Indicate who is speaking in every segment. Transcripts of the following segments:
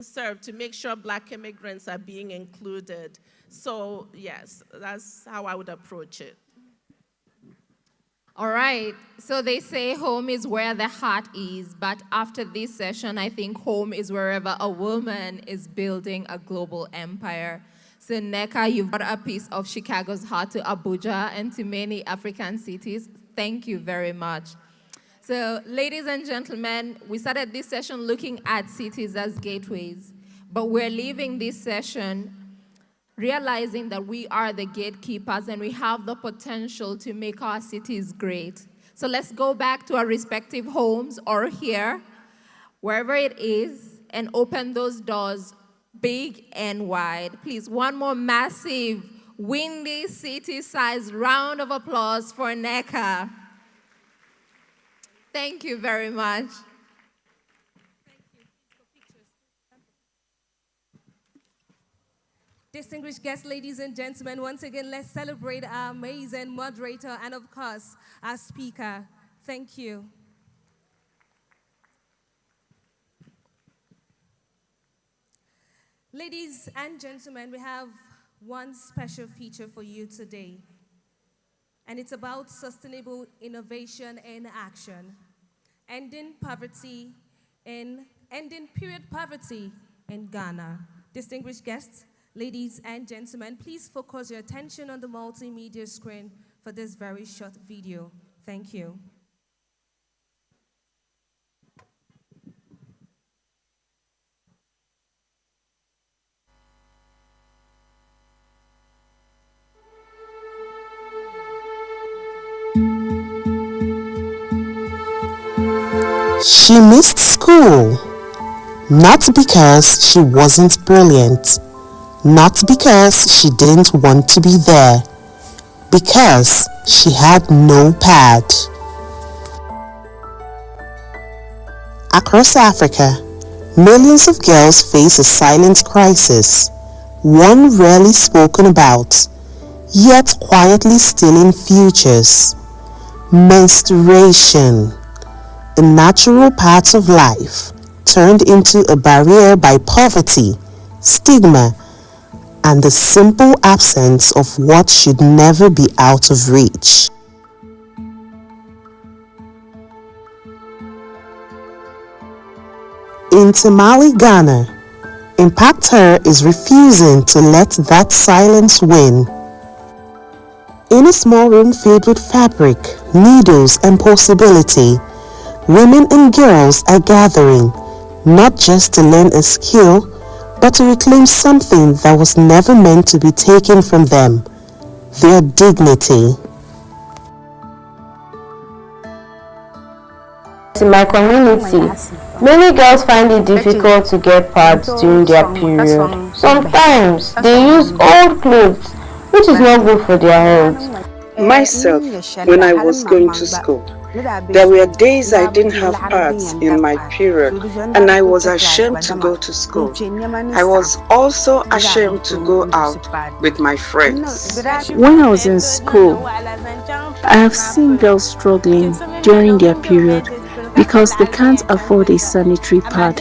Speaker 1: served to make sure Black immigrants are being included. So yes, that's how I would approach it.
Speaker 2: All right, so they say home is where the heart is, but after this session, I think home is wherever a woman is building a global empire. So Nneka, you've brought a piece of Chicago's heart to Abuja and to many African cities. Thank you very much. So ladies and gentlemen, we started this session looking at cities as gateways, but we're leaving this session realizing that we are the gatekeepers and we have the potential to make our cities great. So let's go back to our respective homes or here, wherever it is, and open those doors big and wide. Please, one more massive, windy city-sized round of applause for Nneka. Thank you very much.
Speaker 3: Distinguished guests, ladies and gentlemen, once again, let's celebrate our amazing moderator and, of course, our speaker. Thank you. Ladies and gentlemen, we have one special feature for you today, and it's about sustainable innovation in action, ending period poverty in Ghana. Distinguished guests, ladies and gentlemen, please focus your attention on the multimedia screen for this very short video. Thank you.
Speaker 4: She missed school, not because she wasn't brilliant, not because she didn't want to be there, because she had no pad. Across Africa, millions of girls face a silent crisis, one rarely spoken about, yet quietly stealing futures. Menstruation, a natural part of life, turned into a barrier by poverty, stigma, and the simple absence of what should never be out of reach. In Tamale, Ghana, Impact Her is refusing to let that silence win. In a small room filled with fabric, needles, and possibility, women and girls are gathering, not just to learn a skill, but to reclaim something that was never meant to be taken from them, their dignity.
Speaker 5: In my community, many girls find it difficult to get pads during their period. Sometimes they use old clothes, which is not good for their health.
Speaker 6: Myself, when I was going to school, there were days I didn't have pads in my period and I was ashamed to go to school. I was also ashamed to go out with my friends.
Speaker 7: When I was in school, I have seen girls struggling during their period because they can't afford a sanitary pad.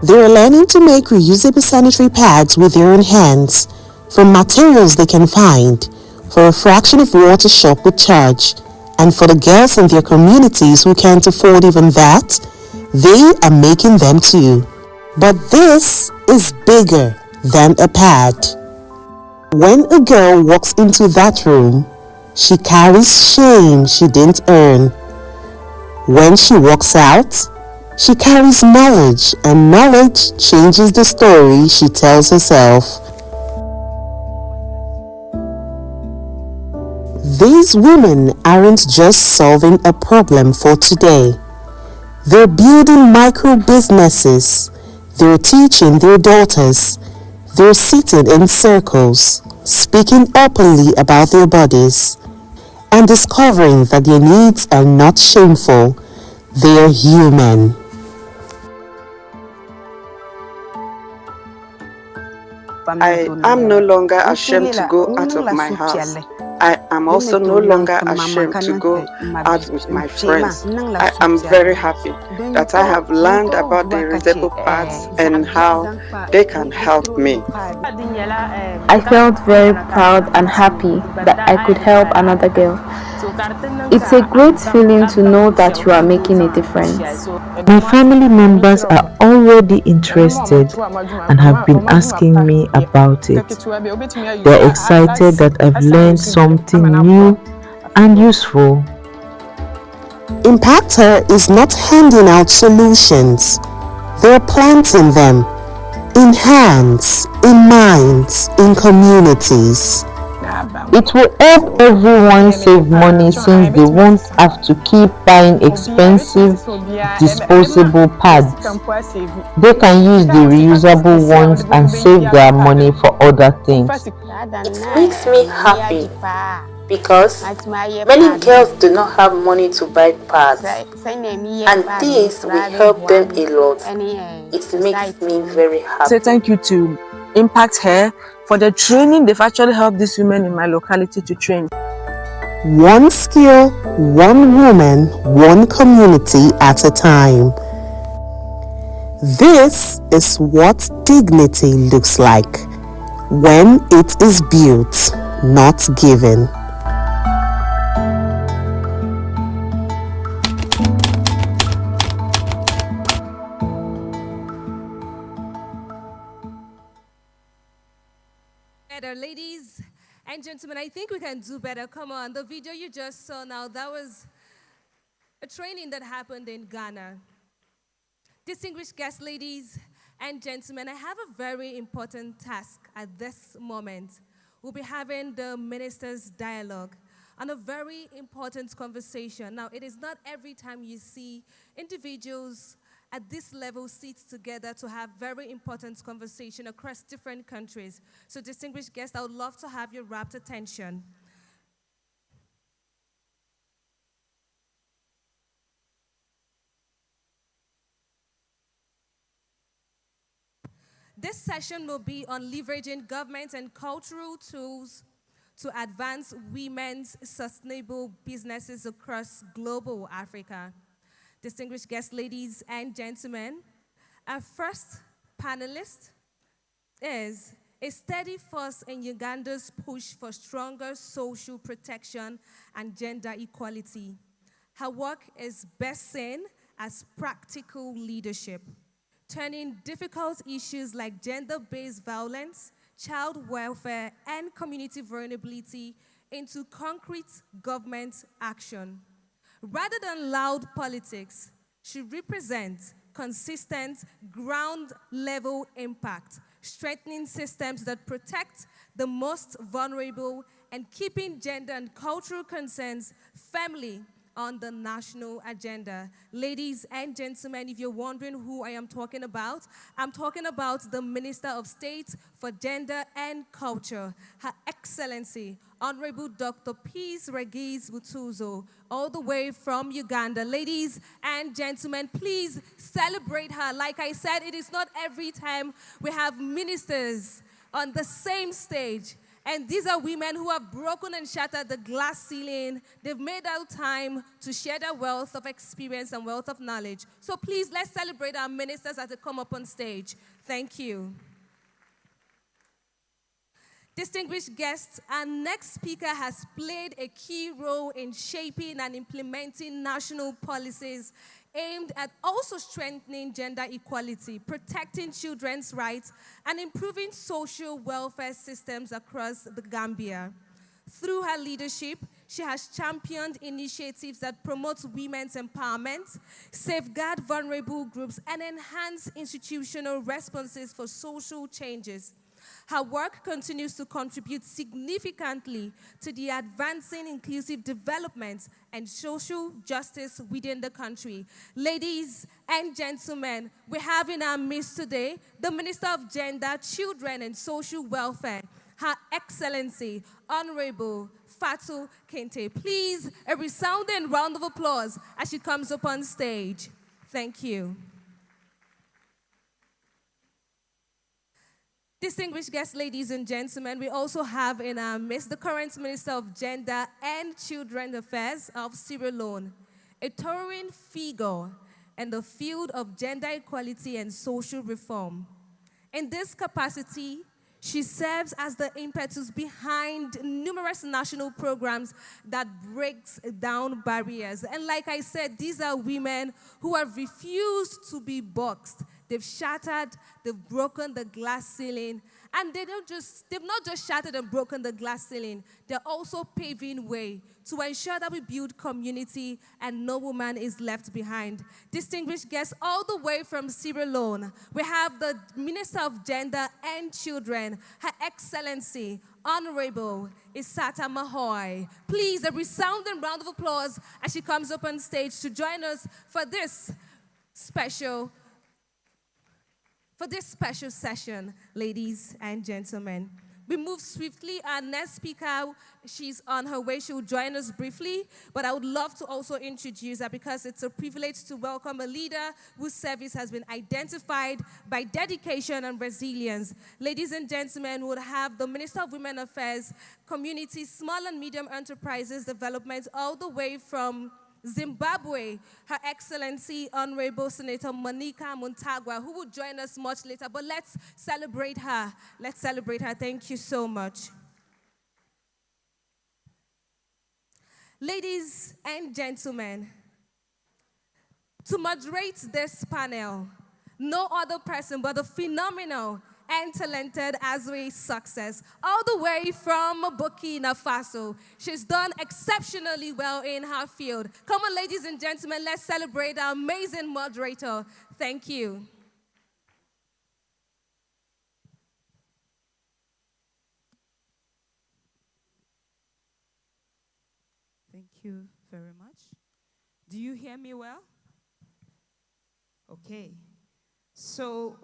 Speaker 4: They are learning to make reusable sanitary pads with their own hands, from materials they can find, for a fraction of what a shop would charge, and for the girls in their communities who can't afford even that, they are making them too. But this is bigger than a pad. When a girl walks into that room, she carries shame she didn't earn. When she walks out, she carries knowledge, and knowledge changes the story she tells herself. These women aren't just solving a problem for today. They're building micro businesses. They're teaching their daughters. They're sitting in circles, speaking openly about their bodies, and discovering that their needs are not shameful. They are human.
Speaker 6: I am no longer ashamed to go out of my house. I am also no longer ashamed to go out with my friends. I am very happy that I have learned about the disabled paths and how they can help me.
Speaker 5: I felt very proud and happy that I could help another girl. It's a great feeling to know that you are making a difference.
Speaker 8: My family members are already interested and have been asking me about it. They're excited that I've learned something new and useful.
Speaker 4: Impact Her is not handing out solutions. They're planting them in hands, in minds, in communities.
Speaker 8: It will help everyone save money since they won't have to keep buying expensive disposable pads. They can use the reusable ones and save their money for other things.
Speaker 5: It makes me happy because many girls do not have money to buy pads, and this will help them a lot. It makes me very happy.
Speaker 9: Say thank you to Impact Her for the training. They've actually helped these women in my locality to train.
Speaker 4: One skill, one woman, one community at a time. This is what dignity looks like when it is built, not given.
Speaker 3: Ladies and gentlemen, I think we can do better. Come on, the video you just saw now, that was a training that happened in Ghana. Distinguished guests, ladies and gentlemen, I have a very important task at this moment. We'll be having the ministers' dialogue on a very important conversation. Now, it is not every time you see individuals at this level sit together to have very important conversation across different countries. So distinguished guests, I would love to have your rapt attention. This session will be on leveraging government and cultural tools to advance women's sustainable businesses across global Africa. Distinguished guests, ladies and gentlemen, our first panelist is a steady force in Uganda's push for stronger social protection and gender equality. Her work is best seen as practical leadership, turning difficult issues like gender-based violence, child welfare, and community vulnerability into concrete government action. Rather than loud politics, she represents consistent, ground-level impact, strengthening systems that protect the most vulnerable and keeping gender and cultural concerns firmly on the national agenda. Ladies and gentlemen, if you're wondering who I am talking about, I'm talking about the Minister of State for Gender and Culture, Her Excellency, Honorable Dr. Peace Regis Butuzo, all the way from Uganda. Ladies and gentlemen, please celebrate her. Like I said, it is not every time we have ministers on the same stage. And these are women who have broken and shattered the glass ceiling. They've made out time to share their wealth of experience and wealth of knowledge. So please, let's celebrate our ministers as they come up on stage. Thank you. Distinguished guests, our next speaker has played a key role in shaping and implementing national policies aimed at also strengthening gender equality, protecting children's rights, and improving social welfare systems across the Gambia. Through her leadership, she has championed initiatives that promote women's empowerment, safeguard vulnerable groups, and enhance institutional responses for social changes. Her work continues to contribute significantly to the advancing inclusive development and social justice within the country. Ladies and gentlemen, we have in our midst today the Minister of Gender, Children and Social Welfare, Her Excellency, Honorable Fatou Kinte. Please, a resounding round of applause as she comes up on stage. Thank you. Distinguished guests, ladies and gentlemen, we also have in our midst the current Minister of Gender and Children Affairs of Sierra Leone, a towering figure in the field of gender equality and social reform. In this capacity, she serves as the impetus behind numerous national programs that breaks down barriers. And like I said, these are women who have refused to be boxed. They've shattered, they've broken the glass ceiling, and they've not just shattered and broken the glass ceiling, they're also paving way to ensure that we build community and no woman is left behind. Distinguished guests all the way from Sierra Leone, we have the Minister of Gender and Children, Her Excellency, Honorable Isata Mahoy. Please, a resounding round of applause as she comes up on stage to join us for this special session, ladies and gentlemen. We move swiftly. Our next speaker, she's on her way. She'll join us briefly, but I would love to also introduce her because it's a privilege to welcome a leader whose service has been identified by dedication and resilience. Ladies and gentlemen, we would have the Minister of Women Affairs, Community, Small and Medium Enterprises Development, all the way from Zimbabwe, Her Excellency Honorable Senator Monica Muntagwa, who will join us much later. But let's celebrate her. Let's celebrate her. Thank you so much. Ladies and gentlemen, to moderate this panel, no other person but the phenomenal and talented Azwe Success, all the way from Burkina Faso. She's done exceptionally well in her field. Come on, ladies and gentlemen, let's celebrate our amazing moderator. Thank you.
Speaker 10: Thank you very much. Do you hear me well? Okay. So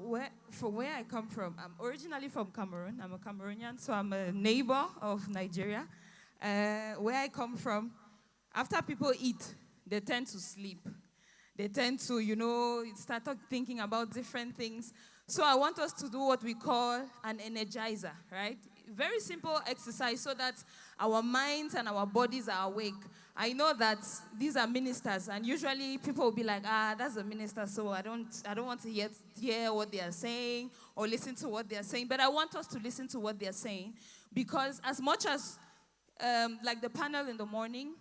Speaker 10: from where I come from, I'm originally from Cameroon. I'm a Cameroonian, so I'm a neighbor of Nigeria. Where I come from, after people eat, they tend to sleep. They tend to, start thinking about different things. So I want us to do what we call an energizer, right? Very simple exercise so that our minds and our bodies are awake. I know that these are ministers, and usually people will be like, that's a minister, so I don't want to hear what they are saying or listen to what they are saying. But I want us to listen to what they are saying, because as much as, like the panel in the morning,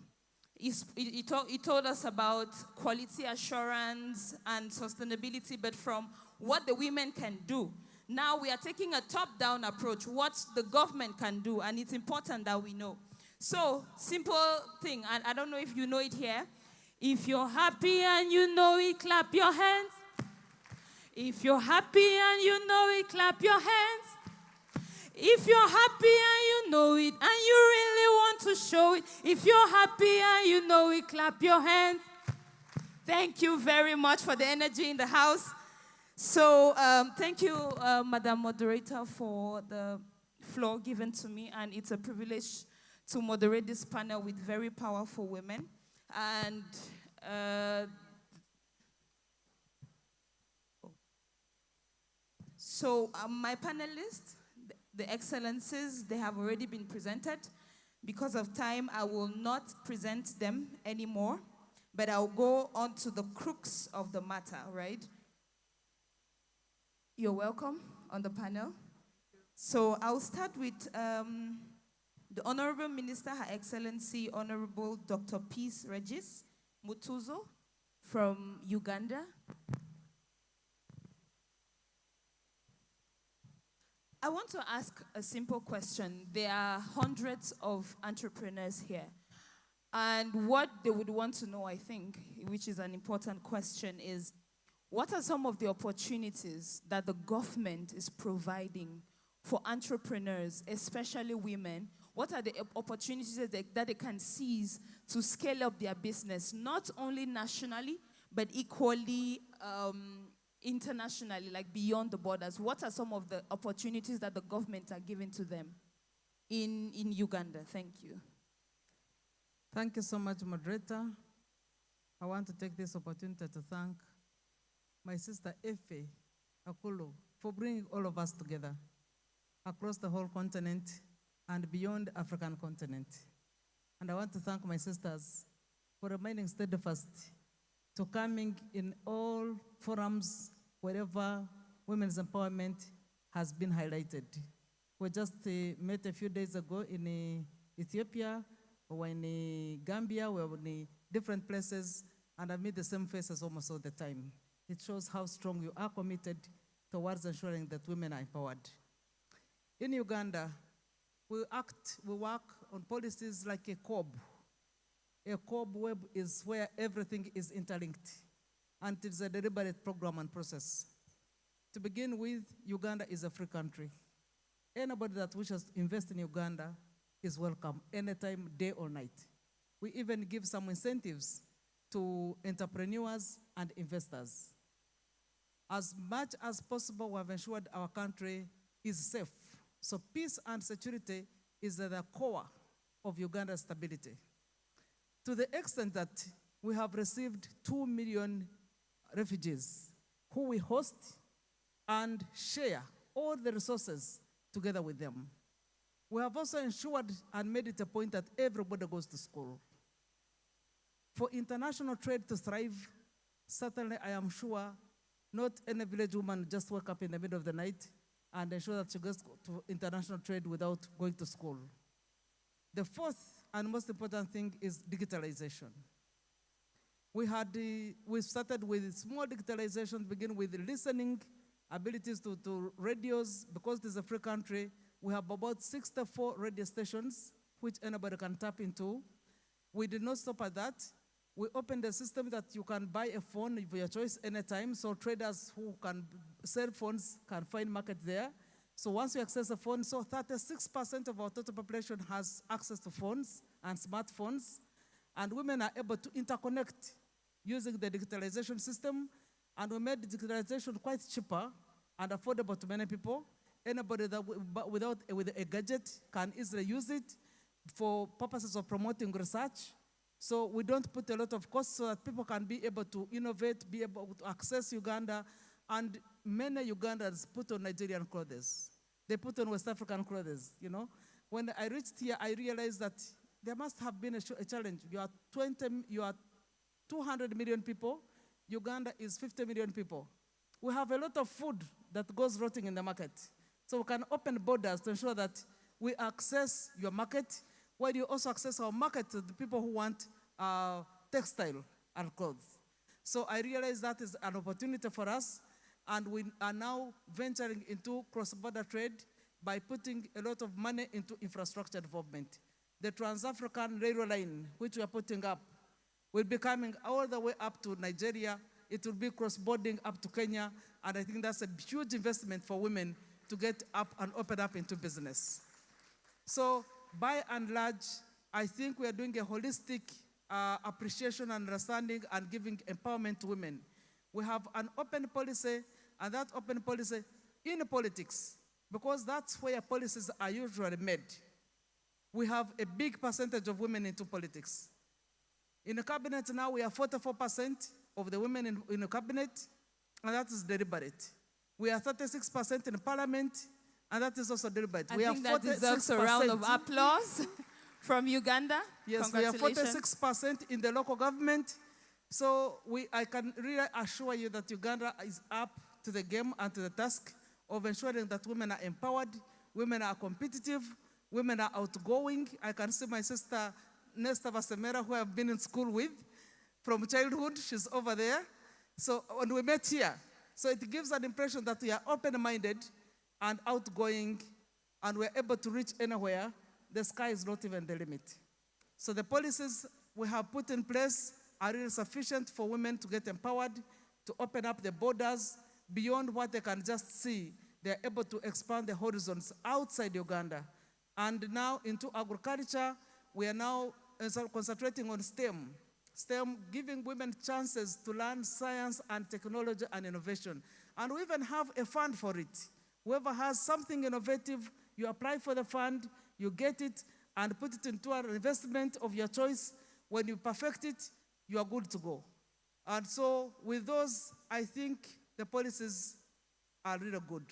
Speaker 10: he told us about quality assurance and sustainability, but from what the women can do. Now we are taking a top-down approach, what the government can do, and it's important that we know. So, simple thing, and I don't know if you know it here. If you're happy and you know it, clap your hands. If you're happy and you know it, clap your hands. If you're happy and you know it, and you really want to show it, if you're happy and you know it, clap your hands. Thank you very much for the energy in the house. So, thank you, Madam Moderator, for the floor given to me, and it's a privilege to moderate this panel with very powerful women. And so my panelists, the excellencies, they have already been presented. Because of time, I will not present them anymore, but I'll go on to the crux of the matter, right? You're welcome on the panel. So I'll start with the Honorable Minister, Her Excellency, Honorable Dr. Peace Regis Mutuzo from Uganda. I want to ask a simple question. There are hundreds of entrepreneurs here. And what they would want to know, I think, which is an important question, is what are some of the opportunities that the government is providing for entrepreneurs, especially women? What are the opportunities that they can seize to scale up their business, not only nationally, but equally internationally, like beyond the borders? What are some of the opportunities that the government are giving to them in Uganda? Thank you.
Speaker 11: Thank you so much, moderator. I want to take this opportunity to thank my sister Efe Akulu for bringing all of us together. across the whole continent and beyond the African continent. And I want to thank my sisters for remaining steadfast to coming in all forums wherever women's empowerment has been highlighted. We just met a few days ago in Ethiopia, we were in Gambia, we were in different places, and I meet the same faces almost all the time. It shows how strong you are committed towards ensuring that women are empowered. In Uganda, we work on policies like a COB. A COB web is where everything is interlinked, and it is a deliberate program and process. To begin with, Uganda is a free country. Anybody that wishes to invest in Uganda is welcome, anytime, day or night. We even give some incentives to entrepreneurs and investors. As much as possible, we have ensured our country is safe. So peace and security is at the core of Uganda's stability. To the extent that we have received 2 million refugees who we host and share all the resources together with them. We have also ensured and made it a point that everybody goes to school. For international trade to thrive, certainly I am sure not any village woman just wake up in the middle of the night and ensure that she goes to international trade without going to school. The fourth and most important thing is digitalization. We started with small digitalization, begin with listening abilities to radios. Because this is a free country, we have about 64 radio stations which anybody can tap into. We did not stop at that. We opened a system that you can buy a phone of your choice anytime, so traders who can sell phones can find market there. So once you access a phone, so 36% of our total population has access to phones and smartphones, and women are able to interconnect using the digitalization system, and we made digitalization quite cheaper and affordable to many people. Anybody that with a gadget can easily use it for purposes of promoting research. So we don't put a lot of costs so that people can be able to innovate, be able to access Uganda. And many Ugandans put on Nigerian clothes. They put on West African clothes, you know. When I reached here, I realized that there must have been a challenge. You are 200 million people. Uganda is 50 million people. We have a lot of food that goes rotting in the market. So we can open borders to ensure that we access your market, while you also access our market to the people who want textile and clothes. So I realize that is an opportunity for us, and we are now venturing into cross-border trade by putting a lot of money into infrastructure development. The Trans-African Railway Line, which we are putting up, will be coming all the way up to Nigeria. It will be cross-boarding up to Kenya, and I think that's a huge investment for women to get up and open up into business. So by and large, I think we are doing a holistic appreciation and understanding and giving empowerment to women. We have an open policy, and that open policy in politics, because that's where policies are usually made. We have a big percentage of women into politics. In the cabinet now, we have 44% of the women in the cabinet, and that is deliberate. We are 36% in parliament, and that is also deliberate.
Speaker 10: I think that deserves a round of applause from Uganda.
Speaker 11: Yes, we are 46% in the local government. So I can really assure you that Uganda is up to the game and to the task of ensuring that women are empowered, women are competitive, women are outgoing. I can see my sister, Nesta Vasemera, who I've been in school with from childhood. She's over there. So when we met here, so it gives an impression that we are open-minded and outgoing, and we're able to reach anywhere. The sky is not even the limit. So the policies we have put in place are really sufficient for women to get empowered, to open up the borders beyond what they can just see. They're able to expand the horizons outside Uganda. And now into agriculture, we are now concentrating on STEM. STEM, giving women chances to learn science and technology and innovation. And we even have a fund for it. Whoever has something innovative, you apply for the fund, you get it, and put it into an investment of your choice. When you perfect it, you are good to go. And so with those, I think the policies are really good.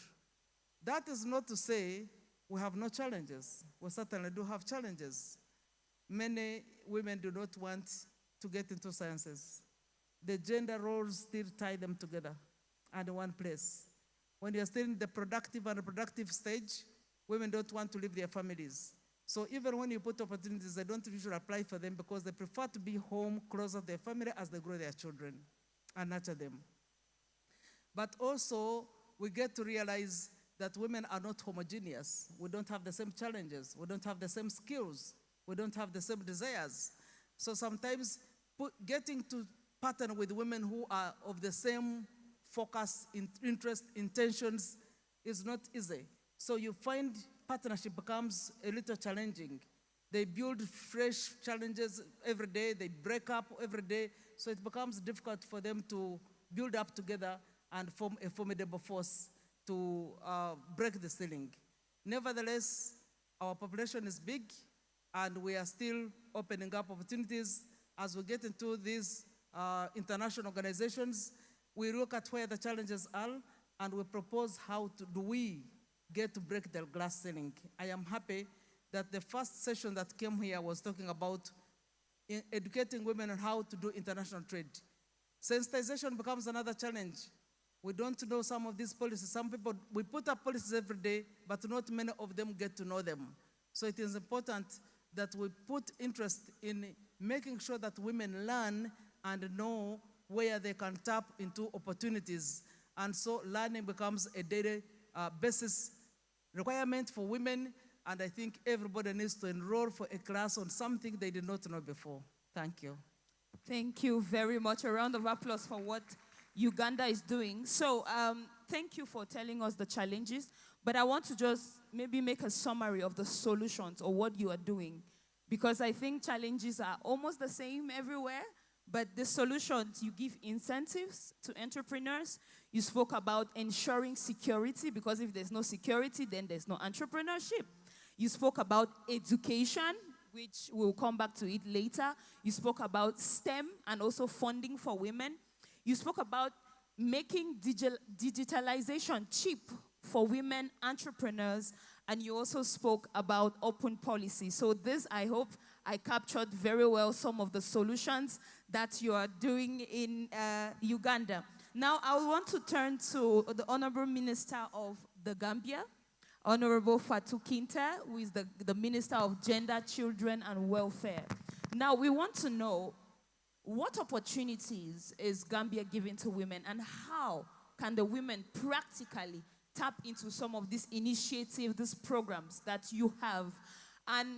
Speaker 11: That is not to say we have no challenges. We certainly do have challenges. Many women do not want to get into sciences. The gender roles still tie them together at one place. When you're still in the productive and reproductive stage, women don't want to leave their families. So even when you put opportunities, they don't usually apply for them because they prefer to be home, closer to their family as they grow their children and nurture them. But also, we get to realize that women are not homogeneous. We don't have the same challenges. We don't have the same skills. We don't have the same desires. So sometimes getting to partner with women who are of the same focus, interest, intentions is not easy. So you find partnership becomes a little challenging. They build fresh challenges every day. They break up every day. So it becomes difficult for them to build up together and form a formidable force to break the ceiling. Nevertheless, our population is big, and we are still opening up opportunities. As we get into these international organizations, we look at where the challenges are, and we propose how do we get to break the glass ceiling. I am happy that the first session that came here was talking about educating women on how to do international trade. Sensitization becomes another challenge. We don't know some of these policies. Some people, we put up policies every day, but not many of them get to know them. So it is important that we put interest in making sure that women learn and know where they can tap into opportunities. And so learning becomes a daily basis requirement for women, and I think everybody needs to enroll for a class on something they did not know before. Thank you.
Speaker 10: Thank you very much. A round of applause for what Uganda is doing. So thank you for telling us the challenges, but I want to just maybe make a summary of the solutions or what you are doing, because I think challenges are almost the same everywhere, but the solutions, you give incentives to entrepreneurs. You spoke about ensuring security, because if there's no security, then there's no entrepreneurship. You spoke about education, which we'll come back to it later. You spoke about STEM and also funding for women. You spoke about making digitalization cheap for women entrepreneurs, and you also spoke about open policy. So this, I hope I captured very well some of the solutions that you are doing in Uganda. Now, I want to turn to the Honorable Minister of the Gambia, Honorable Fatou Kinta, who is the Minister of Gender, Children, and Welfare. Now, we want to know, what opportunities is Gambia giving to women, and how can the women practically tap into some of these initiatives, these programs that you have? And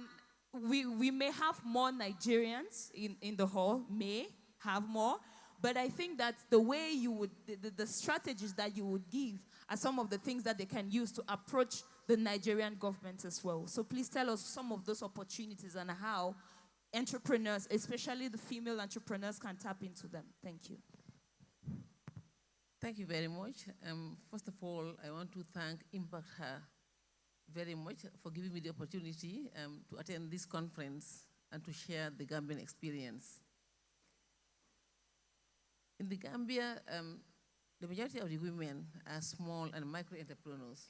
Speaker 10: we may have more Nigerians in the hall, may have more, but I think that the way you would, the strategies that you would give are some of the things that they can use to approach the Nigerian government as well. So please tell us some of those opportunities and how entrepreneurs, especially the female entrepreneurs, can tap into them. Thank you.
Speaker 12: Thank you very much. First of all, I want to thank Impact Her very much for giving me the opportunity to attend this conference and to share the Gambian experience. In the Gambia, the majority of the women are small and micro entrepreneurs.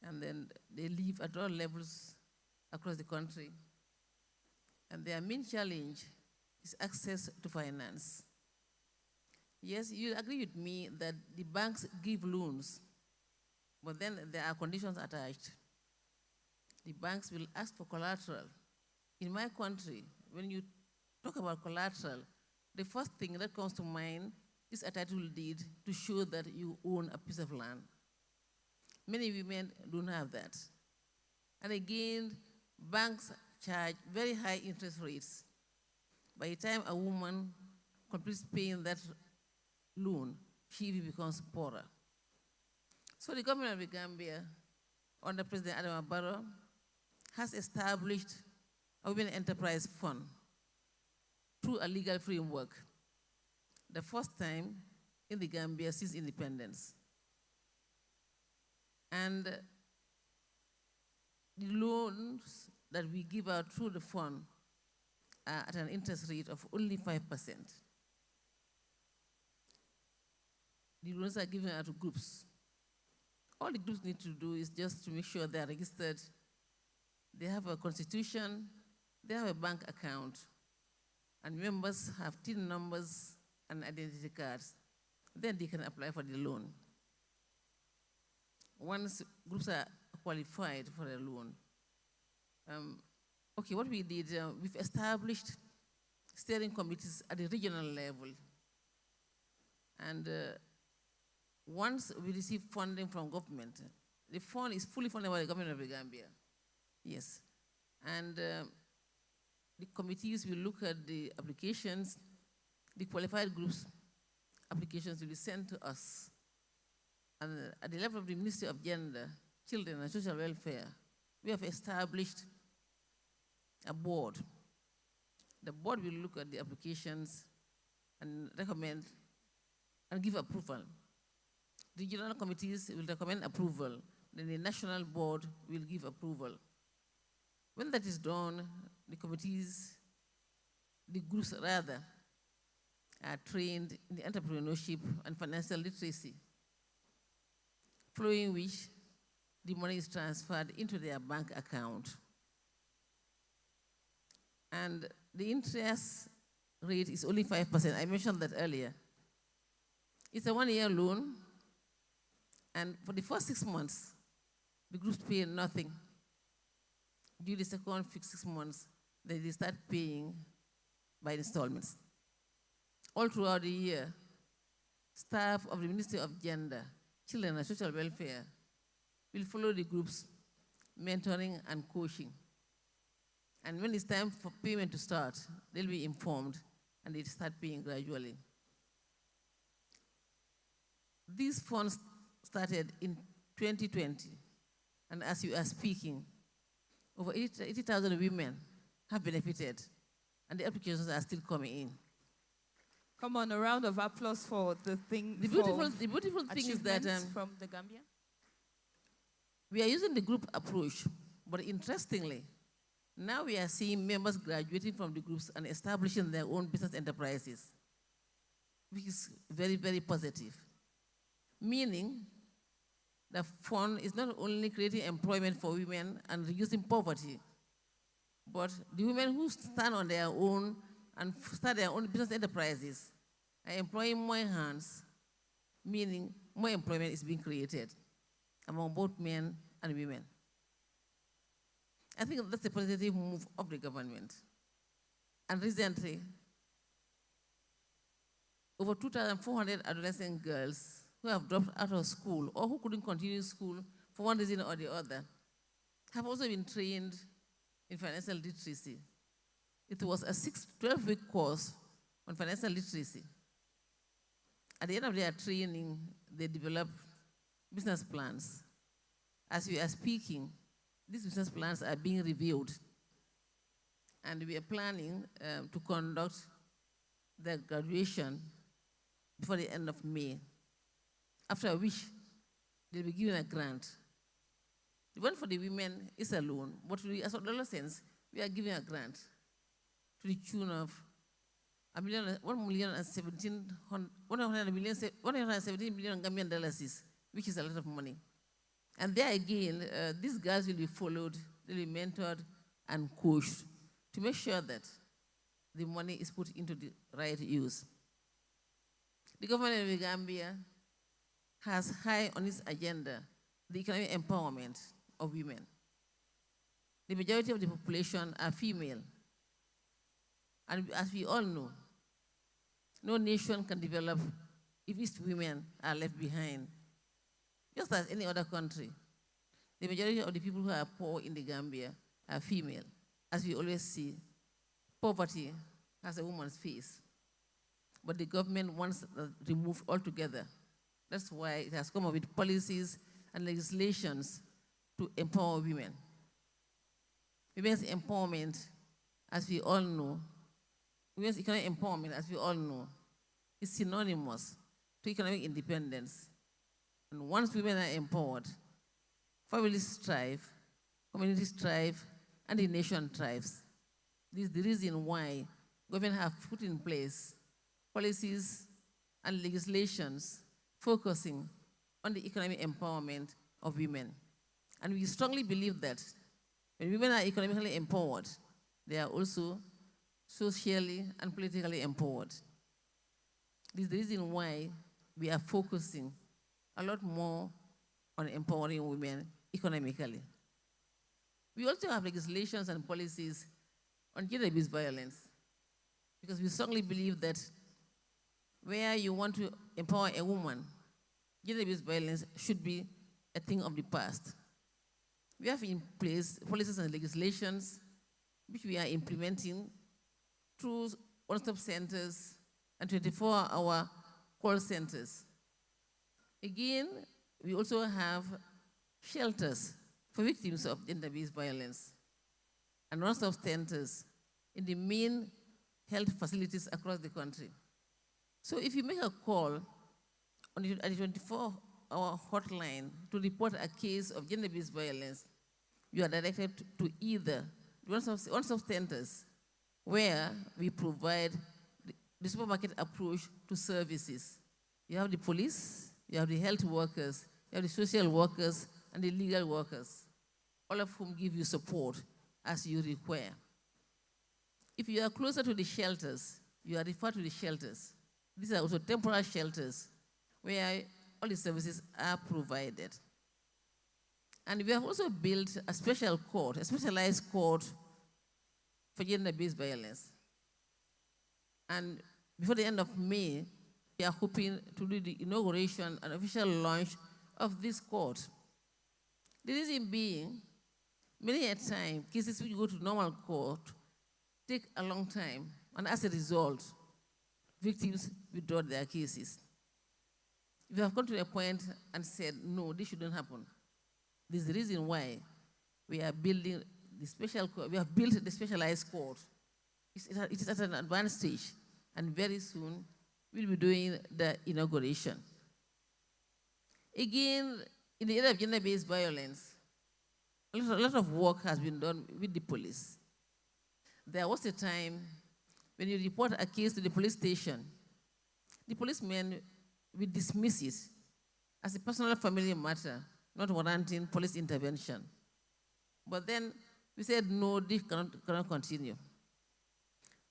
Speaker 12: And then they live at all levels across the country. And their main challenge is access to finance. Yes, you agree with me that the banks give loans, but then there are conditions attached. The banks will ask for collateral. In my country, when you talk about collateral, the first thing that comes to mind is a title deed to show that you own a piece of land. Many women don't have that. And again, banks charge very high interest rates. By the time a woman completes paying that loan, she becomes poorer. So the government of the Gambia, under President Adama Barrow, has established a Women Enterprise Fund through a legal framework, the first time in the Gambia since independence. And the loans that we give out through the fund are at an interest rate of only 5%. The loans are given out to groups all the groups need to do is just to make sure they are registered, they have a constitution, they have a bank account, and members have TIN numbers and identity cards. Then they can apply for the loan. Once groups are qualified for a loan, okay, what we did, we've established steering committees at the regional level. And once we receive funding from government, the fund is fully funded by the government of the Gambia. Yes. And the committees will look at the applications. The qualified groups applications will be sent to us. And at the level of the Ministry of Gender, Children and Social Welfare, we have established a board. The board will look at the applications and recommend and give approval. The regional committees will recommend approval. Then the national board will give approval. When that is done, the committees, the groups rather, are trained in the entrepreneurship and financial literacy, following which the money is transferred into their bank account. And the interest rate is only 5%. I mentioned that earlier. It's a one-year loan, and for the first 6 months, the groups pay nothing. During the second 6 months, they start paying by installments. All throughout the year, staff of the Ministry of Gender, Children and Social Welfare will follow the groups, mentoring and coaching. And when it's time for payment to start, they'll be informed and they start paying gradually. These funds started in 2020, and as you are speaking, over 80,000 women have benefited, and the applications are still coming in.
Speaker 10: Come on, a round of applause for the thing.
Speaker 12: The beautiful thing is that
Speaker 10: from the Gambia.
Speaker 12: We are using the group approach, but interestingly, now we are seeing members graduating from the groups and establishing their own business enterprises, which is very, very positive. Meaning, the fund is not only creating employment for women and reducing poverty, but the women who stand on their own and start their own business enterprises are employing more hands, meaning more employment is being created among both men and women. I think that's a positive move of the government. And recently, over 2,400 adolescent girls who have dropped out of school or who couldn't continue school for one reason or the other have also been trained in financial literacy. It was a 12-week course on financial literacy. At the end of their training, they developed business plans. As we are speaking, these business plans are being reviewed. And we are planning to conduct the graduation before the end of May, after which they'll be given a grant. The one for the women is a loan, but as adolescents, we are giving a grant to the tune of $117 million Gambian dollars, which is a lot of money. And there again, these girls will be followed, they'll be mentored and coached to make sure that the money is put into the right use. The government of the Gambia has high on its agenda the economic empowerment of women. The majority of the population are female. And as we all know, no nation can develop if its women are left behind. Just as any other country, the majority of the people who are poor in the Gambia are female. As we always see, poverty has a woman's face. But the government wants that removed altogether. That's why it has come up with policies and legislations to empower women. Women's empowerment, as we all know, women's economic empowerment, as we all know, is synonymous to economic independence. And once women are empowered, families thrive, communities thrive, and the nation thrives. This is the reason why government have put in place policies and legislations focusing on the economic empowerment of women. And we strongly believe that when women are economically empowered, they are also socially and politically empowered. This is the reason why we are focusing a lot more on empowering women economically. We also have legislations and policies on gender-based violence, because we strongly believe that where you want to empower a woman, gender-based violence should be a thing of the past. We have in place policies and legislations which we are implementing through one-stop centers and 24-hour call centers. Again, we also have shelters for victims of gender-based violence and one-stop centers in the main health facilities across the country. So if you make a call on the 24-hour hotline to report a case of gender-based violence, you are directed to either one-stop centers where we provide the supermarket approach to services. You have the police, you have the health workers, you have the social workers, and the legal workers, all of whom give you support as you require. If you are closer to the shelters, you are referred to the shelters. These are also temporary shelters where all the services are provided. And we have also built a special court, a specialized court for gender-based violence. And before the end of May, we are hoping to do the inauguration and official launch of this court. The reason being, many a time, cases which go to normal court take a long time, and as a result, victims withdraw their cases. We have come to a point and said, no, this shouldn't happen. This is the reason why we are building the special court. We have built the specialized court. It is at an advanced stage, and very soon we'll be doing the inauguration. Again, in the area of gender-based violence, a lot of work has been done with the police. There was a time when you report a case to the police station, the policemen will dismiss it as a personal family matter, not warranting police intervention. But then we said, no, this cannot continue.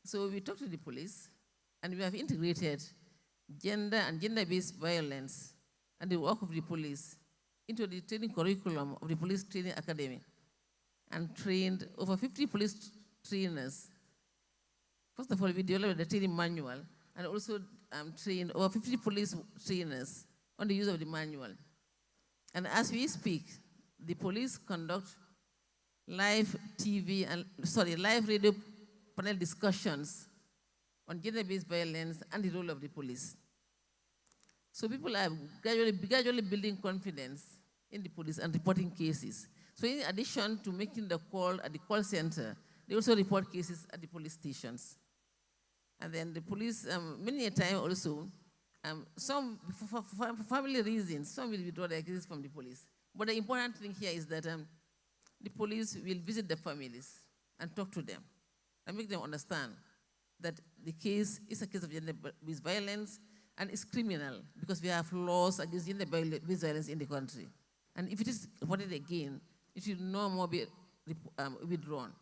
Speaker 12: So we talked to the police, and we have integrated gender and gender-based violence and the work of the police into the training curriculum of the Police Training Academy, and trained over 50 police trainers. First of all, we developed the training manual, and also trained over 50 police trainers on the use of the manual. And as we speak, the police conduct live radio panel discussions on gender-based violence and the role of the police. So people are gradually building confidence in the police and reporting cases. So in addition to making the call at the call center, they also report cases at the police stations. And then the police, many a time also, some, for family reasons, some will withdraw their cases from the police. But the important thing here is that the police will visit the families and talk to them and make them understand that the case is a case of gender-based violence and it's criminal because we have laws against gender-based violence in the country. And if it is reported again, it should no more be withdrawn.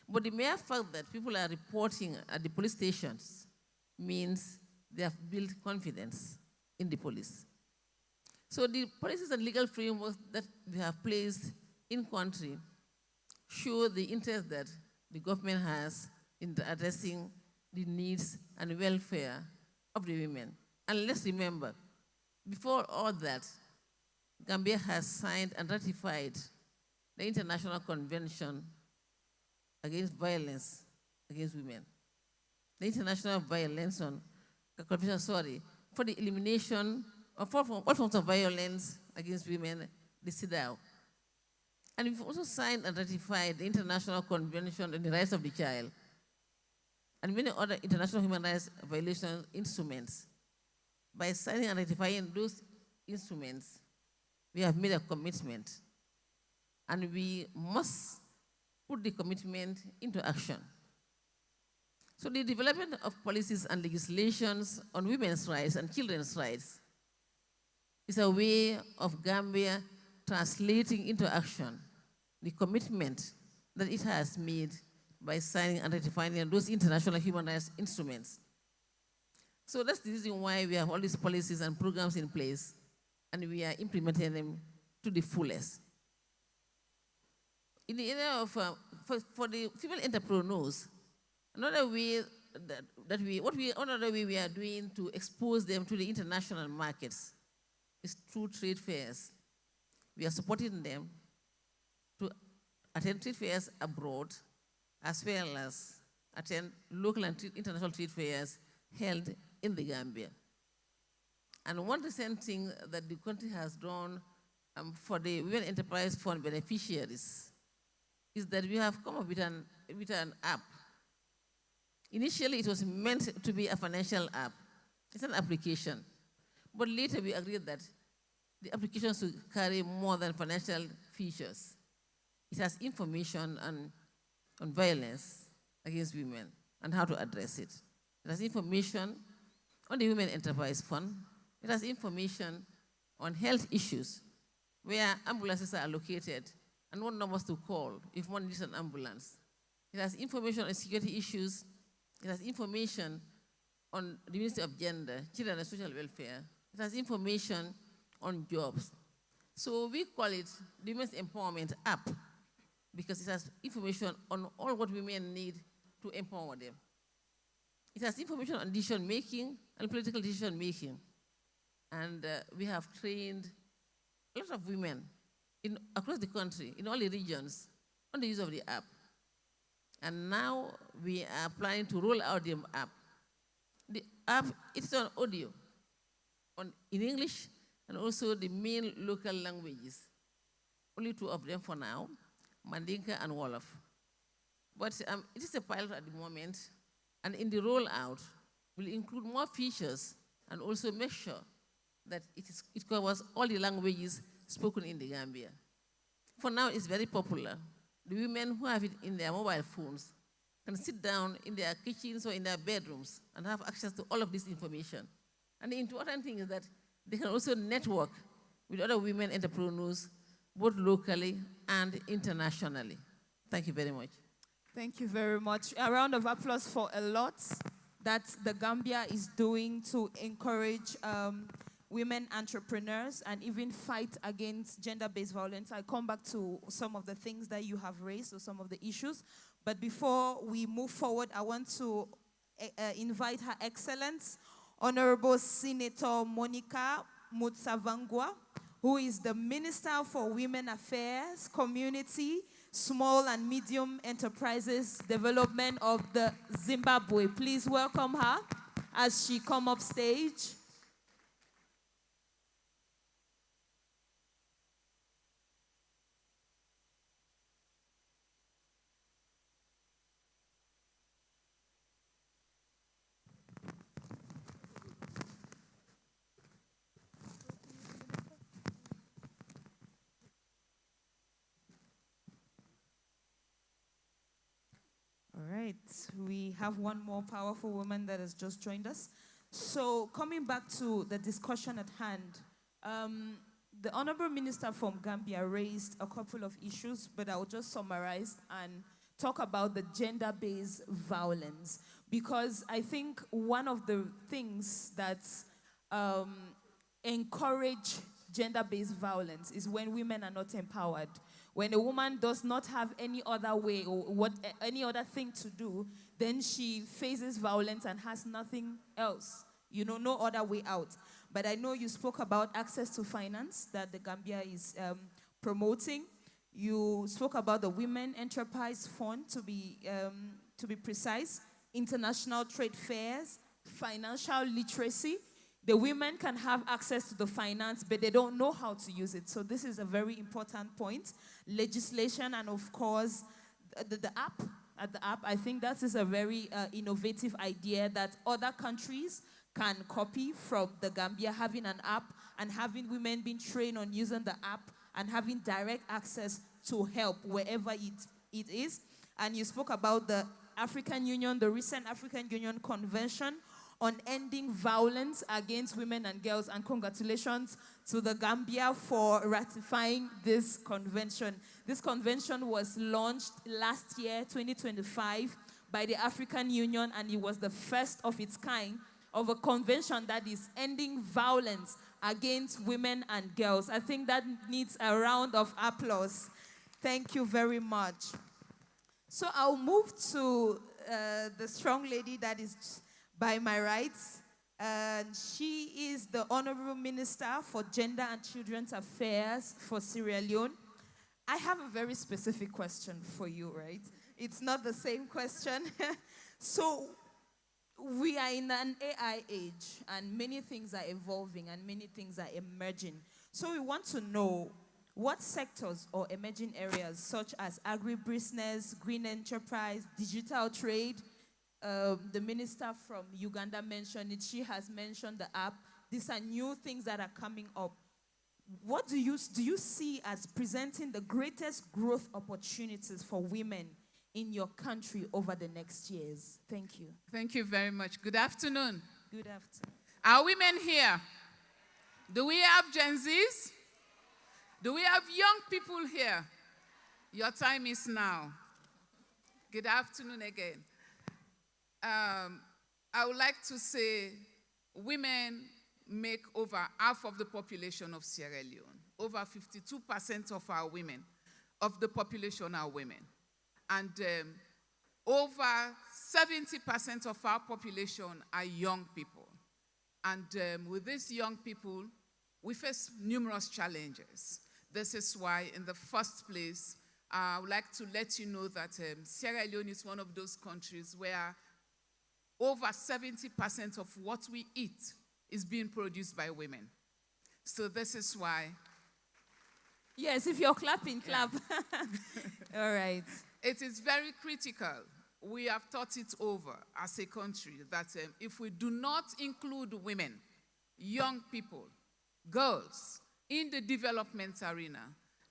Speaker 12: But the mere fact that people are reporting at the police stations means they have built confidence in the police. So the policies and legal frameworks that we have placed in country show the interest that the government has in addressing the needs and welfare of the women. And let's remember, before all that, Gambia has signed and ratified the International Convention against Violence Against Women. The International Convention for the elimination of all forms of violence against women, the CEDAW. And we've also signed and ratified the International Convention on the Rights of the Child and many other international human rights violation instruments. By signing and ratifying those instruments, we have made a commitment, and we must put the commitment into action. So the development of policies and legislations on women's rights and children's rights is a way of Gambia translating into action the commitment that it has made by signing and ratifying those international human rights instruments. So that's the reason why we have all these policies and programs in place, and we are implementing them to the fullest. In the area of, for the female entrepreneurs, another way another way we are doing to expose them to the international markets is through trade fairs. We are supporting them to attend trade fairs abroad, as well as attend local and international trade fairs held in the Gambia. And one recent thing that the country has done for the Women Enterprise Fund beneficiaries is that we have come up with an app. Initially, it was meant to be a financial app. It's an application. But later, we agreed that the application should carry more than financial features. It has information on violence against women and how to address it. It has information on the Women Enterprise Fund. It has information on health issues, where ambulances are located and what numbers to call if one needs an ambulance. It has information on security issues. It has information on the Ministry of Gender, Children and Social Welfare. It has information on jobs. So we call it the Women's Empowerment App because it has information on all what women need to empower them. It has information on decision-making and political decision-making. And we have trained a lot of women across the country, in all the regions, on the use of the app. And now we are planning to roll out the app. The app, it's on audio, in English, and also the main local languages. Only two of them for now, Mandinka and Wolof. But it is a pilot at the moment, and in the rollout, we'll include more features and also make sure that it covers all the languages spoken in the Gambia. For now, it's very popular. The women who have it in their mobile phones can sit down in their kitchens or in their bedrooms and have access to all of this information. And the important thing is that they can also network with other women entrepreneurs, both locally and internationally. Thank you very much.
Speaker 10: Thank you very much. A round of applause for a lot that the Gambia is doing to encourage women entrepreneurs and even fight against gender-based violence. I'll come back to some of the things that you have raised or some of the issues. But before we move forward, I want to invite Her Excellence, Honorable Senator Monica Mutsavangwa, who is the Minister for Women Affairs, Community, Small and Medium Enterprises Development of the Zimbabwe. Please welcome her as she comes up stage. All right, we have one more powerful woman that has just joined us. So coming back to the discussion at hand, the Honorable Minister from Gambia raised a couple of issues, but I'll just summarize and talk about the gender-based violence, because I think one of the things that encourage gender-based violence is when women are not empowered. When a woman does not have any other way or any other thing to do, then she faces violence and has nothing else, no other way out. But I know you spoke about access to finance that the Gambia is promoting. You spoke about the Women Enterprise Fund, to be precise, international trade fairs, financial literacy. The women can have access to the finance, but they don't know how to use it. So this is a very important point. Legislation and, of course, the app. At the app, I think that is a very innovative idea that other countries can copy from the Gambia, having an app and having women being trained on using the app and having direct access to help wherever it is. And you spoke about the African Union, the recent African Union Convention on ending violence against women and girls. And congratulations to the Gambia for ratifying this convention. This convention was launched last year, 2025, by the African Union, and it was the first of its kind of a convention that is ending violence against women and girls. I think that needs a round of applause. Thank you very much. So I'll move to the strong lady that is by my right. She is the Honorable Minister for Gender and Children's Affairs for Sierra Leone. I have a very specific question for you, right? It's not the same question. So we are in an AI age, and many things are evolving and many things are emerging. So we want to know what sectors or emerging areas such as agribusiness, green enterprise, digital trade, the minister from Uganda mentioned it, she has mentioned the app. These are new things that are coming up. What do you see as presenting the greatest growth opportunities for women in your country over the next years? Thank you.
Speaker 13: Thank you very much. Good afternoon.
Speaker 10: Good afternoon.
Speaker 13: Are women here? Do we have Gen Zs? Do we have young people here? Your time is now. Good afternoon again. I would like to say women make over half of the population of Sierra Leone. Over 52% of our women, of the population are women. And over 70% of our population are young people. And with these young people, we face numerous challenges. This is why, in the first place, I would like to let you know that Sierra Leone is one of those countries where over 70% of what we eat is being produced by women. So this is why.
Speaker 10: Yes, if you're clapping, clap. Yeah. All right.
Speaker 13: It is very critical. We have thought it over as a country that if we do not include women, young people, girls, in the development arena,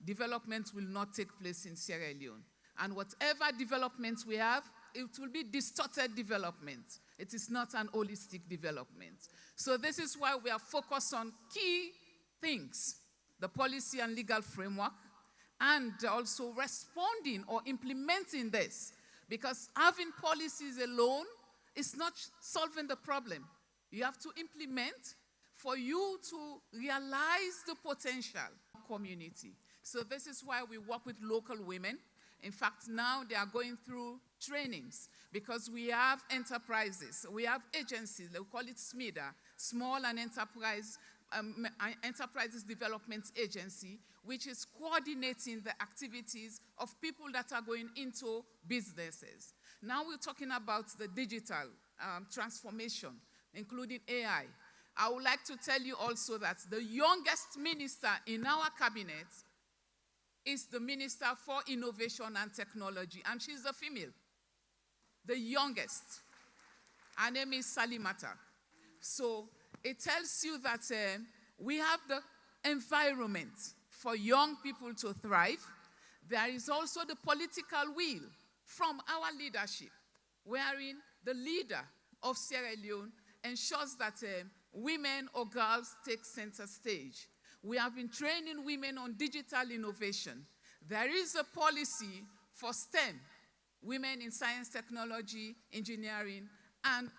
Speaker 13: development will not take place in Sierra Leone. And whatever development we have, it will be distorted development. It is not an holistic development. So this is why we are focused on key things, the policy and legal framework, and also responding or implementing this. Because having policies alone is not solving the problem. You have to implement for you to realize the potential community. So this is why we work with local women. In fact, now they are going through trainings because we have enterprises, we have agencies, we call it SMIDA, Small and Enterprises Development Agency, which is coordinating the activities of people that are going into businesses. Now we're talking about the digital transformation, including AI. I would like to tell you also that the youngest minister in our cabinet is the Minister for Innovation and Technology, and she's a female, the youngest. Her name is Salimata. So it tells you that we have the environment for young people to thrive. There is also the political will from our leadership, wherein the leader of Sierra Leone ensures that women or girls take center stage. We have been training women on digital innovation. There is a policy for STEM, women in science, technology, engineering, and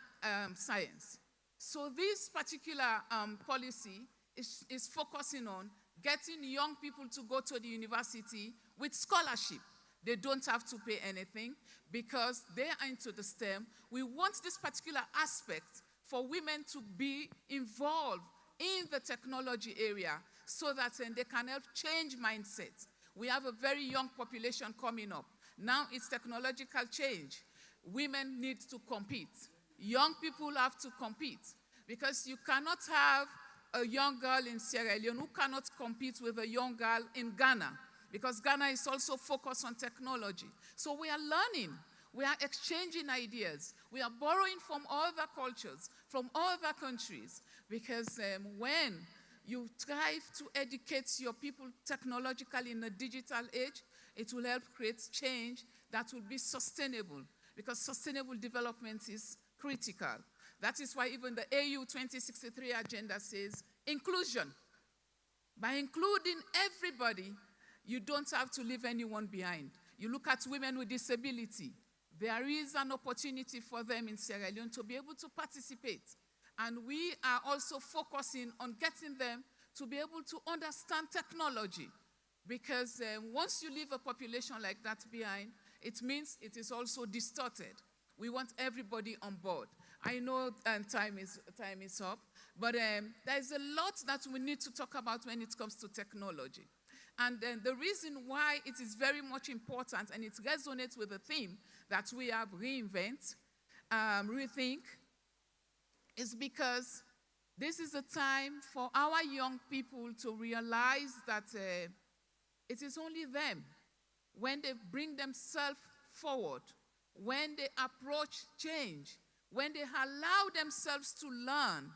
Speaker 13: science. So this particular policy is focusing on getting young people to go to the university with scholarship. They don't have to pay anything because they are into the STEM. We want this particular aspect for women to be involved in the technology area so that they can help change mindsets. We have a very young population coming up. Now it's technological change. Women need to compete. Young people have to compete because you cannot have a young girl in Sierra Leone who cannot compete with a young girl in Ghana because Ghana is also focused on technology. So we are learning. We are exchanging ideas. We are borrowing from other cultures, from other countries, because when you strive to educate your people technologically in the digital age, it will help create change that will be sustainable, because sustainable development is critical. That is why even the AU 2063 agenda says inclusion. By including everybody, you don't have to leave anyone behind. You look at women with disability. There is an opportunity for them in Sierra Leone to be able to participate. And we are also focusing on getting them to be able to understand technology. Because once you leave a population like that behind, it means it is also distorted. We want everybody on board. I know time is up, but there's a lot that we need to talk about when it comes to technology. And the reason why it is very much important, and it resonates with the theme that we have, reinvent, rethink, is because this is a time for our young people to realize that it is only them. When they bring themselves forward, when they approach change, when they allow themselves to learn,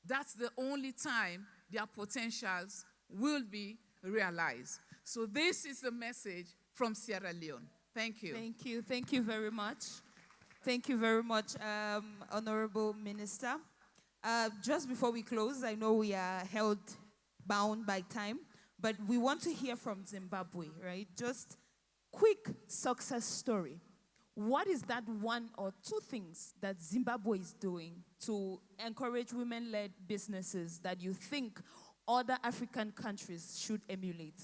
Speaker 13: that's the only time their potentials will be realized. So this is the message from Sierra Leone. Thank you.
Speaker 10: Thank you. Thank you very much. Thank you very much, Honorable Minister. Just before we close, I know we are held bound by time, but we want to hear from Zimbabwe, right? Just quick success story. What is that one or two things that Zimbabwe is doing to encourage women-led businesses that you think other African countries should emulate?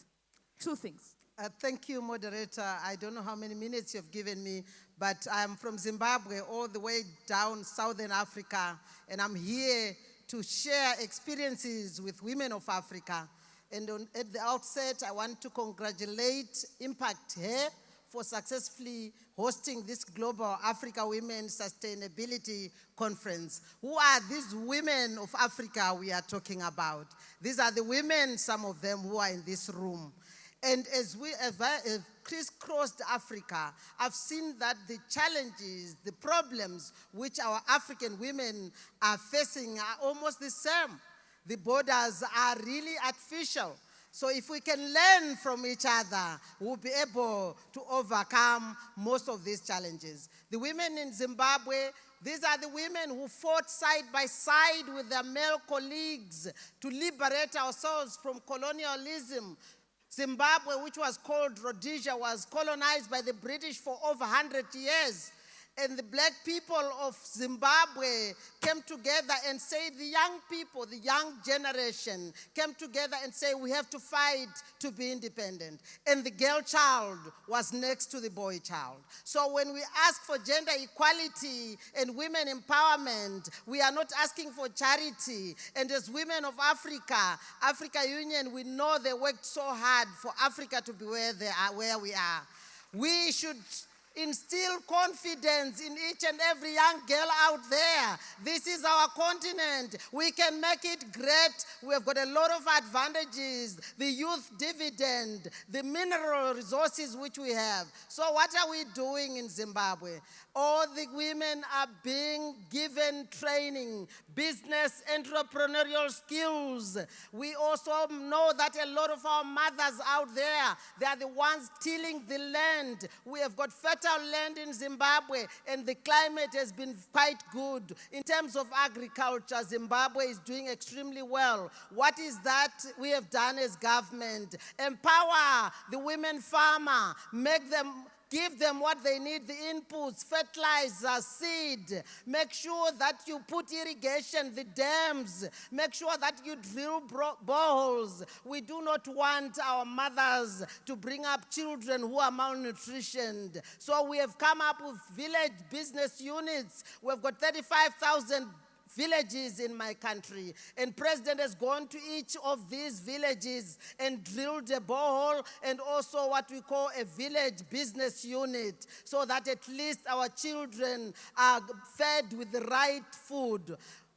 Speaker 10: Two things.
Speaker 14: Thank you, moderator. I don't know how many minutes you've given me, but I'm from Zimbabwe, all the way down Southern Africa, and I'm here to share experiences with women of Africa. And at the outset, I want to congratulate Impact here for successfully hosting this Global Africa Women Sustainability Conference. Who are these women of Africa we are talking about? These are the women, some of them, who are in this room. And as we have crisscrossed Africa, I've seen that the challenges, the problems which our African women are facing are almost the same. The borders are really artificial. So if we can learn from each other, we'll be able to overcome most of these challenges. The women in Zimbabwe, these are the women who fought side by side with their male colleagues to liberate ourselves from colonialism. Zimbabwe, which was called Rhodesia, was colonized by the British for over 100 years. And the black people of Zimbabwe came together and said, the young people, the young generation came together and say, we have to fight to be independent. And the girl child was next to the boy child. So when we ask for gender equality and women empowerment, we are not asking for charity. And as women of Africa, Africa Union, we know they worked so hard for Africa to be where they are, where we are. We should instill confidence in each and every young girl out there. This is our continent. We can make it great. We have got a lot of advantages. The youth dividend, the mineral resources which we have. So what are we doing in Zimbabwe? All the women are being given training, business, entrepreneurial skills. We also know that a lot of our mothers out there, they are the ones tilling the land. We have got fertile land in Zimbabwe, and the climate has been quite good. In terms of agriculture, Zimbabwe is doing extremely well. What is that we have done as government? Empower the women farmer, give them what they need, the inputs, fertilizer, seed. Make sure that you put irrigation, the dams. Make sure that you drill boreholes. We do not want our mothers to bring up children who are malnutritioned. So we have come up with village business units. We've got 35,000 villages in my country, and President has gone to each of these villages and drilled a borehole and also what we call a village business unit, so that at least our children are fed with the right food.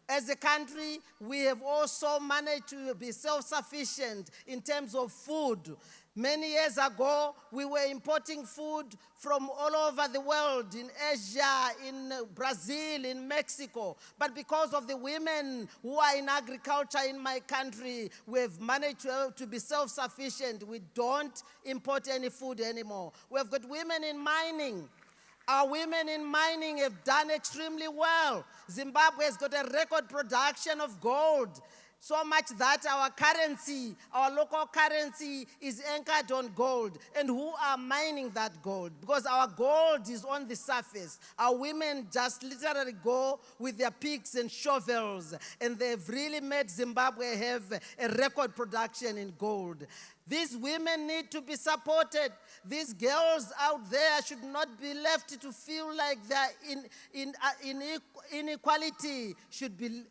Speaker 14: As a country, we have also managed to be self-sufficient in terms of food. Many years ago, we were importing food from all over the world, in Asia, in Brazil, in Mexico. But because of the women who are in agriculture in my country, we've managed to be self-sufficient. We don't import any food anymore. We've got women in mining. Our women in mining have done extremely well. Zimbabwe has got a record production of gold. So much that our currency, our local currency is anchored on gold. And who are mining that gold? Because our gold is on the surface. Our women just literally go with their picks and shovels. And they've really made Zimbabwe have a record production in gold. These women need to be supported. These girls out there should not be left to feel like their inequality should be.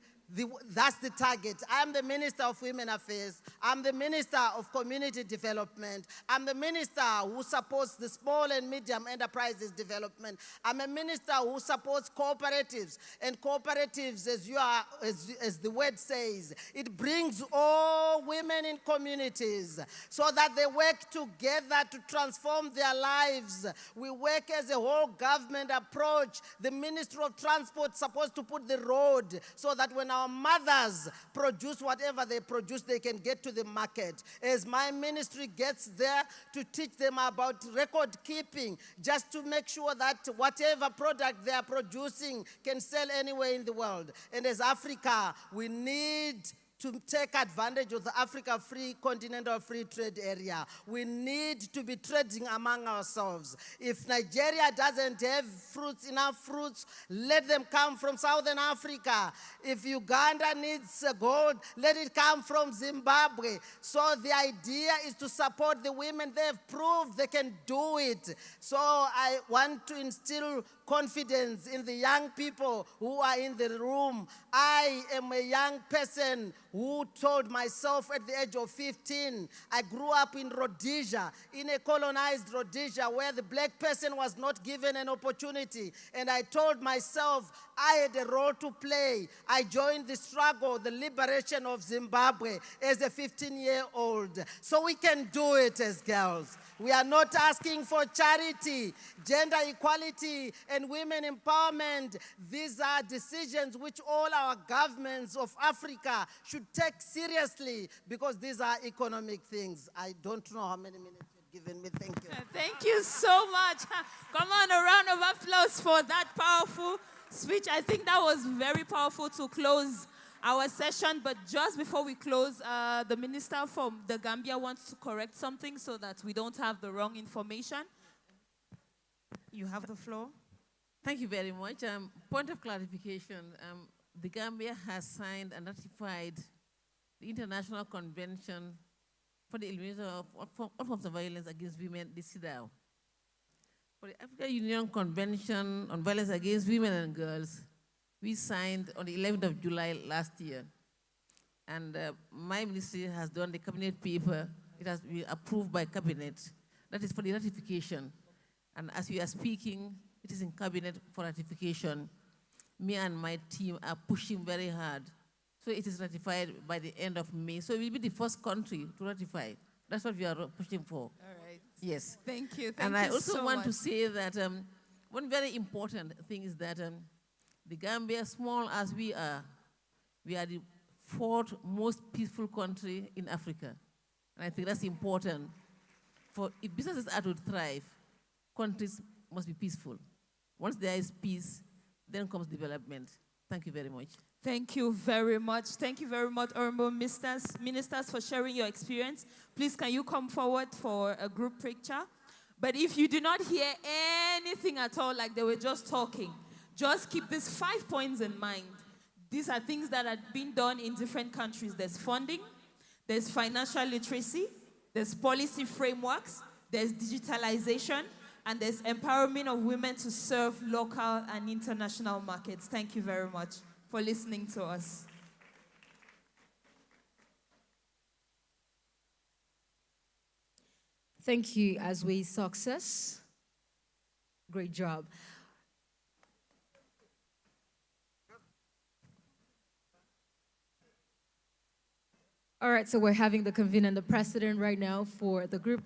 Speaker 14: That's the target. I'm the Minister of Women Affairs. I'm the Minister of Community Development. I'm the Minister who supports the small and medium enterprises development. I'm a minister who supports cooperatives. And cooperatives, as the word says, it brings all women in communities so that they work together to transform their lives. We work as a whole government approach. The Ministry of Transport is supposed to put the road so that when our mothers produce whatever they produce, they can get to the market. As my ministry gets there to teach them about record keeping, just to make sure that whatever product they are producing can sell anywhere in the world. And as Africa, we need to take advantage of the Africa continental free trade area. We need to be trading among ourselves. If Nigeria doesn't have enough fruits, let them come from Southern Africa. If Uganda needs gold, let it come from Zimbabwe. So the idea is to support the women. They've proved they can do it. So I want to instill confidence in the young people who are in the room. I am a young person who told myself at the age of 15, I grew up in Rhodesia, in a colonized Rhodesia where the black person was not given an opportunity. And I told myself I had a role to play. I joined the struggle, the liberation of Zimbabwe as a 15-year-old. So we can do it as girls. We are not asking for charity. Gender equality and women empowerment, these are decisions which all our governments of Africa should take seriously because these are economic things. I don't know how many minutes you've given me. Thank you.
Speaker 10: Thank you so much. Come on, a round of applause for that powerful speech. I think that was very powerful to close our session, but just before we close, the minister from the Gambia wants to correct something so that we don't have the wrong information. You have the floor.
Speaker 12: Thank you very much. Point of clarification, the Gambia has signed and ratified the International Convention for the Elimination of all forms of violence against women, the CEDAW. For the African Union Convention on Violence Against Women and Girls, we signed on the 11th of July last year. And my ministry has done the cabinet paper. It has been approved by cabinet. That is for the ratification. And as we are speaking, it is in cabinet for ratification. Me and my team are pushing very hard. So it is ratified by the end of May. So we'll be the first country to ratify. That's what we are pushing for.
Speaker 10: All right.
Speaker 12: Yes.
Speaker 10: Thank you.
Speaker 12: And I also want to say that one very important thing is that the Gambia, small as we are the fourth most peaceful country in Africa. And I think that's important. If businesses are to thrive, countries must be peaceful. Once there is peace, then comes development. Thank you very much.
Speaker 10: Thank you very much. Thank you very much, honorable ministers, for sharing your experience. Please, can you come forward for a group picture? But if you do not hear anything at all, like they were just talking, just keep these 5 points in mind. These are things that are being done in different countries. There's funding, there's financial literacy, there's policy frameworks, there's digitalization, and there's empowerment of women to serve local and international markets. Thank you very much for listening to us.
Speaker 15: Thank you, Azwe Success. Great job. All right, so we're having the convener and the president right now for the group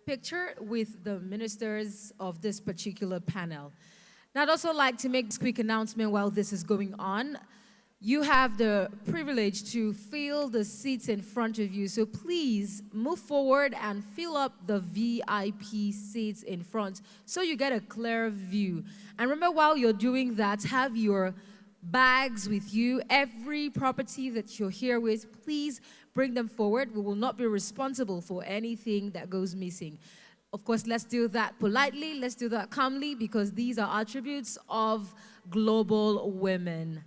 Speaker 15: picture with the ministers of this particular panel. Now, I'd also like to make this quick announcement while this is going on. You have the privilege to fill the seats in front of you. So please move forward and fill up the VIP seats in front so you get a clear view. And remember, while you're doing that, have your bags with you. Every property that you're here with, please bring them forward. We will not be responsible for anything that goes missing. Of course, let's do that politely. Let's do that calmly, because these are attributes of global women.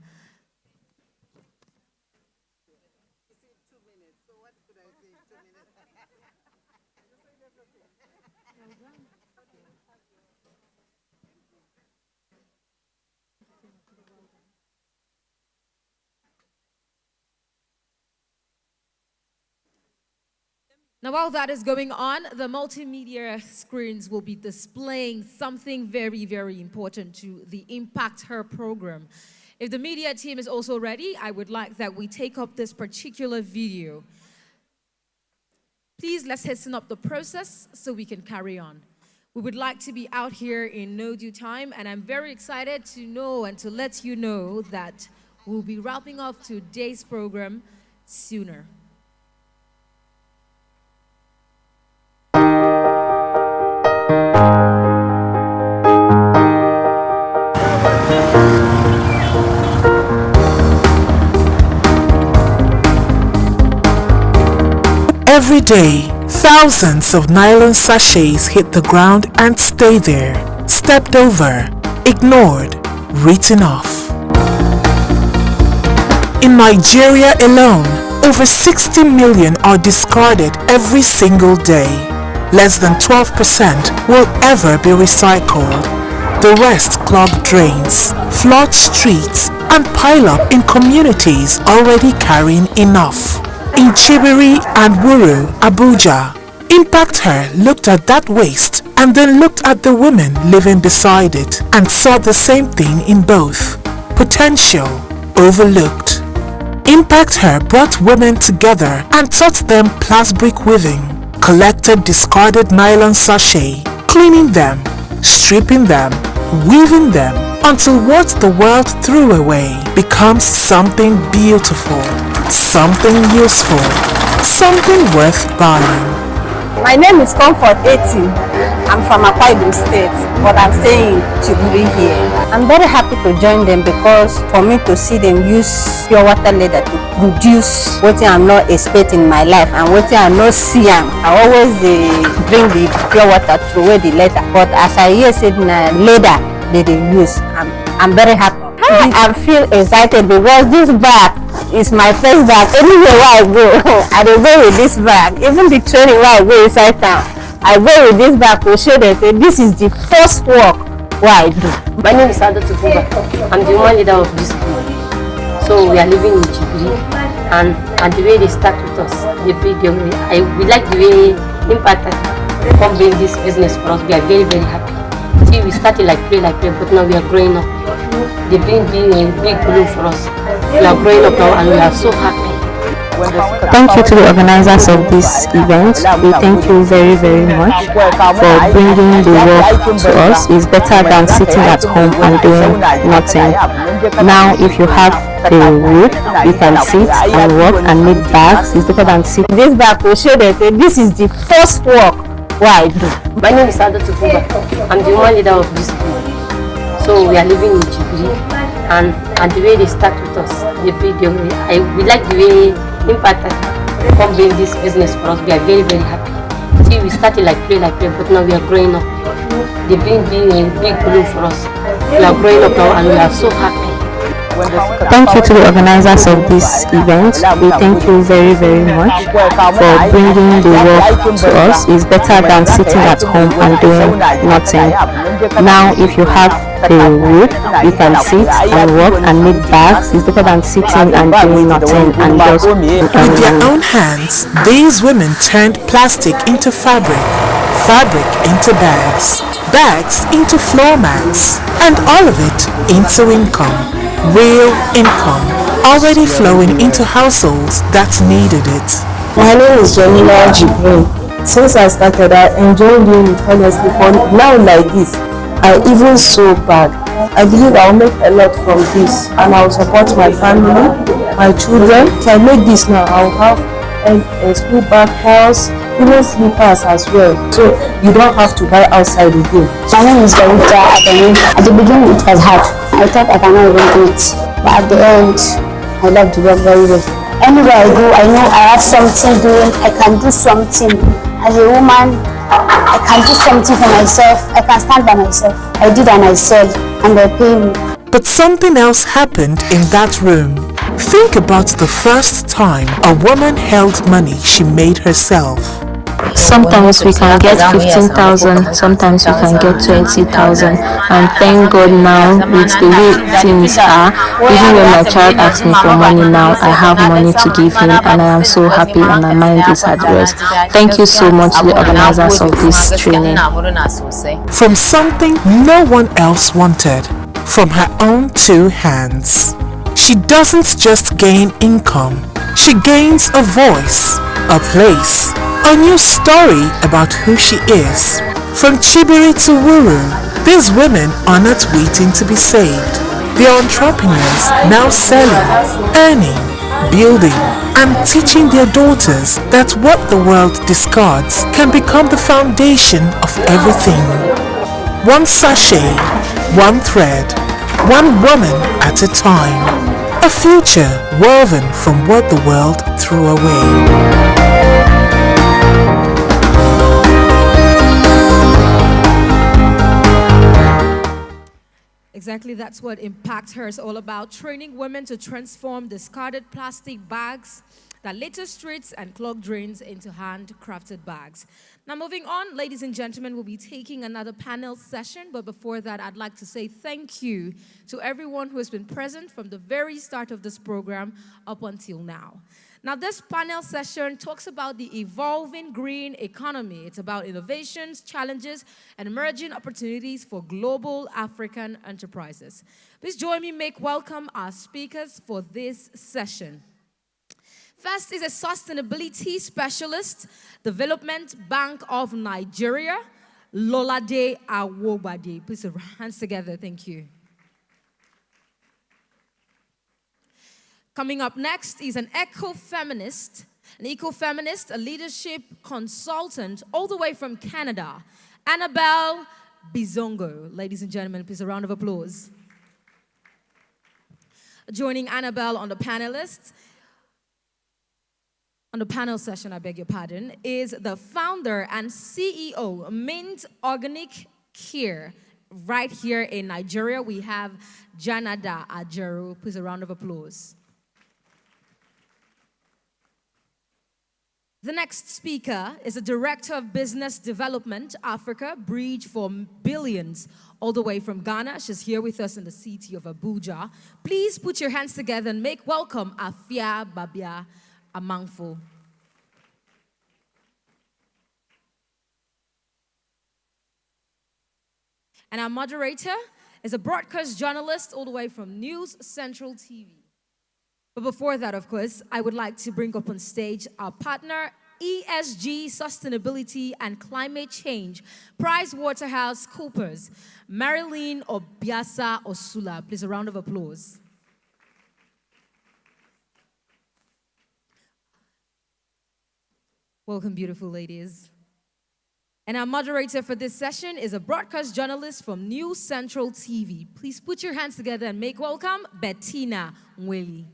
Speaker 15: Now, while that is going on, the multimedia screens will be displaying something very, very important to the Impact Her program. If the media team is also ready, I would like that we take up this particular video. Please, let's hasten up the process so we can carry on. We would like to be out here in no due time, and I'm very excited to know and to let you know that we'll be wrapping up today's program sooner.
Speaker 16: Every day, thousands of nylon sachets hit the ground and stay there, stepped over, ignored, written off. In Nigeria alone, over 60 million are discarded every single day. Less than 12% will ever be recycled. The rest clog drains, flood streets, and pile up in communities already carrying enough. In Chibiri and Wuru, Abuja, Impact Her looked at that waste and then looked at the women living beside it and saw the same thing in both. Potential overlooked. Impact Her brought women together and taught them plastic weaving, collected discarded nylon sachet, cleaning them, stripping them, weaving them, until what the world threw away becomes something beautiful, something useful, something worth buying.
Speaker 17: My name is Comfort 80. I'm from Akwa Ibom State, but I'm staying in Chiburi here. I'm very happy to join them because for me to see them use pure water leather to produce what I'm not expecting in my life and what I not see, I always bring the pure water through the leather. But as I hear said leather they use, I'm very happy. I feel excited because this bag is my first bag. Anywhere where I go, I don't go with this bag. Even the training where I go inside town, I go with this bag to show them say this is the first work where I do.
Speaker 18: My name is Ado Tukuba. I'm the woman leader of this group. So we are living in Chibiri, and the way they start with us, we like the way Impact come bring this business for us. We are very, very happy. See, we started like play, but now we are growing up. They bring big blue for us. We are growing up now and we are so happy.
Speaker 7: Thank you to the organizers of this event. We thank you very, very much for bringing the work to us. It's better than sitting at home and doing nothing. Now, if you have the wood, you can sit and work and make bags. It's better than sitting.
Speaker 17: This bag will show them say this is the first work where I do.
Speaker 18: My name is Ado Tukuba. I'm the woman leader of this group. So we are living in Chibiri, and the way they start with us, we like the way Impact come bring this business for us. We are very, very happy. See, we started like play, but now we are growing up. They bring big blue for us. We are growing up now and we are so happy.
Speaker 7: Thank you to the organizers of this event. We thank you very, very much for bringing the work to us. It's better than sitting at home and doing nothing. Now, if you have the wood, you can sit and work and make bags. It's better than sitting and doing nothing and just
Speaker 16: with their own hands, these women turned plastic into fabric, fabric into bags, bags into floor mats, and all of it into income. Real income already flowing into households that needed it.
Speaker 19: My name is Jamila Jibril. Since I started, I enjoy doing it honestly. For now like this, I even sew bag. I believe I'll make a lot from this, and I'll support my family, my children. If I make this now, I'll have a school bag, house, even slippers as well. So you don't have to buy outside again.
Speaker 17: My name is Dorita Adeni. At the beginning it was hard. I thought I cannot even do it. But at the end, I love to work very well. Anywhere I go, I know I have something doing. I can do something. As a woman, I can do something for myself. I can stand by myself. I did and I sell, and they pay me.
Speaker 16: But something else happened in that room. Think about the first time a woman held money she made herself.
Speaker 7: Sometimes we can get 15,000, sometimes we can get 20,000, and thank God now with the way things are, even when my child asks me for money now, I have money to give him, and I am so happy and my mind is at rest. Thank you so much to the organizers of this training.
Speaker 16: From something no one else wanted, from her own two hands. She doesn't just gain income, she gains a voice, a place, a new story about who she is. From Chibiri to Wuru, these women are not waiting to be saved. They are entrepreneurs now selling, earning, building, and teaching their daughters that what the world discards can become the foundation of everything. One sachet, one thread, one woman at a time. A future woven from what the world threw away.
Speaker 15: Exactly, that's what Impact Her is all about, training women to transform discarded plastic bags that litter streets and clog drains into handcrafted bags. Now moving on, ladies and gentlemen, we'll be taking another panel session, but before that, I'd like to say thank you to everyone who has been present from the very start of this program up until now. Now, this panel session talks about the evolving green economy. It's about innovations, challenges, and emerging opportunities for global African enterprises. Please join me make welcome our speakers for this session. First is a sustainability specialist, Development Bank of Nigeria, Lolade Awobade. Please put your hands together. Thank you. Coming up next is an ecofeminist, a leadership consultant all the way from Canada, Annabelle Bizongo. Ladies and gentlemen, please a round of applause. Joining Annabelle on the panel session, I beg your pardon, is the founder and CEO, Mint Organic Care. Right here in Nigeria, we have Janada Ajeru. Please a round of applause. The next speaker is the Director of Business Development, Africa, Bridge for Billions, all the way from Ghana. She's here with us in the city of Abuja. Please put your hands together and make welcome Afia Babia Amangfo. And our moderator is a broadcast journalist all the way from News Central TV. But before that, of course, I would like to bring up on stage our partner, ESG, Sustainability and Climate Change, PricewaterhouseCoopers, Marilyn Obiasa Osula. Please, a round of applause. Welcome, beautiful ladies. And our moderator for this session is a broadcast journalist from News Central TV. Please put your hands together and make welcome Bettina Nweli.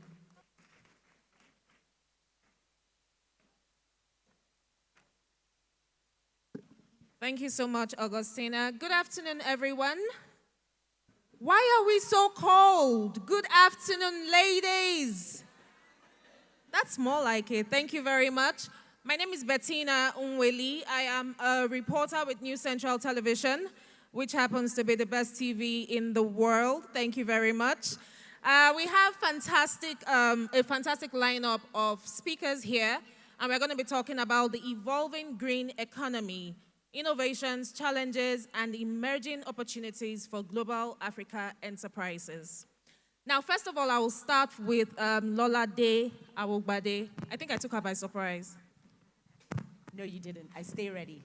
Speaker 20: Thank you so much, Augustina. Good afternoon, everyone. Why are we so cold? Good afternoon, ladies. That's more like it. Thank you very much. My name is Bettina Nweli. I am a reporter with News Central Television, which happens to be the best TV in the world. Thank you very much. We have a fantastic lineup of speakers here, and we're going to be talking about the evolving green economy, innovations, challenges, and emerging opportunities for global Africa enterprises. Now, first of all, I will start with Lolade Awobade. I think I took her by surprise.
Speaker 21: No, you didn't. I stay ready.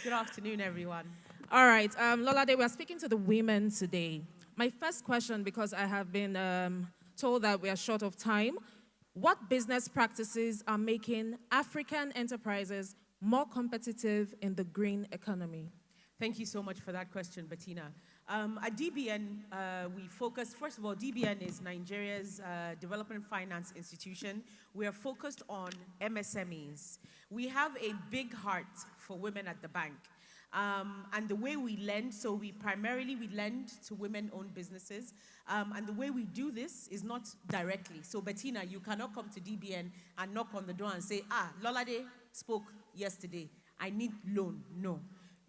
Speaker 21: Good afternoon, everyone.
Speaker 20: All right, Lolade, we are speaking to the women today. My first question, because I have been told that we are short of time, what business practices are making African enterprises more competitive in the green economy?
Speaker 21: Thank you so much for that question, Bettina. At DBN, we focus, first of all, DBN is Nigeria's development finance institution. We are focused on MSMEs. We have a big heart for women at the bank. And the way we lend, so we lend to women-owned businesses. And the way we do this is not directly. So Bettina, you cannot come to DBN and knock on the door and say, Lolade spoke yesterday, I need loan. No.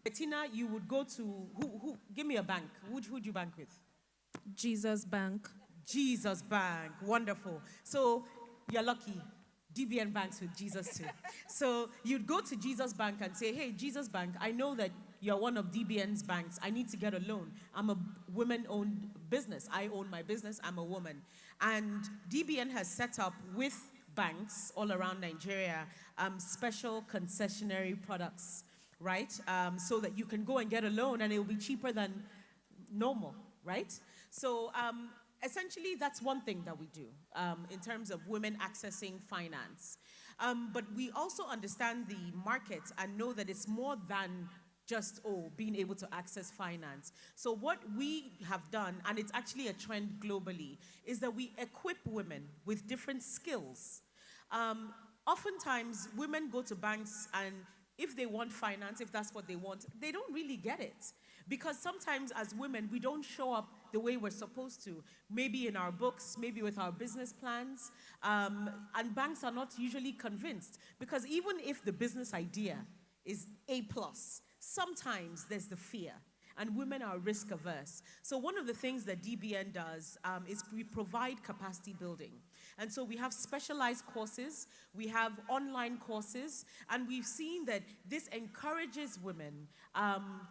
Speaker 21: Bettina, you would go to, give me a bank. Who'd you bank with?
Speaker 20: Jesus Bank.
Speaker 21: Jesus Bank, wonderful. So you're lucky. DBN banks with Jesus too. So you'd go to Jesus Bank and say, hey, Jesus Bank, I know that you're one of DBN's banks. I need to get a loan. I'm a women-owned business. I own my business. I'm a woman. And DBN has set up with banks all around Nigeria special concessionary products, right? So that you can go and get a loan and it will be cheaper than normal, right? So essentially, that's one thing that we do in terms of women accessing finance. But we also understand the market and know that it's more than just, being able to access finance. So what we have done, and it's actually a trend globally, is that we equip women with different skills. Oftentimes, women go to banks and if they want finance, if that's what they want, they don't really get it. Because sometimes as women, we don't show up the way we're supposed to. Maybe in our books, maybe with our business plans. And banks are not usually convinced. Because even if the business idea is A+, sometimes there's the fear. And women are risk averse. So one of the things that DBN does is we provide capacity building. And so we have specialized courses, we have online courses, and we've seen that this encourages women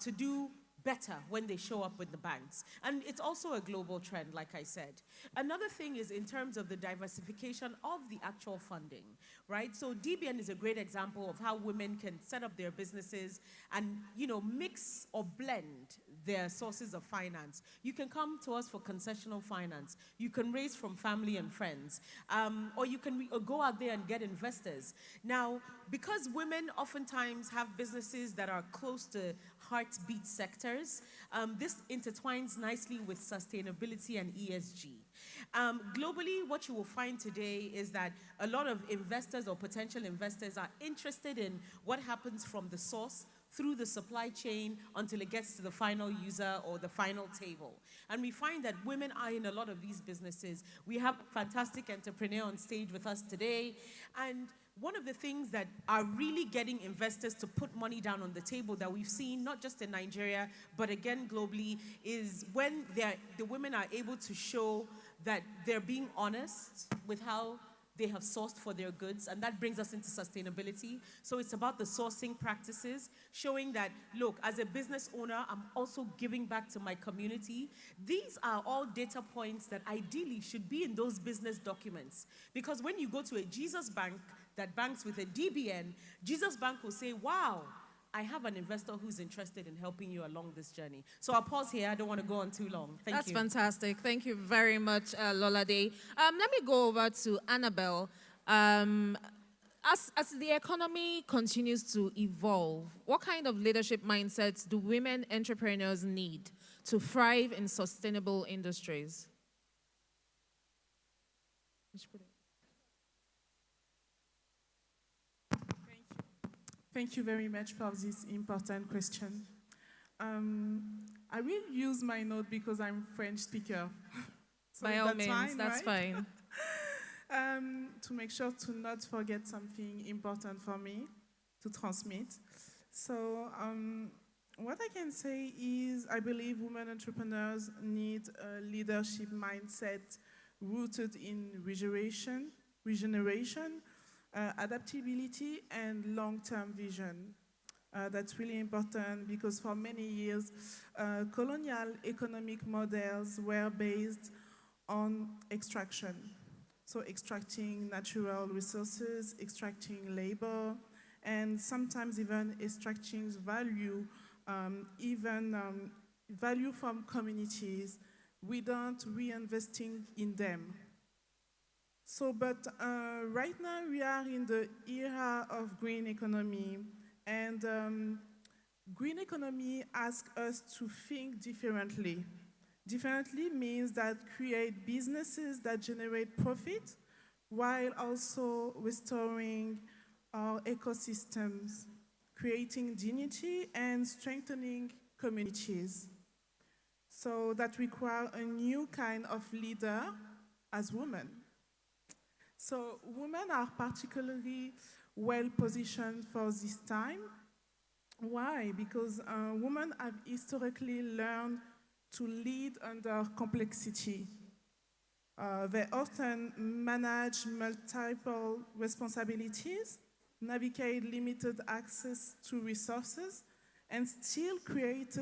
Speaker 21: to do better when they show up with the banks. And it's also a global trend, like I said. Another thing is in terms of the diversification of the actual funding, right? So DBN is a great example of how women can set up their businesses and, mix or blend their sources of finance. You can come to us for concessional finance. You can raise from family and friends. Or you can go out there and get investors. Now, because women oftentimes have businesses that are close to heartbeat sectors, this intertwines nicely with sustainability and ESG. Globally, what you will find today is that a lot of investors or potential investors are interested in what happens from the source through the supply chain until it gets to the final user or the final table. And we find that women are in a lot of these businesses. We have a fantastic entrepreneur on stage with us today. And one of the things that are really getting investors to put money down on the table that we've seen, not just in Nigeria, but again globally, is when the women are able to show that they're being honest with how they have sourced for their goods, and that brings us into sustainability. So it's about the sourcing practices, showing that, look, as a business owner, I'm also giving back to my community. These are all data points that ideally should be in those business documents. Because when you go to a Jesus Bank that banks with a DBN, Jesus Bank will say, wow, I have an investor who's interested in helping you along this journey. So I'll pause here. I don't want to go on too long. Thank you.
Speaker 20: That's fantastic. Thank you very much, Lolade. Let me go over to Annabelle. As the economy continues to evolve, what kind of leadership mindsets do women entrepreneurs need to thrive in sustainable industries?
Speaker 22: Thank you very much for this important question. I will use my note because I'm French speaker. So
Speaker 20: by all means, that's
Speaker 22: right?
Speaker 20: fine.
Speaker 22: To make sure to not forget something important for me to transmit. So what I can say is I believe women entrepreneurs need a leadership mindset rooted in regeneration, adaptability, and long-term vision. That's really important because for many years, colonial economic models were based on extraction. So extracting natural resources, extracting labor, and sometimes even extracting value even value from communities without reinvesting in them. So, but right now we are in the era of green economy, and green economy asks us to think differently. Differently means that create businesses that generate profit while also restoring our ecosystems, creating dignity and strengthening communities. So that requires a new kind of leader as women. So women are particularly well positioned for this time. Why? Because women have historically learned to lead under complexity. They often manage multiple responsibilities, navigate limited access to resources, and still create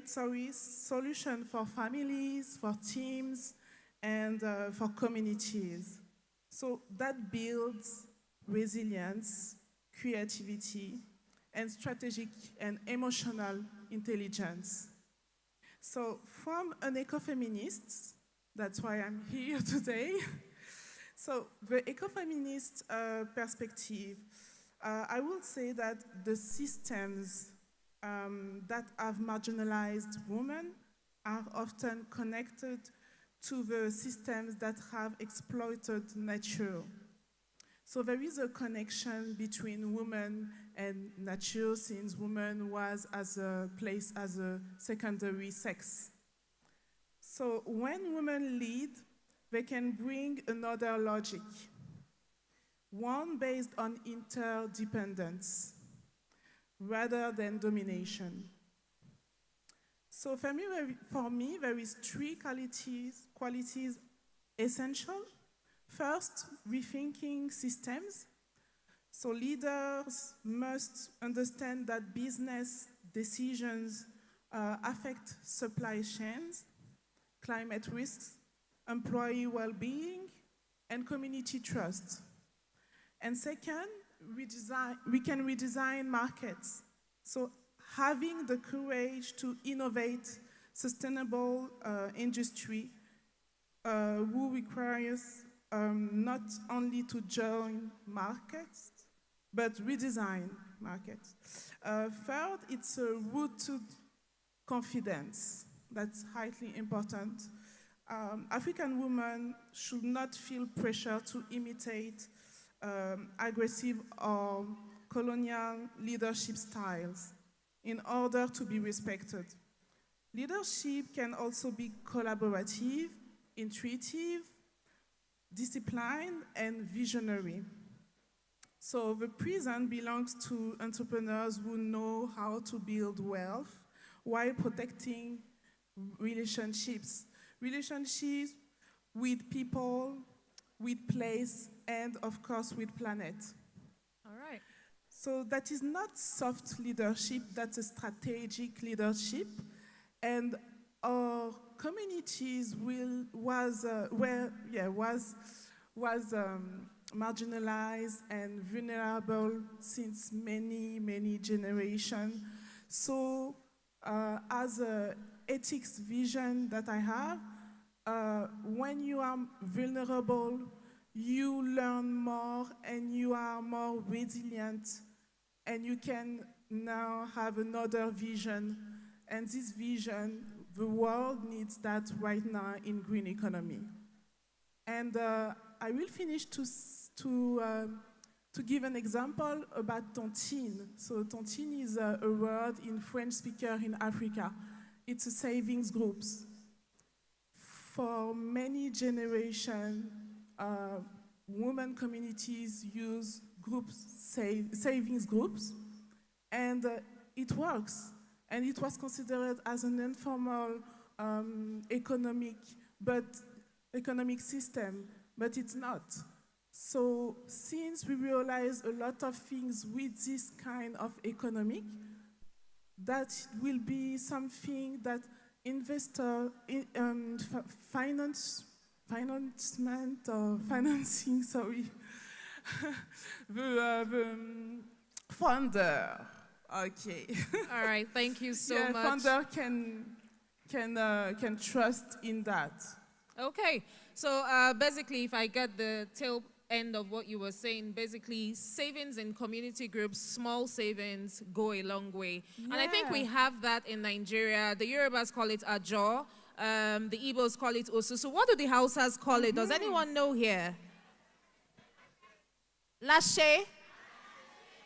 Speaker 22: solutions for families, for teams, and for communities. So that builds resilience, creativity, and strategic and emotional intelligence. So from an ecofeminist, that's why I'm here today. So the ecofeminist perspective, I will say that the systems that have marginalized women are often connected to the systems that have exploited nature. So there is a connection between women and nature, since women was placed as a secondary sex. So when women lead, they can bring another logic, one based on interdependence rather than domination. So for me, there is three qualities essential. First, rethinking systems. So leaders must understand that business decisions affect supply chains, climate risks, employee well-being, and community trust. And second, we can redesign markets. So having the courage to innovate sustainable industry who requires not only to join markets, but redesign markets. Third, it's a rooted confidence. That's highly important. African women should not feel pressure to imitate aggressive or colonial leadership styles in order to be respected. Leadership can also be collaborative, intuitive, disciplined, and visionary. So the present belongs to entrepreneurs who know how to build wealth while protecting relationships. Relationships with people, with place, and of course with planet.
Speaker 20: All right.
Speaker 22: So that is not soft leadership, that's a strategic leadership. And our communities was marginalized and vulnerable since many generations. So as an ethics vision that I have, when you are vulnerable, you learn more and you are more resilient, and you can now have another vision. And this vision, the world needs that right now in green economy. And I will finish to give an example about tontine. So tontine is a word in French speaker in Africa. It's a savings groups. For many generations, women communities use savings groups, and it works. And it was considered as an informal economic system, but it's not. So since we realize a lot of things with this kind of economic, that will be something that financing, sorry, the funder Okay.
Speaker 20: All right, thank you so
Speaker 22: yeah,
Speaker 20: much.
Speaker 22: Founder can trust in that.
Speaker 20: Okay, so basically, if I get the tail end of what you were saying, basically, savings in community groups, small savings go a long way. And I think we
Speaker 22: Yeah.
Speaker 20: have that in Nigeria. The Yorubas call it ajo, the Igbos call it osusu. What do the Hausas call it? Does anyone know here? Lashe?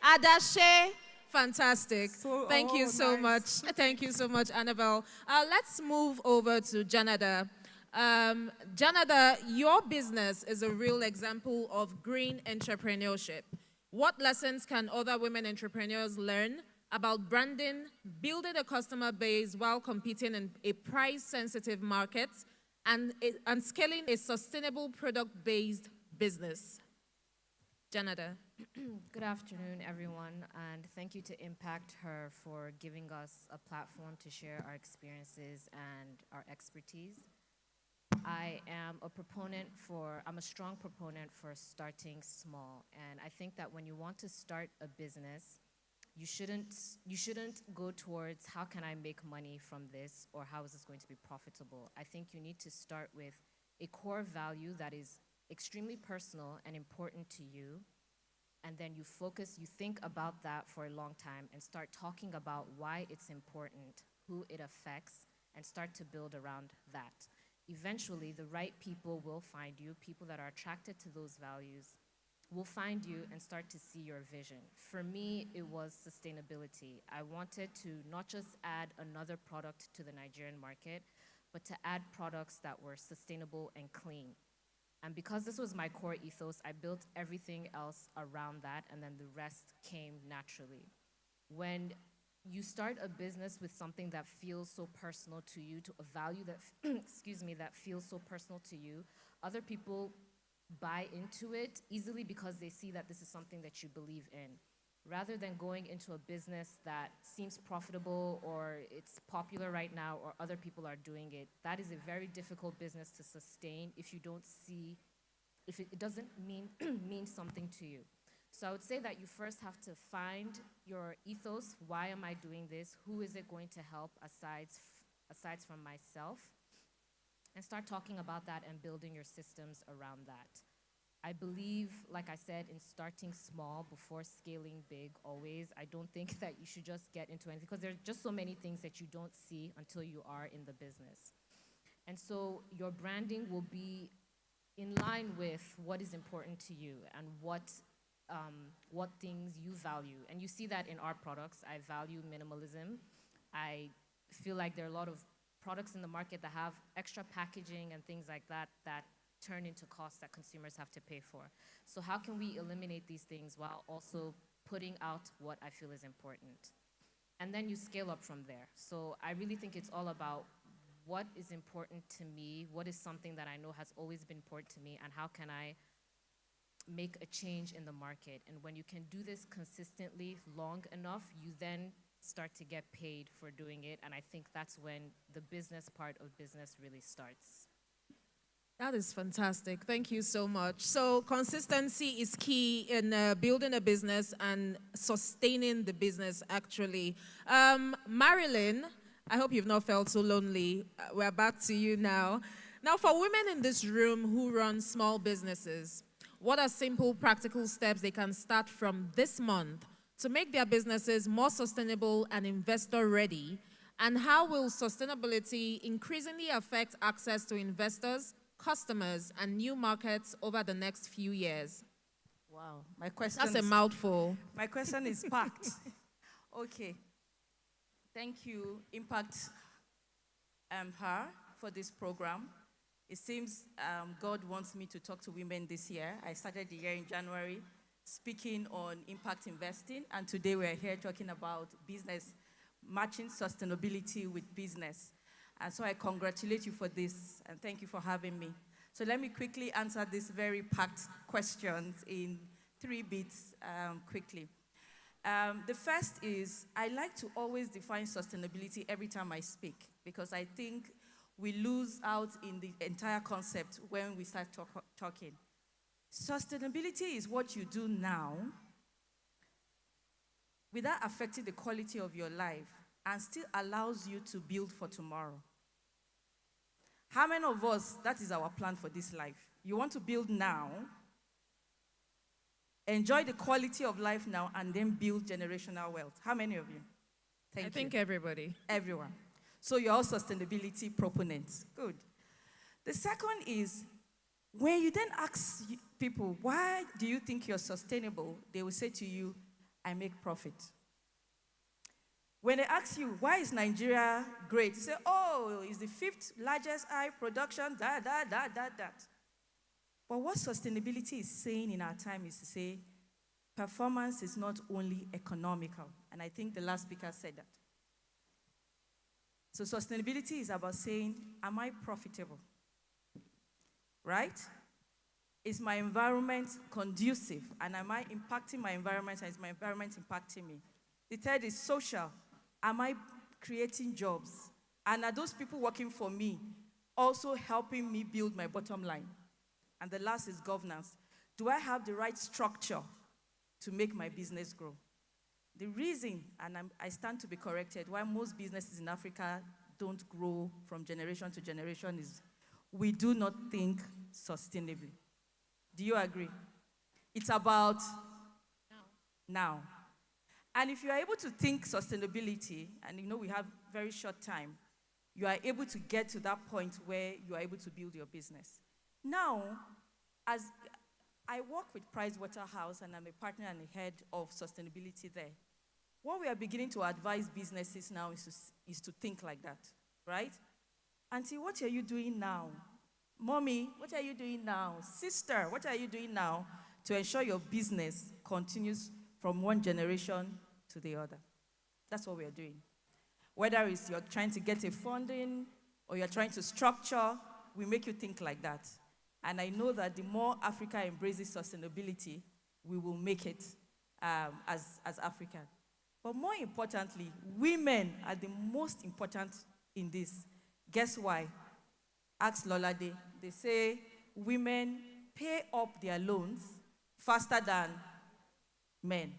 Speaker 20: Adashe? Fantastic. Thank you so much. Thank you so much, Annabelle. Let's move over to Janada. Janada, your business is a real example of green entrepreneurship. What lessons can other women entrepreneurs learn about branding, building a customer base while competing in a price-sensitive market, and scaling a sustainable product-based business? Janada.
Speaker 1: Good afternoon, everyone, and thank you to Impact Her for giving us a platform to share our experiences and our expertise. I'm a strong proponent for starting small, and I think that when you want to start a business, you shouldn't go towards how can I make money from this or how is this going to be profitable. I think you need to start with a core value that is extremely personal and important to you, and then you think about that for a long time and start talking about why it's important, who it affects, and start to build around that. Eventually, the right people will find you. People that are attracted to those values will find you and start to see your vision. For me, it was sustainability. I wanted to not just add another product to the Nigerian market, but to add products that were sustainable and clean. And because this was my core ethos, I built everything else around that, and then the rest came naturally. When you start a business with something that feels so personal to you, to a value that, that feels so personal to you, other people buy into it easily because they see that this is something that you believe in. Rather than going into a business that seems profitable or it's popular right now or other people are doing it, that is a very difficult business to sustain if it doesn't mean something to you. So I would say that you first have to find your ethos. Why am I doing this? Who is it going to help aside from myself? And start talking about that and building your systems around that. I believe, like I said, in starting small before scaling big always. I don't think that you should just get into anything because there are just so many things that you don't see until you are in the business. And so your branding will be in line with what is important to you and what things you value. And you see that in our products. I value minimalism. I feel like there are a lot of products in the market that have extra packaging and things like that that turn into costs that consumers have to pay for. So how can we eliminate these things while also putting out what I feel is important? And then you scale up from there. So I really think it's all about what is important to me, what is something that I know has always been important to me, and how can I make a change in the market. And when you can do this consistently long enough, you then start to get paid for doing it. And I think that's when the business part of business really starts.
Speaker 20: That is fantastic. Thank you so much. So consistency is key in building a business and sustaining the business, actually. Marilyn, I hope you've not felt so lonely. We're back to you now. Now, for women in this room who run small businesses, what are simple, practical steps they can start from this month to make their businesses more sustainable and investor-ready? And how will sustainability increasingly affect access to investors, customers, and new markets over the next few years?
Speaker 2: Wow, my question.
Speaker 20: That's a mouthful.
Speaker 2: My question is packed. Okay. Thank you, Impact Her, for this program. It seems God wants me to talk to women this year. I started the year in January speaking on impact investing, and today we're here talking about business, matching sustainability with business. And so I congratulate you for this, and thank you for having me. So let me quickly answer these very packed questions in 3 bits quickly. The first is, I like to always define sustainability every time I speak, because I think we lose out in the entire concept when we start talking. Sustainability is what you do now without affecting the quality of your life and still allows you to build for tomorrow? How many of us, that is our plan for this life? You want to build now, enjoy the quality of life now, and then build generational wealth. How many of you?
Speaker 20: I think everybody.
Speaker 2: Everyone. So you're all sustainability proponents. Good. The second is, when you then ask people, why do you think you're sustainable? They will say to you, I make profit. When they ask you, why is Nigeria great? You say, oh, it's the 5th largest oil production, that. But what sustainability is saying in our time is to say, performance is not only economical. And I think the last speaker said that. So sustainability is about saying, am I profitable? Right? Is my environment conducive? And am I impacting my environment, and is my environment impacting me? The third is social. Am I creating jobs? And are those people working for me also helping me build my bottom line? And the last is governance. Do I have the right structure to make my business grow? The reason, and I stand to be corrected, why most businesses in Africa don't grow from generation to generation is we do not think sustainably. Do you agree? It's about now. And if you are able to think sustainability, and you know we have very short time, you are able to get to that point where you are able to build your business. Now, as I work with Pricewaterhouse, and I'm a partner and a head of sustainability there, what we are beginning to advise businesses now is to think like that, right? Auntie, what are you doing now? Mommy, what are you doing now? Sister, what are you doing now to ensure your business continues from one generation to the other? That's what we are doing. Whether it's you're trying to get a funding or you're trying to structure, we make you think like that. And I know that the more Africa embraces sustainability, we will make it as Africa. But more importantly, women are the most important in this. Guess why? Ask Lolade. They say women pay up their loans faster than men.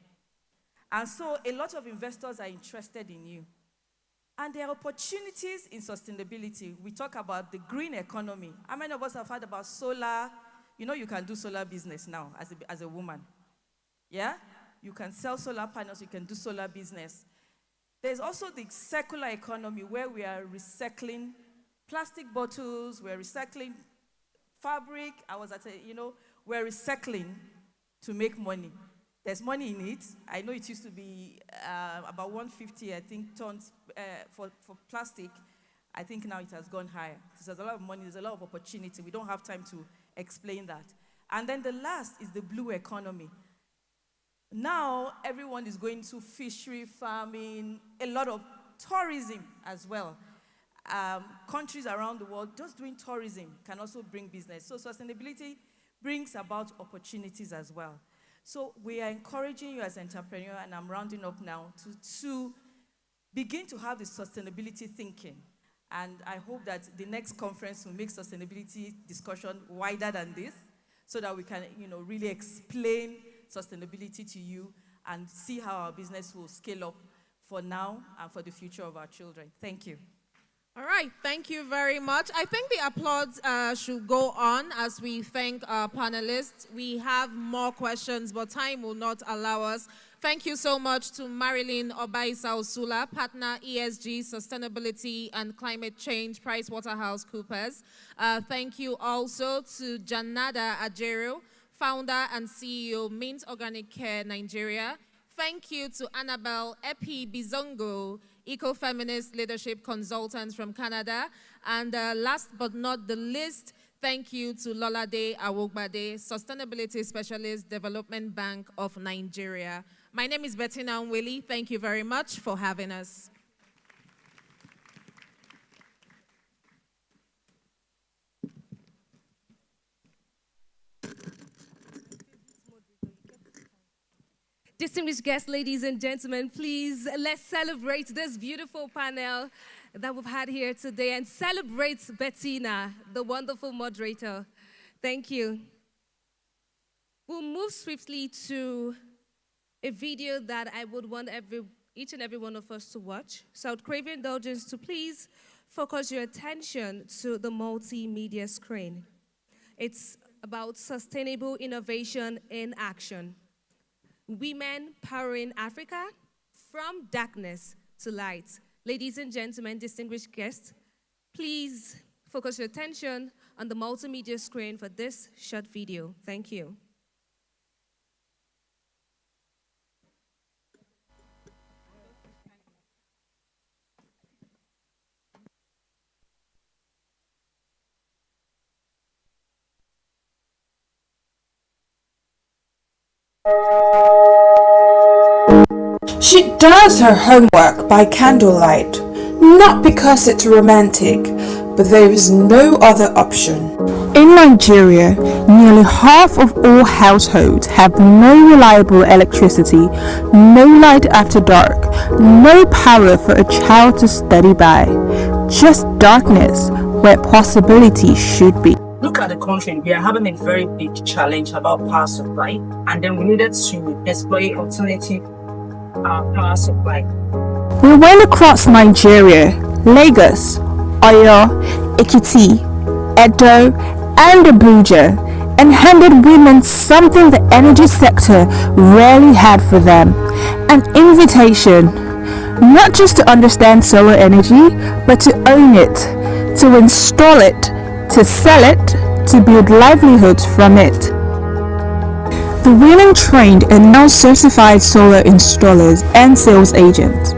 Speaker 2: And so a lot of investors are interested in you. And there are opportunities in sustainability. We talk about the green economy. How many of us have heard about solar? You know you can do solar business now as a woman. Yeah? You can sell solar panels, you can do solar business. There's also the circular economy where we are recycling plastic bottles, we're recycling fabric. We're recycling to make money. There's money in it. I know it used to be about 150, I think, tons for plastic. I think now it has gone higher. There's a lot of money, there's a lot of opportunity. We don't have time to explain that. And then the last is the blue economy. Now, everyone is going to fishery, farming, a lot of tourism as well. Countries around the world just doing tourism can also bring business. So sustainability brings about opportunities as well. So we are encouraging you as an entrepreneur, and I'm rounding up now, to begin to have the sustainability thinking. And I hope that the next conference will make sustainability discussion wider than this, so that we can really explain sustainability to you and see how our business will scale up for now and for the future of our children. Thank you.
Speaker 20: All right, thank you very much. I think the applause should go on as we thank our panelists. We have more questions, but time will not allow us. Thank you so much to Marilyn Obaisa-Osula, Partner ESG, Sustainability and Climate Change, PricewaterhouseCoopers. Thank you also to Janada Ajero, Founder and CEO, Mint Organic Care Nigeria. Thank you to Annabelle Epi Bizongo, Ecofeminist Leadership Consultant from Canada. And last but not the least, thank you to Lolade Awogbade, Sustainability Specialist, Development Bank of Nigeria. My name is Bettina Nweli. Thank you very much for having us.
Speaker 3: Distinguished guests, ladies and gentlemen, please let's celebrate this beautiful panel that we've had here today and celebrate Bettina, the wonderful moderator. Thank you. We'll move swiftly to a video that I would want each and every one of us to watch. So I would crave your indulgence to please focus your attention to the multimedia screen. It's about sustainable innovation in action. Women powering Africa from darkness to light. Ladies and gentlemen, distinguished guests, please focus your attention on the multimedia screen for this short video. Thank you.
Speaker 16: She does her homework by candlelight, not because it's romantic, but there is no other option.
Speaker 6: In Nigeria, nearly half of all households have no reliable electricity, no light after dark, no power for a child to study by, just darkness where possibility should be.
Speaker 8: Look at the country, we are having a very big challenge about power supply, and then we needed to exploit alternative power supply.
Speaker 6: We went across Nigeria, Lagos, Oyo, Ekiti, Edo, and Abuja, and handed women something the energy sector rarely had for them, an invitation, not just to understand solar energy, but to own it, to install it, to sell it, to build livelihoods from it. The women trained are now certified solar installers and sales agents,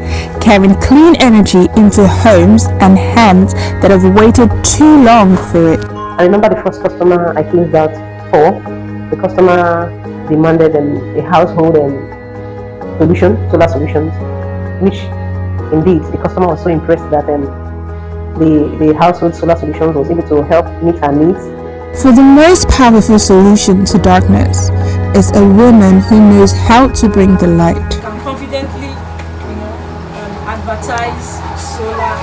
Speaker 6: carrying clean energy into homes and hands that have waited too long for it.
Speaker 23: I remember the first customer I closed out for. The customer demanded a household solution, solar solutions, which indeed the customer was so impressed that the household solar solutions was able to help meet her needs.
Speaker 6: For the most powerful solution to darkness is a woman who knows how to bring the light.
Speaker 24: Can confidently, advertise solar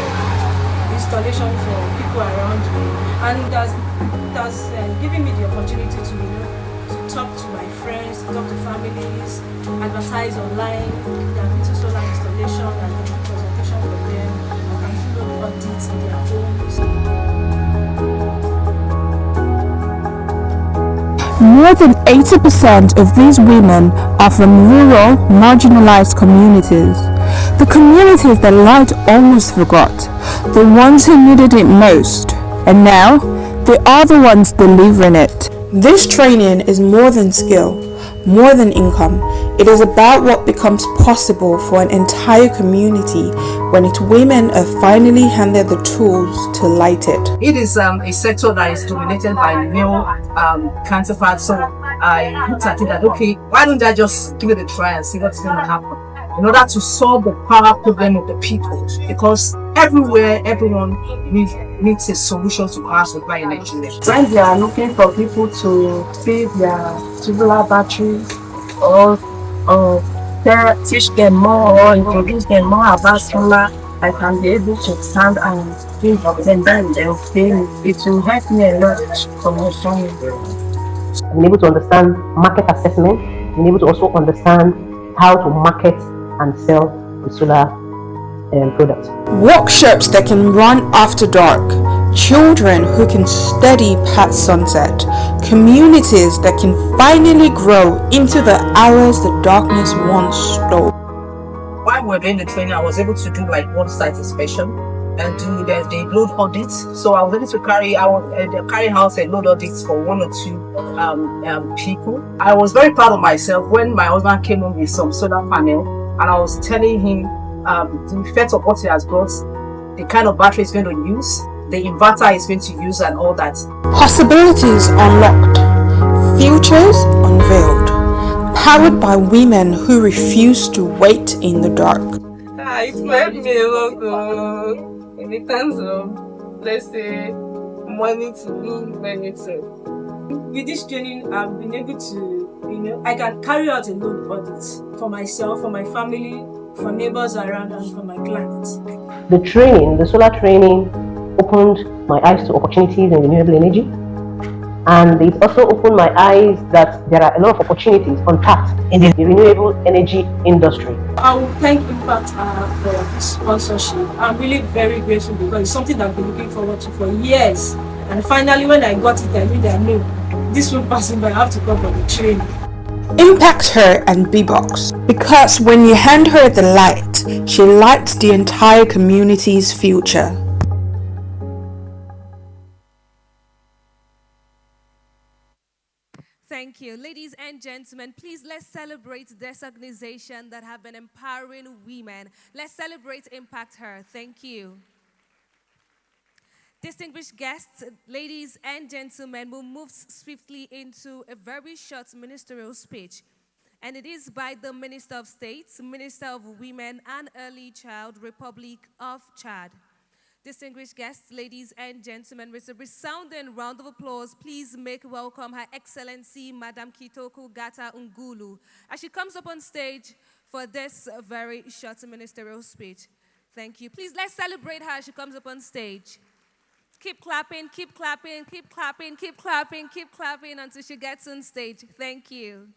Speaker 24: installation for people around me, and it has given me the opportunity to talk to my friends, to talk to families, advertise online, their little solar installation and the presentation for them. I can do the audits in their homes.
Speaker 6: More than 80% of these women are from rural, marginalized communities. The communities that light almost forgot, the ones who needed it most, and now they are the ones delivering it.
Speaker 16: This training is more than skill, more than income. It is about what becomes possible for an entire community when its women are finally handed the tools to light it.
Speaker 8: It is a sector that is dominated by male counterparts, so I looked at it that, okay, why don't I just give it a try and see what's going to happen in order to solve the power problem of the people, because everywhere, everyone needs a solution to power supply in Nigeria.
Speaker 19: When they are looking for people to feed their tubular batteries or teach them more or introduce them more about solar, I can be able to stand and give them, then they'll pay me. It will help me a lot for my family.
Speaker 23: Being able to understand market assessment, being able to also understand how to market and sell the solar products.
Speaker 16: Workshops that can run after dark, children who can study past sunset, communities that can finally grow into the hours the darkness once stole.
Speaker 8: While we were doing the training, I was able to do like one site inspection and do the load audits. So I was able to carry out a load audits for one or two people. I was very proud of myself when my husband came home with some solar panel, and I was telling him the effect of what he has got, the kind of battery he's going to use, the inverter he's going to use, and all that.
Speaker 16: Possibilities unlocked, futures unveiled, powered by women who refuse to wait in the dark.
Speaker 25: It's helped me a lot in terms of, let's say, money to do anything.
Speaker 10: With this training, I've been able to, I can carry out a load audit for myself, for my family, for neighbors around, and for my clients.
Speaker 23: The training, the solar training, opened my eyes to opportunities in renewable energy. And it also opened my eyes that there are a lot of opportunities untapped in the renewable energy industry.
Speaker 24: I will thank Impact for this sponsorship. I'm really very grateful because it's something that I've been looking forward to for years. And finally, when I got it, I knew that no, this will pass by. I have to come for the training.
Speaker 16: Impact her and B-Box, because when you hand her the light, she lights the entire community's future.
Speaker 3: Thank you. Ladies and gentlemen, please let's celebrate this organization that have been empowering women. Let's celebrate Impact Her. Thank you. Distinguished guests, ladies and gentlemen, we'll move swiftly into a very short ministerial speech. And it is by the Minister of State, Minister of Women and Early Child, Republic of Chad. Distinguished guests, ladies and gentlemen, with a resounding round of applause, please make welcome Her Excellency Madam Kitoko Gata Ngulu as she comes up on stage for this very short ministerial speech. Thank you. Please let's celebrate her as she comes up on stage. Keep clapping, keep clapping, keep clapping, keep clapping, keep clapping until she gets on stage. Thank you.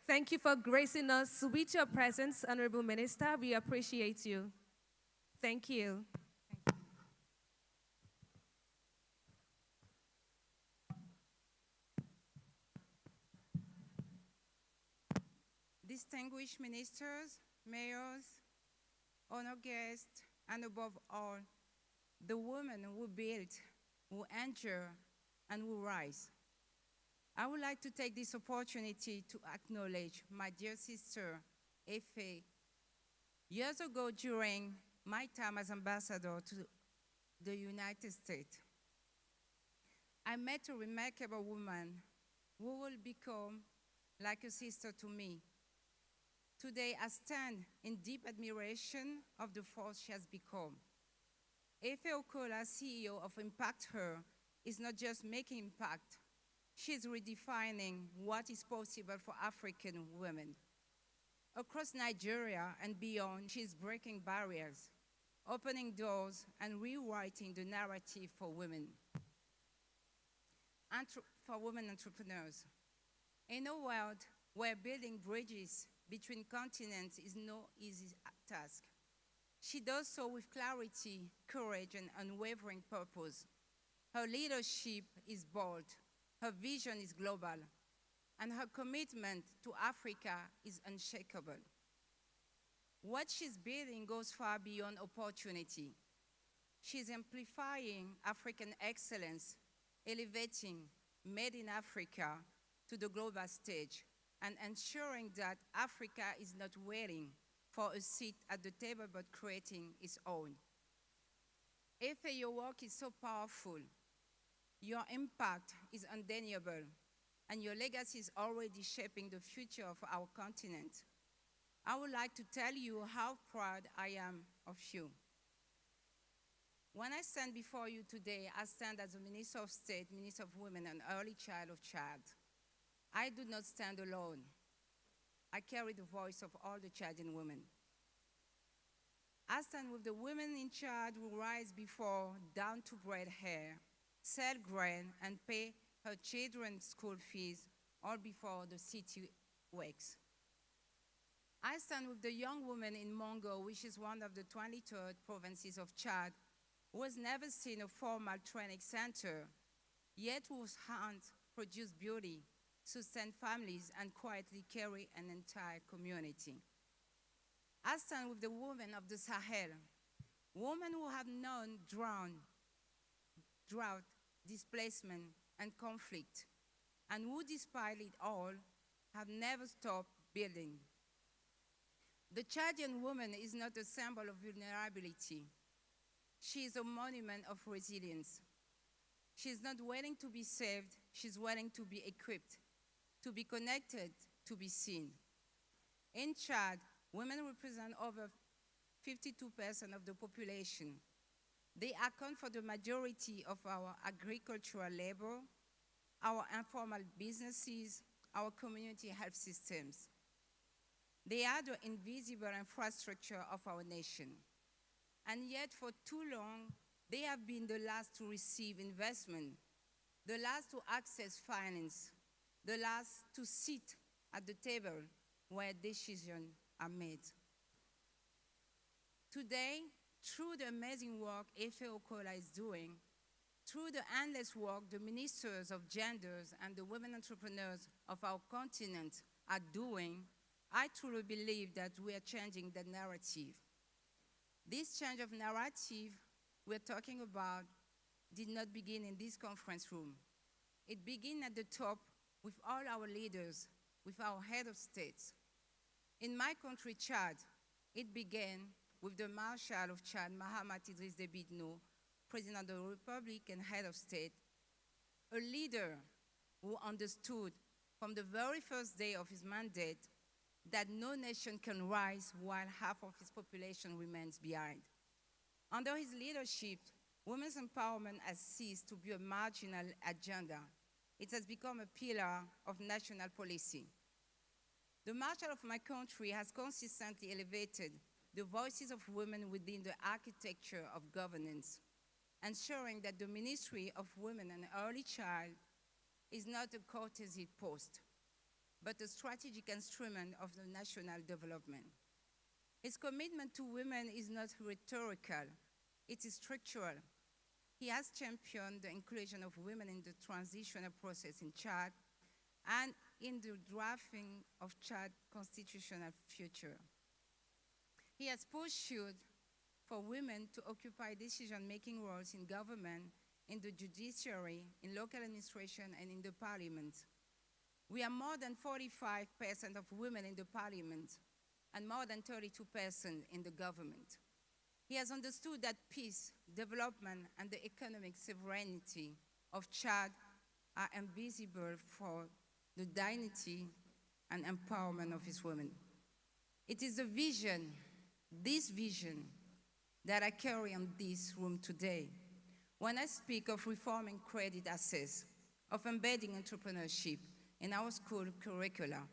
Speaker 3: Thank you for gracing us with your presence, Honorable Minister. We appreciate you. Thank you.
Speaker 4: Distinguished ministers, mayors, honored guests, and above all, the women who build, who endure, and who rise. I would like to take this opportunity to acknowledge my dear sister, Efe. Years ago, during my time as ambassador to the United States, I met a remarkable woman who will become like a sister to me. Today, I stand in deep admiration of the force she has become. Efe Okola, CEO of Impact Her, is not just making impact, she's redefining what is possible for African women. Across Nigeria and beyond, she's breaking barriers, opening doors, and rewriting the narrative for women. For women entrepreneurs. In a world where building bridges between continents is no easy task, she does so with clarity, courage, and unwavering purpose. Her leadership is bold, her vision is global, and her commitment to Africa is unshakable. What she's building goes far beyond opportunity. She's amplifying African excellence, elevating Made in Africa to the global stage, and ensuring that Africa is not waiting for a seat at the table but creating its own. Efe, your work is so powerful. Your impact is undeniable, and your legacy is already shaping the future of our continent. I would like to tell you how proud I am of you. When I stand before you today, I stand as a Minister of State, Minister of Women and Early Child of Chad. I do not stand alone. I carry the voice of all the Chadian women. I stand with the women in Chad who rise before dawn to braid hair, sell grain, and pay her children's school fees, all before the city wakes. I stand with the young woman in Mongo, which is one of the 23rd provinces of Chad, who has never seen a formal training center, yet whose hands produce beauty, sustain families, and quietly carry an entire community. I stand with the women of the Sahel, women who have known drought, displacement, and conflict, and who, despite it all, have never stopped building. The Chadian woman is not a symbol of vulnerability. She is a monument of resilience. She is not waiting to be saved, she's waiting to be equipped, to be connected, to be seen. In Chad, women represent over 52% of the population. They account for the majority of our agricultural labor, our informal businesses, our community health systems. They are the invisible infrastructure of our nation. And yet, for too long, They have been the last to receive investment, the last to access finance, the last to sit at the table where decisions are made. Today, through the amazing work FAO COLA is doing, through the endless work the ministers of genders and the women entrepreneurs of our continent are doing, I truly believe that we are changing the narrative. This change of narrative we're talking about did not begin in this conference room. It began at the top with all our leaders, with our head of states. In my country, Chad, it began with the Marshal of Chad, Mahamat Idriss Déby Itno, President of the Republic and head of state, a leader who understood from the very first day of his mandate that no nation can rise while half of its population remains behind. Under his leadership, women's empowerment has ceased to be a marginal agenda. It has become a pillar of national policy. The Marshal of my country has consistently elevated the voices of women within the architecture of governance, ensuring that the Ministry of Women and Early Child is not a courtesy post, but a strategic instrument of the national development. His commitment to women is not rhetorical, it is structural. He has championed the inclusion of women in the transitional process in Chad and in the drafting of Chad's constitutional future. He has pursued for women to occupy decision-making roles in government, in the judiciary, in local administration, and in the parliament. We are more than 45% of women in the parliament and more than 32% in the government. He has understood that peace, development, and the economic sovereignty of Chad are invisible for the dignity and empowerment of its women. It is a vision, this vision, that I carry in this room today when I speak of reforming credit access, of embedding entrepreneurship in our school curricula,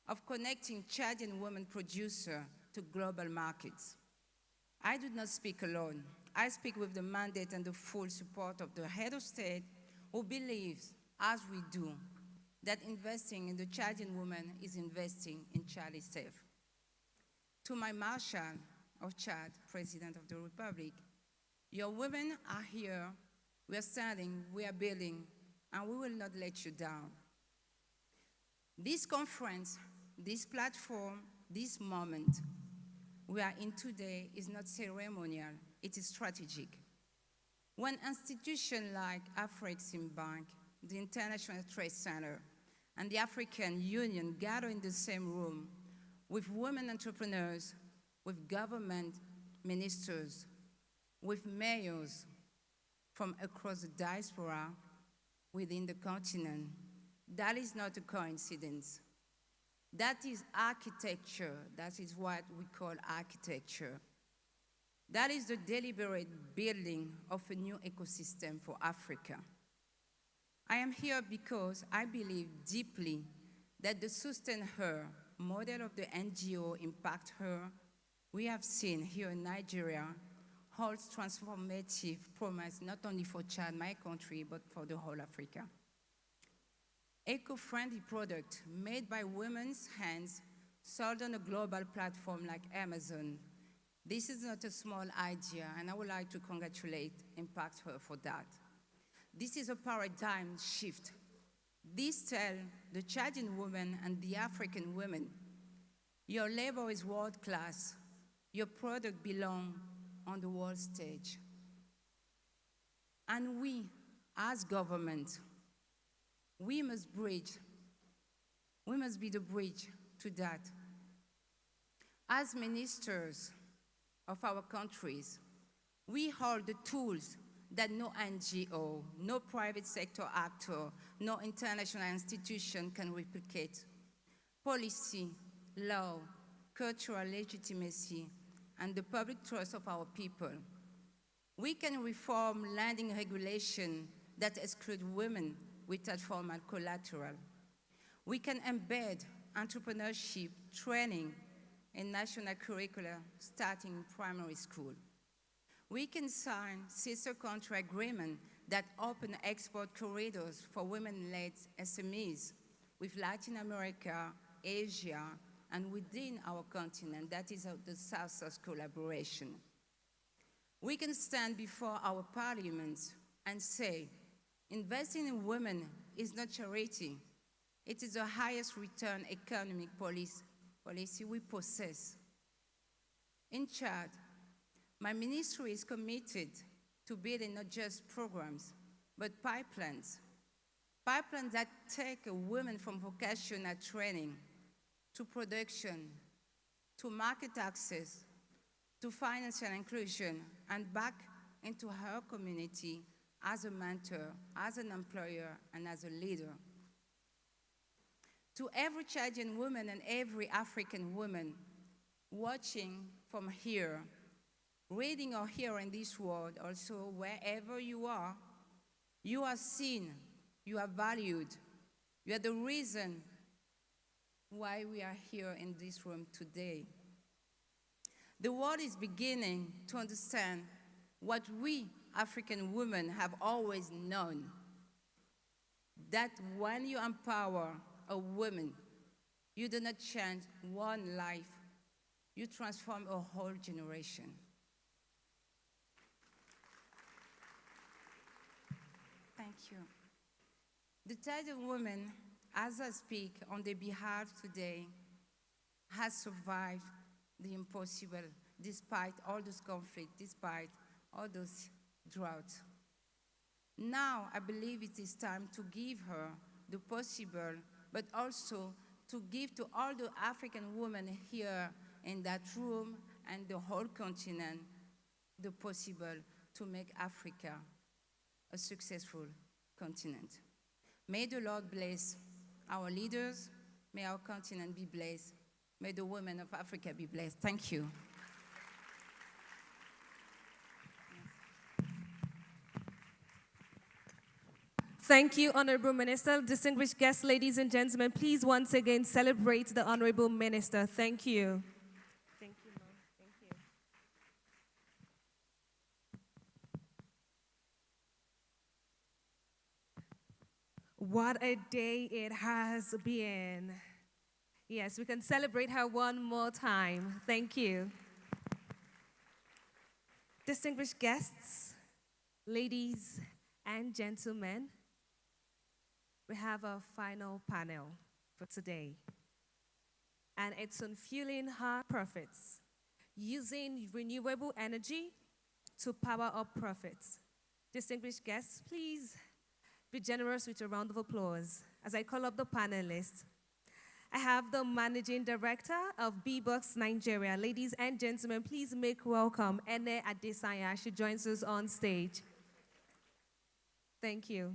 Speaker 4: of connecting Chadian women producers to global markets. I do not speak alone. I speak with the mandate and the full support of the head of state who believes, as we do, that investing in the Chadian woman is investing in Chad itself. To my Marshal of Chad, President of the Republic, your women are here, we are standing, we are building, and we will not let you down. This conference, this platform, this moment we are in today is not ceremonial, it is strategic. When institutions like Afreximbank, the International Trade Center, and the African Union gather in the same room with women entrepreneurs, with government ministers, with mayors from across the diaspora within the continent, that is not a coincidence. That is architecture. That is what we call architecture. That is the deliberate building of a new ecosystem for Africa. I am here because I believe deeply that the Sustain Her model of the NGO Impact Her we have seen here in Nigeria holds transformative promise not only for Chad, my country, but for the whole Africa. Eco-friendly products made by women's hands sold on a global platform like Amazon. This is not a small idea, and I would like to congratulate Impact Her for that. This is a paradigm shift. This tells the Chadian women and the African women, your labor is world-class, your product belongs on the world stage. And we, as government, we must be the bridge to that. As ministers of our countries, we hold the tools that no NGO, no private sector actor, no international institution can replicate. Policy, law, cultural legitimacy, and the public trust of our people. We can reform lending regulation that exclude women without formal collateral. We can embed entrepreneurship training in national curricula starting in primary school. We can sign sister country agreements that open export corridors for women-led SMEs with Latin America, Asia, and within our continent. That is the South-South collaboration. We can stand before our parliaments and say, investing in women is not charity. It is the highest return economic policy we possess. In Chad, my ministry is committed to building not just programs, but pipelines. Pipelines that take women from vocational training to production, to market access, to financial inclusion, and back into her community as a mentor, as an employer, and as a leader. To every Chadian woman and every African woman watching from here, reading or hearing this word, also wherever you are seen, you are valued. You are the reason why we are here in this room today. The world is beginning to understand what we African women have always known, that when you empower a woman, you do not change one life, you transform a whole generation. Thank you. The Chadian woman, as I speak on their behalf today, has survived the impossible, despite all those conflicts, despite all those droughts. Now, I believe it is time to give her the possible, but also to give to all the African women here in that room and the whole continent the possible to make Africa a successful continent. May the Lord bless our leaders. May our continent be blessed. May the women of Africa be blessed. Thank you.
Speaker 3: Thank you, Honorable Minister. Distinguished guests, ladies and gentlemen, please once again celebrate the Honorable Minister. Thank you. Thank you, Mom. Thank you. What a day it has been. Yes, we can celebrate her one more time. Thank you. Distinguished guests, ladies and gentlemen, we have our final panel for today. And it's on fueling her profits, using renewable energy to power up profits. Distinguished guests, please be generous with a round of applause as I call up the panelists. I have the Managing Director of B-Box Nigeria. Ladies and gentlemen, please make welcome Ene Adesanya. She joins us on stage. Thank you.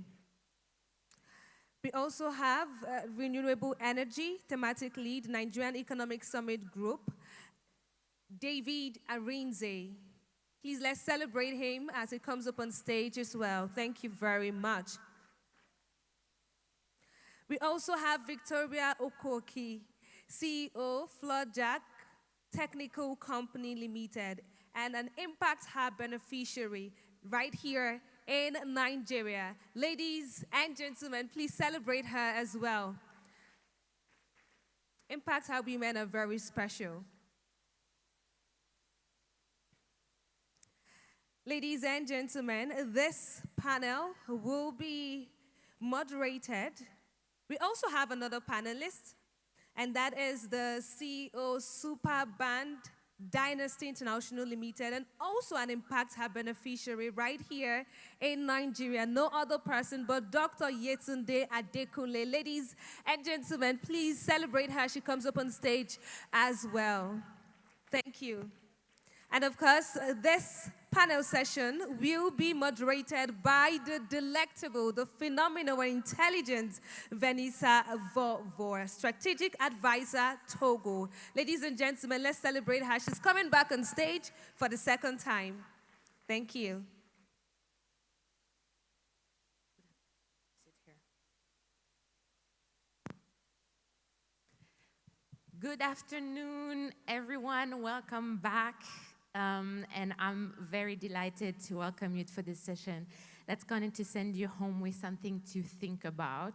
Speaker 3: We also have Renewable Energy Thematic Lead, Nigerian Economic Summit Group, David Arinze. Please let's celebrate him as he comes up on stage as well. Thank you very much. We also have Victoria Okoki, CEO, Floodjack Technical Company Limited, and an Impact Hub beneficiary right here in Nigeria. Ladies and gentlemen, please celebrate her as well. Impact Hub women are very special. Ladies and gentlemen, this panel will be moderated. We also have another panelist, and that is the CEO Super Band Dynasty International Limited, and also an Impact Hub beneficiary right here in Nigeria. No other person but Dr. Yetunde Adekunle. Ladies and gentlemen, please celebrate her. She comes up on stage as well. Thank you. And of course, this panel session will be moderated by the delectable, the phenomenal and intelligent Vanessa Vovor, Strategic Advisor, Togo. Ladies and gentlemen, let's celebrate her. She's coming back on stage for the second time. Thank you.
Speaker 5: Good afternoon, everyone. Welcome back and I'm very delighted to welcome you for this session that's going to send you home with something to think about.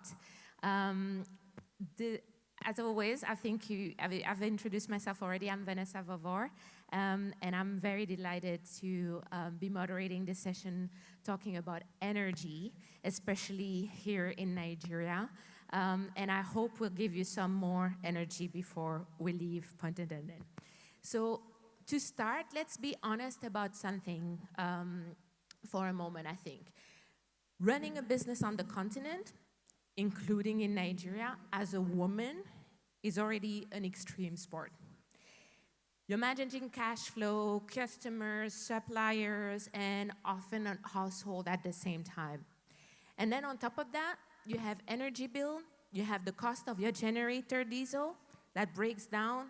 Speaker 5: As always, I think I've introduced myself already. I'm Vanessa Vavor, and I'm very delighted to be moderating this session talking about energy, especially here in Nigeria. And I hope we'll give you some more energy before we leave Point Independent. So to start, let's be honest about something for a moment, I think. Running a business on the continent, including in Nigeria, as a woman, is already an extreme sport. You're managing cash flow, customers, suppliers, and often a household at the same time. And then on top of that, you have energy bill, you have the cost of your generator diesel that breaks down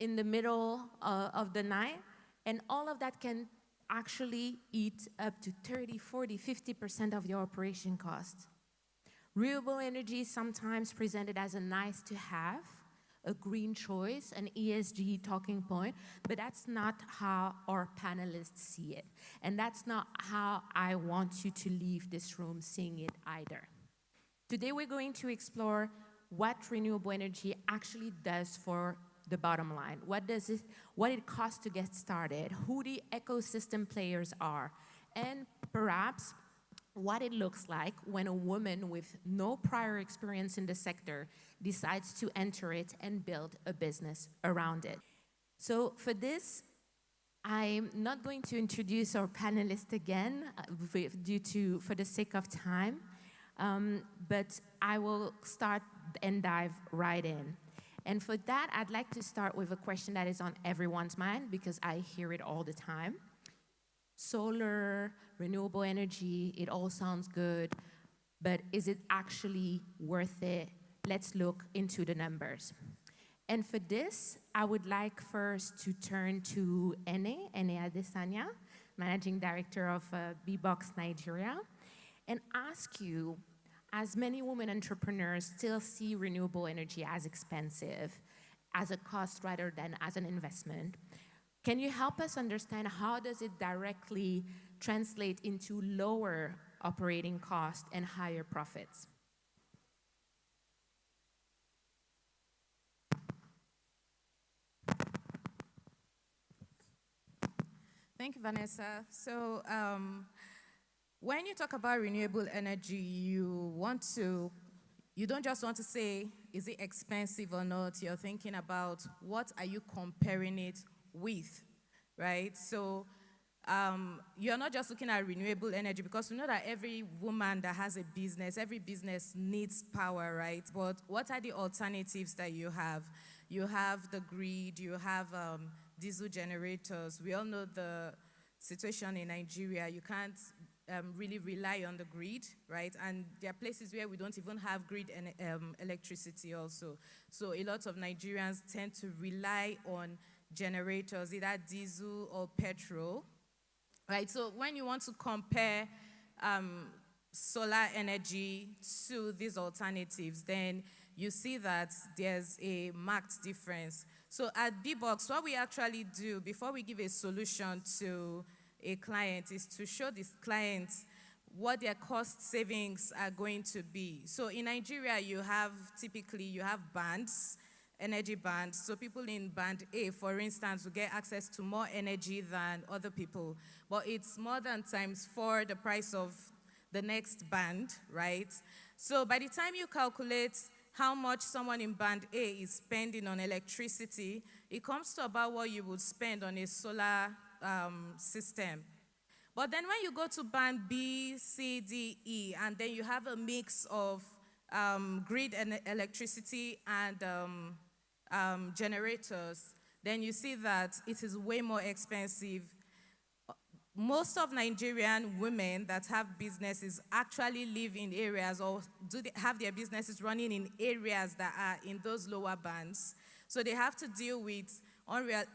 Speaker 5: in the middle of the night, and all of that can actually eat up to 30, 40, 50% of your operation costs. Renewable energy is sometimes presented as a nice to have, a green choice, an ESG talking point, but that's not how our panelists see it. And that's not how I want you to leave this room seeing it either. Today we're going to explore what renewable energy actually does for the bottom line. What it costs to get started, who the ecosystem players are, and perhaps what it looks like when a woman with no prior experience in the sector decides to enter it and build a business around it. So for this, I'm not going to introduce our panelists again for the sake of time, but I will start and dive right in. And for that, I'd like to start with a question that is on everyone's mind because I hear it all the time. Solar, renewable energy, it all sounds good, but is it actually worth it? Let's look into the numbers. And for this, I would like first to turn to Ene Adesanya, Managing Director of B-Box Nigeria, and ask you, as many women entrepreneurs still see renewable energy as expensive, as a cost rather than as an investment, can you help us understand how does it directly translate into lower operating costs and higher profits?
Speaker 2: Thank you, Vanessa. So when you talk about renewable energy, you don't just want to say, is it expensive or not? You're thinking about what are you comparing it with, right? So you're not just looking at renewable energy because we know that every woman that has a business, every business needs power, right? But what are the alternatives that you have? You have the grid, you have diesel generators. We all know the situation in Nigeria. You can't really rely on the grid, right? And there are places where we don't even have grid and electricity also. So a lot of Nigerians tend to rely on generators, either diesel or petrol, right? So when you want to compare solar energy to these alternatives, then you see that there's a marked difference. So at B-Box, what we actually do before we give a solution to a client is to show this client what their cost savings are going to be. So in Nigeria, typically you have bands, energy bands. So people in band A, for instance, will get access to more energy than other people. But it's more than times 4 the price of the next band, right? So by the time you calculate how much someone in band A is spending on electricity, it comes to about what you would spend on a solar system. But then when you go to band B, C, D, E, and then you have a mix of grid and electricity and generators, then you see that it is way more expensive. Most of Nigerian women that have businesses actually live in areas or have their businesses running in areas that are in those lower bands. So they have to deal with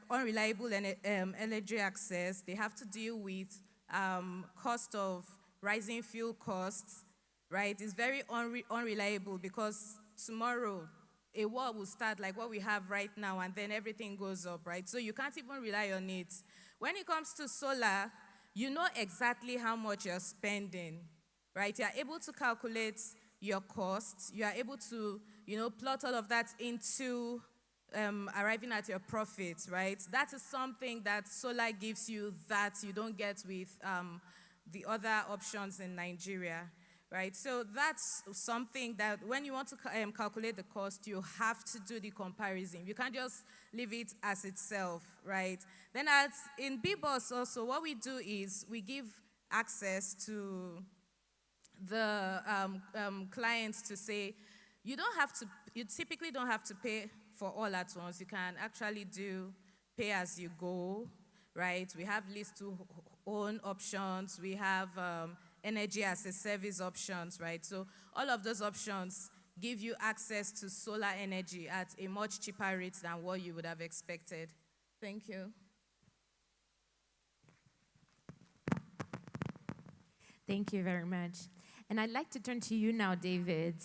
Speaker 2: unreliable energy access. They have to deal with cost of rising fuel costs, right? It's very unreliable because tomorrow a war will start like what we have right now, and then everything goes up, right? So you can't even rely on it. When it comes to solar, you know exactly how much you're spending, right? You're able to calculate your costs. You are able to, plot all of that into arriving at your profits, right? That is something that solar gives you that you don't get with the other options in Nigeria, right? So that's something that when you want to calculate the cost, you have to do the comparison. You can't just leave it as itself, right? Then in BBOS also, what we do is we give access to the clients to say, you typically don't have to pay for all at once. You can actually do pay as you go, right? We have lease to own options. We have energy as a service options, right? So all of those options give you access to solar energy at a much cheaper rate than what you would have expected. Thank you.
Speaker 5: Thank you very much. And I'd like to turn to you now, David.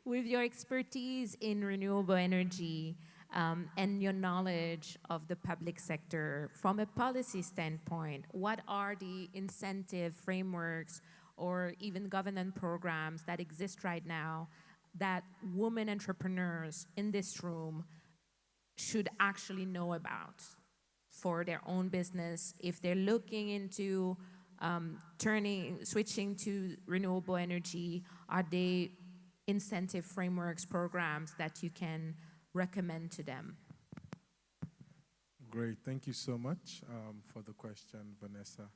Speaker 5: With your expertise in renewable energy and your knowledge of the public sector, from a policy standpoint, what are the incentive frameworks or even government programs that exist right now that women entrepreneurs in this room should actually know about for their own business if they're looking into switching to renewable energy? Are they incentive frameworks, programs that you can recommend to them?
Speaker 9: Great, thank you so much for the question, Vanessa.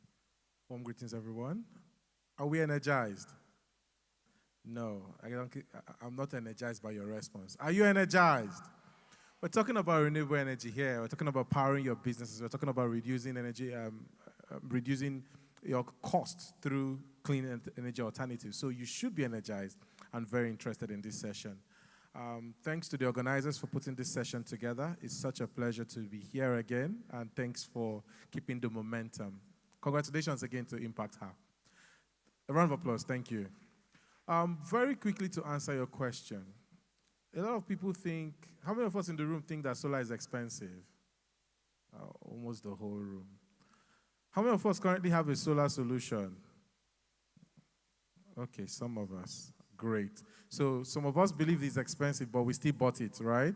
Speaker 9: Warm greetings, everyone. Are we energized? No, I'm not energized by your response. Are you energized? We're talking about renewable energy here. We're talking about powering your businesses. We're talking about reducing energy, reducing your costs through clean energy alternatives. So you should be energized and very interested in this session. Thanks to the organizers for putting this session together. It's such a pleasure to be here again, and thanks for keeping the momentum. Congratulations again to Impact Hub. A round of applause, thank you. Very quickly to answer your question. A lot of people think, how many of us in the room think that solar is expensive? Almost the whole room. How many of us currently have a solar solution? Okay, some of us. Great. So some of us believe it's expensive, but we still bought it, right?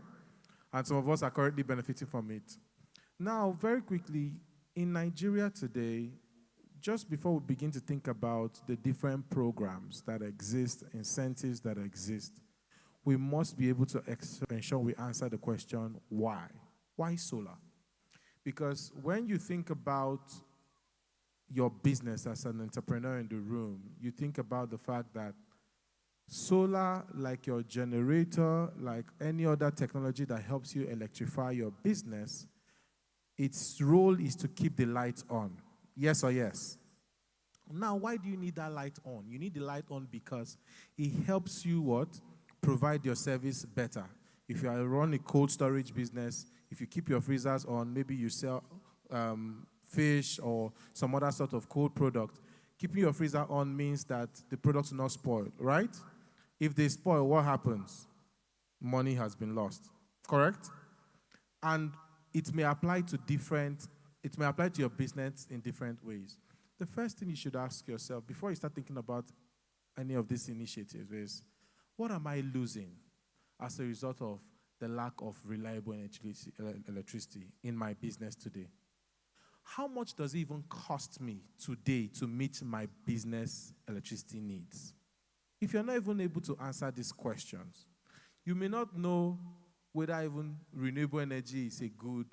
Speaker 9: And some of us are currently benefiting from it. Now, very quickly, in Nigeria today, just before we begin to think about the different programs that exist, incentives that exist, we must be able to ensure we answer the question, why? Why solar? Because when you think about your business as an entrepreneur in the room, you think about the fact that solar, like your generator, like any other technology that helps you electrify your business, its role is to keep the lights on. Yes or yes? Now, why do you need that light on? You need the light on because it helps you what? Provide your service better. If you run a cold storage business, if you keep your freezers on, maybe you sell fish or some other sort of cold product, keeping your freezer on means that the product will not spoil, right? If they spoil, what happens? Money has been lost, correct? And it may apply to your business in different ways. The first thing you should ask yourself before you start thinking about any of these initiatives is, what am I losing as a result of the lack of reliable electricity in my business today? How much does it even cost me today to meet my business electricity needs? If you're not even able to answer these questions, you may not know whether even renewable energy is a good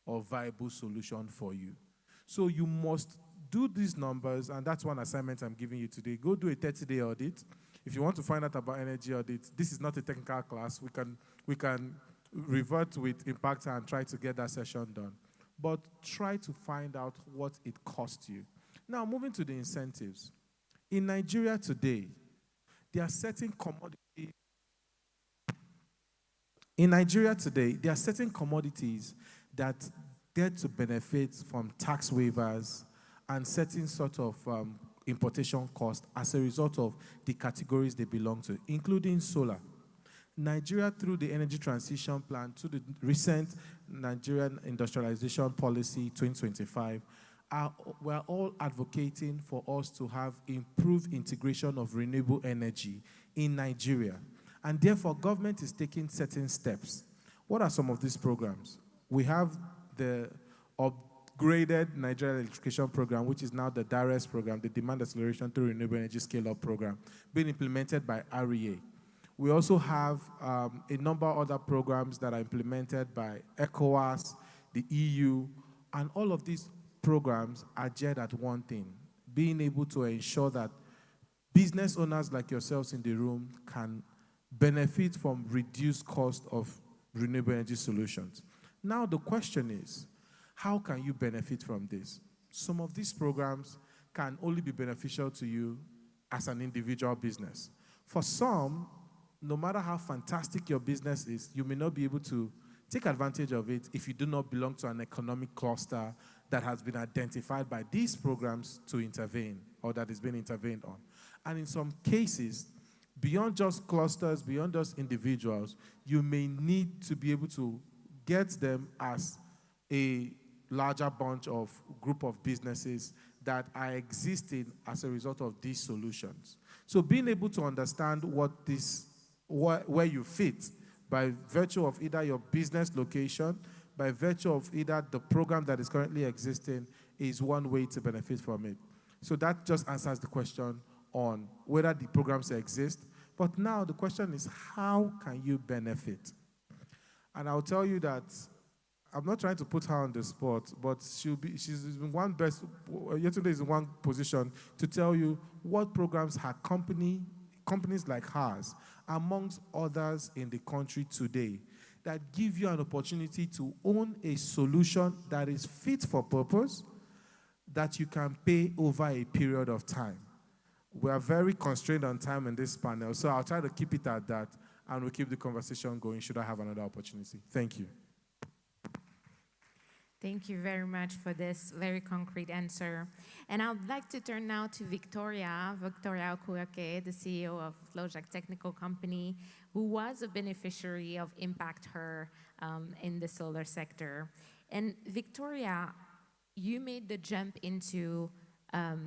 Speaker 9: or viable solution for you. So you must do these numbers, and that's one assignment I'm giving you today. Go do a 30-day audit. If you want to find out about energy audits, this is not a technical class. We can revert with Impact and try to get that session done. But try to find out what it costs you. Now, moving to the incentives. In Nigeria today, there are certain commodities. In Nigeria today, there are certain commodities that get to benefit from tax waivers and certain sort of importation cost as a result of the categories they belong to, including solar. Nigeria, through the Energy Transition Plan, to the recent Nigerian Industrialization Policy 2025, we're all advocating for us to have improved integration of renewable energy in Nigeria. And therefore, government is taking certain steps. What are some of these programs? We have the upgraded Nigeria Electrification Program, which is now the DARES program, the Demand Acceleration Through Renewable Energy Scale-Up Program, being implemented by REA. We also have a number of other programs that are implemented by ECOWAS, the EU, and all of these programs are geared at one thing, being able to ensure that business owners like yourselves in the room can benefit from reduced cost of renewable energy solutions. Now the question is, how can you benefit from this? Some of these programs can only be beneficial to you as an individual business. For some, no matter how fantastic your business is, you may not be able to take advantage of it if you do not belong to an economic cluster that has been identified by these programs to intervene or that is being intervened on. And in some cases, beyond just clusters, beyond just individuals, you may need to be able to get them as a larger bunch of group of businesses that are existing as a result of these solutions. So being able to understand where you fit by virtue of either your business location, by virtue of either the program that is currently existing, is one way to benefit from it. So that just answers the question on whether the programs exist. But now the question is, how can you benefit? And I'll tell you that I'm not trying to put her on the spot, but she's in one Yetunde is in one position to tell you what programs her companies like hers, amongst others in the country today, that give you an opportunity to own a solution that is fit for purpose, that you can pay over a period of time. We are very constrained on time in this panel, so I'll try to keep it at that, and we'll keep the conversation going should I have another opportunity. Thank you.
Speaker 5: Thank you very much for this very concrete answer. And I'd like to turn now to Victoria Okuake, the CEO of Flowjack Technical Company, who was a beneficiary of Impact Her in the solar sector. And Victoria, you made the jump into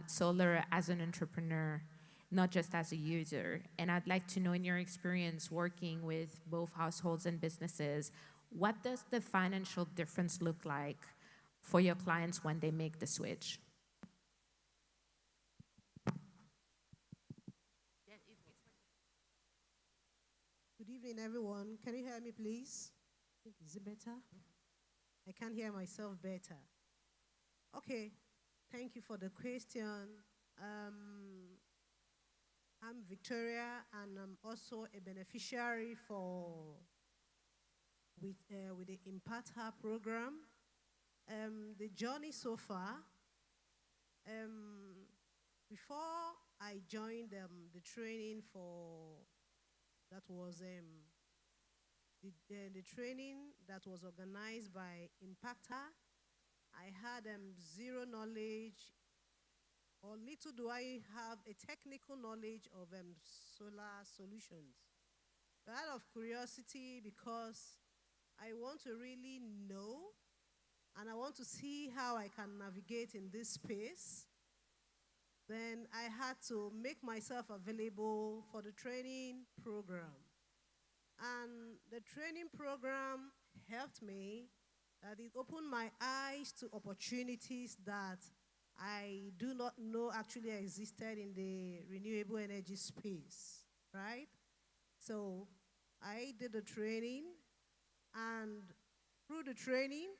Speaker 5: solar as an entrepreneur, not just as a user. And I'd like to know, in your experience working with both households and businesses, what does the financial difference look like for your clients when they make the switch?
Speaker 11: Good evening, everyone. Can you hear me, please? Is it better? I can't hear myself better. Okay, thank you for the question. I'm Victoria, and I'm also a beneficiary with the Impact Her program. The journey so far, before I joined the training that was the training that was organized by Impact Her, I had zero knowledge, or little do I have a technical knowledge of solar solutions. But out of curiosity, because I want to really know, and I want to see how I can navigate in this space, then I had to make myself available for the training program. And the training program helped me, that it opened my eyes to opportunities that I do not know actually existed in the renewable energy space, right? So I did the training, and through the training,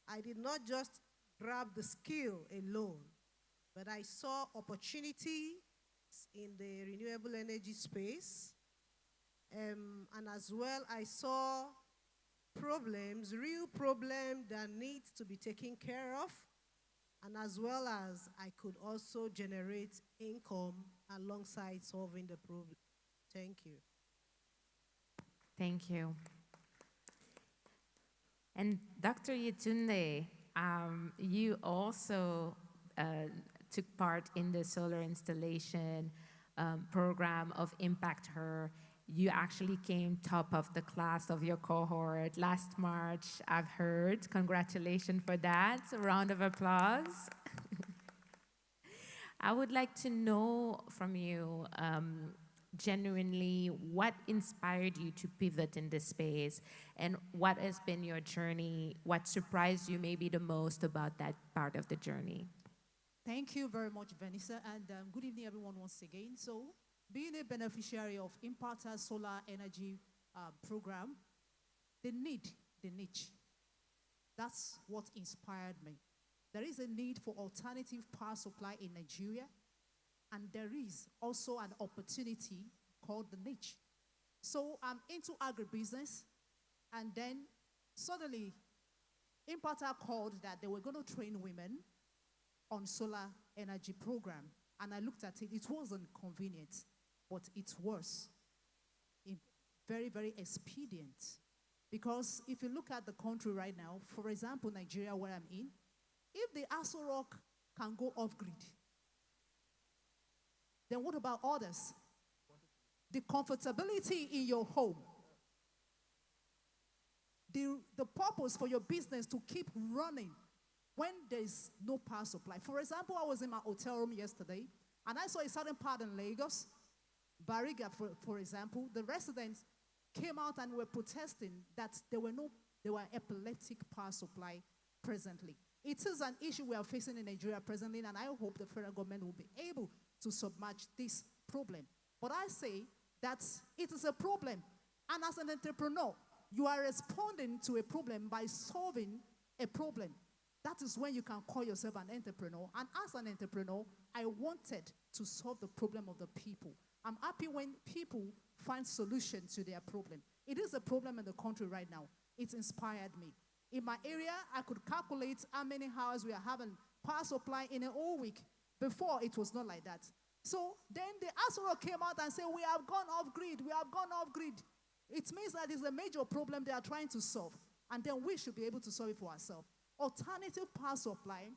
Speaker 11: I did not just grab the skill alone, but I saw opportunities in the renewable energy space, and as well I saw problems, real problems that need to be taken care of, and as well as I could also generate income alongside solving the problem. Thank you.
Speaker 5: Thank you. And Dr. Yetunde, you also took part in the solar installation program of Impact Her, You actually came top of the class of your cohort last March, I've heard. Congratulations for that. A round of applause. I would like to know from you genuinely what inspired you to pivot in this space, and what has been your journey, what surprised you maybe the most about that part of the journey.
Speaker 12: Thank you very much, Vanessa, and good evening, everyone, once again. So, being a beneficiary of Imparta Solar Energy Program, the niche, that's what inspired me. There is a need for alternative power supply in Nigeria, and there is also an opportunity called the niche. So I'm into agribusiness, and then suddenly Imparta called that they were going to train women on solar energy program. And I looked at it. It wasn't convenient, but it was very, very expedient. Because if you look at the country right now, for example, Nigeria, where I'm in, if the Aso Rock can go off-grid, then what about others? The comfortability in your home, the purpose for your business to keep running when there's no power supply. For example, I was in my hotel room yesterday, and I saw a certain part in Lagos, Bariga, for example. The residents came out and were protesting that there were epileptic power supply presently. It is an issue we are facing in Nigeria presently, and I hope the federal government will be able to submerge this problem. But I say that it is a problem, and as an entrepreneur, you are responding to a problem by solving a problem. That is when you can call yourself an entrepreneur. And as an entrepreneur, I wanted to solve the problem of the people. I'm happy when people find solutions to their problem. It is a problem in the country right now. It inspired me. In my area, I could calculate how many hours we are having power supply in a whole week. Before, it was not like that. So then the ASORO came out and said, we have gone off grid, we have gone off grid. It means that it's a major problem they are trying to solve. And then we should be able to solve it for ourselves. Alternative power supply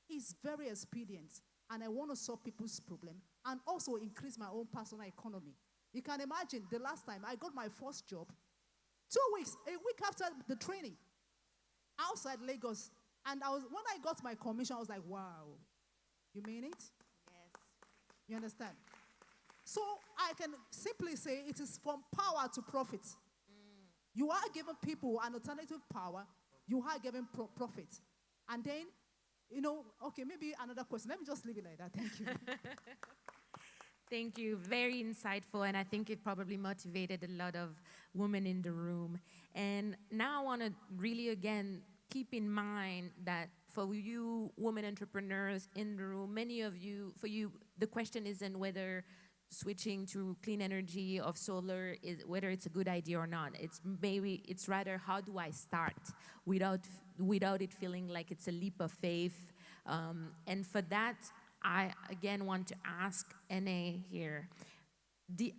Speaker 12: is very expedient, and I want to solve people's problem and also increase my own personal economy. You can imagine the last time I got my first job, 2 weeks, a week after the training, outside Lagos, and when I got my commission, I was like, wow, you mean it? Yes. You understand? So I can simply say it is from power to profit. You are giving people an alternative power. You are giving profit. And then, okay, maybe another question. Let me just leave it like that. Thank you.
Speaker 5: Thank you. Very insightful, and I think it probably motivated a lot of women in the room. And now I want to really, again, keep in mind that for you women entrepreneurs in the room, many of you, for you, the question isn't whether switching to clean energy of solar is whether it's a good idea or not. It's rather how do I start without it feeling like it's a leap of faith. And for that, I again want to ask NA here. The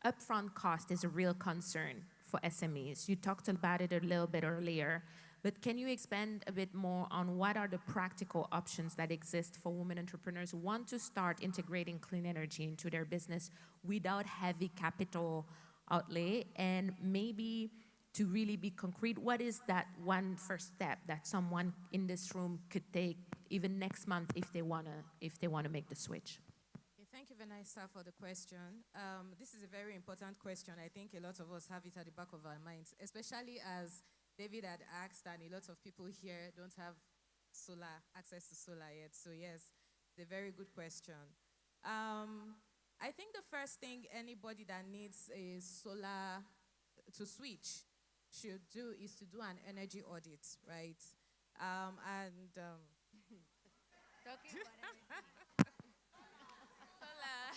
Speaker 5: upfront cost is a real concern for SMEs. You talked about it a little bit earlier, but can you expand a bit more on what are the practical options that exist for women entrepreneurs who want to start integrating clean energy into their business without heavy capital outlay? And maybe to really be concrete, what is that one first step that someone in this room could take even next month if they wanna make the switch?
Speaker 13: Thank you, Vanessa, for the question. This is a very important question. I think a lot of us have it at the back of our minds, especially as David had asked, and a lot of people here don't have access to solar yet. So yes, it's a very good question. I think the first thing anybody that needs a solar to switch should do is to do an energy audit, right? Talking about solar.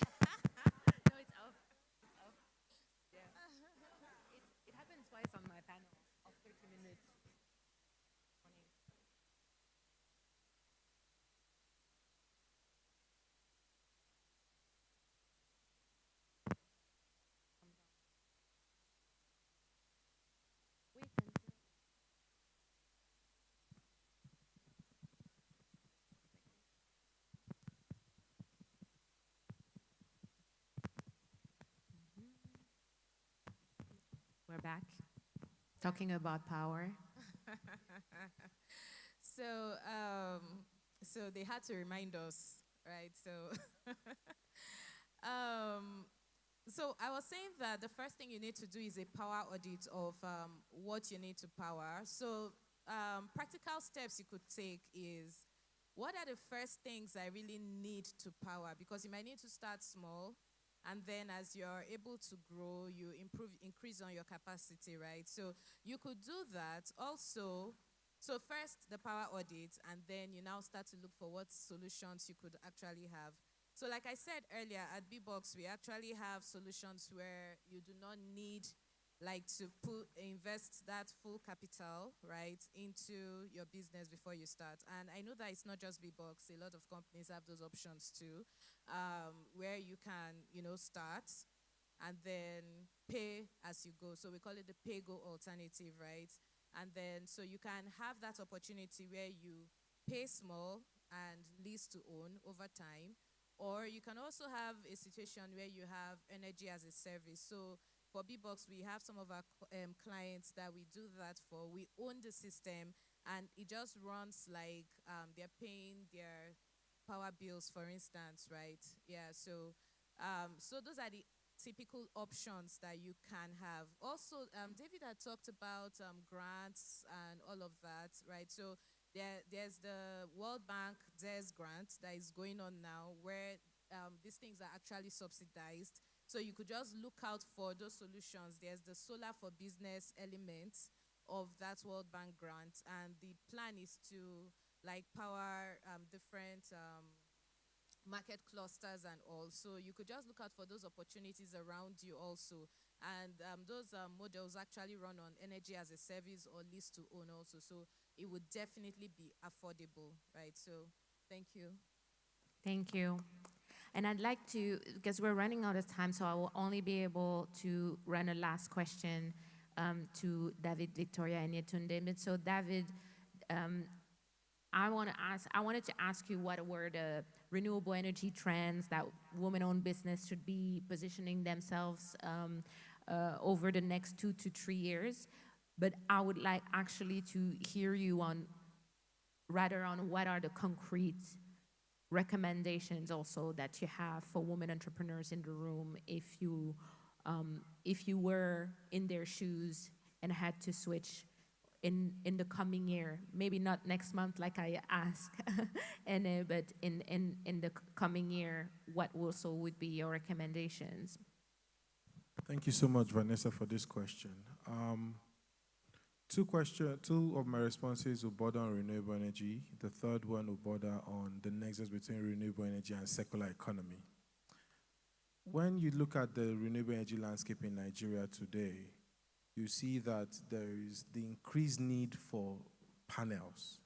Speaker 5: No, it's off. It's off. Yeah. It happened twice on my panel of 30 minutes. back, talking about power.
Speaker 13: So, so they had to remind us, right? So I was saying that the first thing you need to do is a power audit of what you need to power. So practical steps you could take is, what are the first things I really need to power? Because you might need to start small, and then as you're able to grow, you increase on your capacity, right? So you could do that. Also, so first the power audit, and then you now start to look for what solutions you could actually have. So like I said earlier, at B-Box, we actually have solutions where you do not need to invest that full capital, right, into your business before you start. And I know that it's not just B-Box. A lot of companies have those options too, where you can, start and then pay as you go. So we call it the pay-go alternative, right? And then, so you can have that opportunity where you pay small and lease to own over time. Or you can also have a situation where you have energy as a service. So for B-Box, we have some of our clients that we do that for. We own the system, and it just runs like they're paying their power bills, for instance, right? Yeah, so those are the typical options that you can have. Also, David had talked about grants and all of that, right? So there's the World Bank DES grant that is going on now, where these things are actually subsidized. So you could just look out for those solutions. There's the Solar for Business element of that World Bank grant, and the plan is to power different market clusters and all. So you could just look out for those opportunities around you also. And those models actually run on energy as a service or lease to own also. So it would definitely be affordable, right? So thank you.
Speaker 5: Thank you. And I'd like to, because we're running out of time, so I will only be able to run a last question to David, Victoria, and Yetunde. But so David, I wanted to ask you, what were the renewable energy trends that women-owned business should be positioning themselves over the next 2 to 3 years? But I would like actually to hear you on what are the concrete recommendations also that you have for women entrepreneurs in the room if you were in their shoes and had to switch in the coming year, maybe not next month like I asked, but in the coming year, what also would be your recommendations?
Speaker 9: Thank you so much, Vanessa, for this question. Two of my responses will border on renewable energy. The third one will border on the nexus between renewable energy and circular economy. When you look at the renewable energy landscape in Nigeria today, you see that there is the increased need for panels.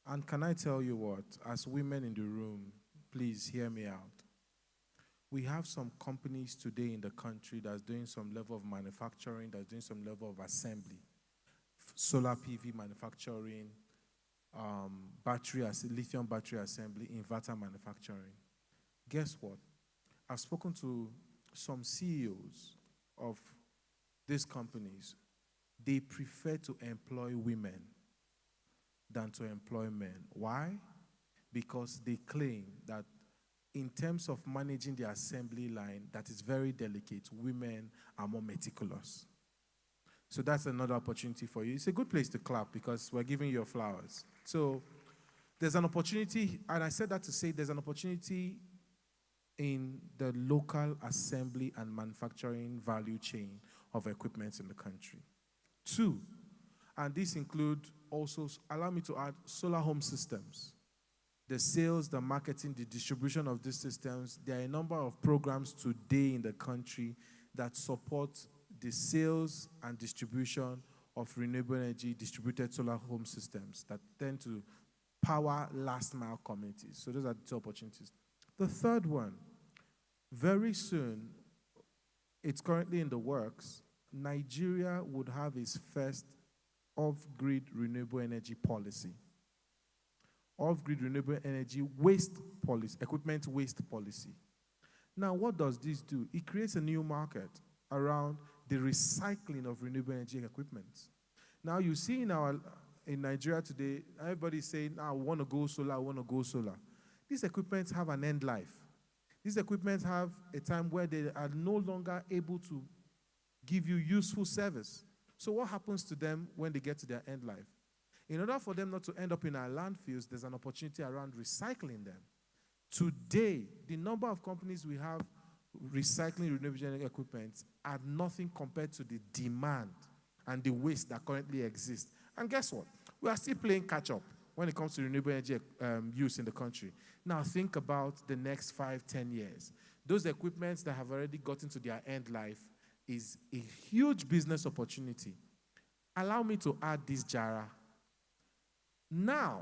Speaker 9: And can I tell you what, as women in the room, please hear me out. We have some companies today in the country that's doing some level of manufacturing, that's doing some level of assembly. Solar PV manufacturing, lithium battery assembly, inverter manufacturing. Guess what? I've spoken to some CEOs of these companies. They prefer to employ women than to employ men. Why? Because they claim that in terms of managing the assembly line that is very delicate, women are more meticulous. So that's another opportunity for you. It's a good place to clap because we're giving you your flowers. So there's an opportunity, and I said that to say there's an opportunity in the local assembly and manufacturing value chain of equipment in the country. 2, and this includes also, allow me to add, solar home systems. The sales, the marketing, the distribution of these systems, there are a number of programs today in the country that support the sales and distribution of renewable energy distributed solar home systems that tend to power last mile communities. So those are the 2 opportunities. The third one, very soon, it's currently in the works, Nigeria would have its first off-grid renewable energy policy. Off-grid renewable energy waste policy, equipment waste policy. Now, what does this do? It creates a new market around the recycling of renewable energy equipment. Now you see in Nigeria today, everybody's saying, I want to go solar, I want to go solar. These equipments have an end life. These equipments have a time where they are no longer able to give you useful service. So what happens to them when they get to their end life? In order for them not to end up in our landfills, there's an opportunity around recycling them. Today, the number of companies we have recycling renewable energy equipment are nothing compared to the demand and the waste that currently exists. And guess what? We are still playing catch-up when it comes to renewable energy use in the country. Now think about the next 5, 10 years. Those equipments that have already gotten to their end life is a huge business opportunity. Allow me to add this, Jara. Now,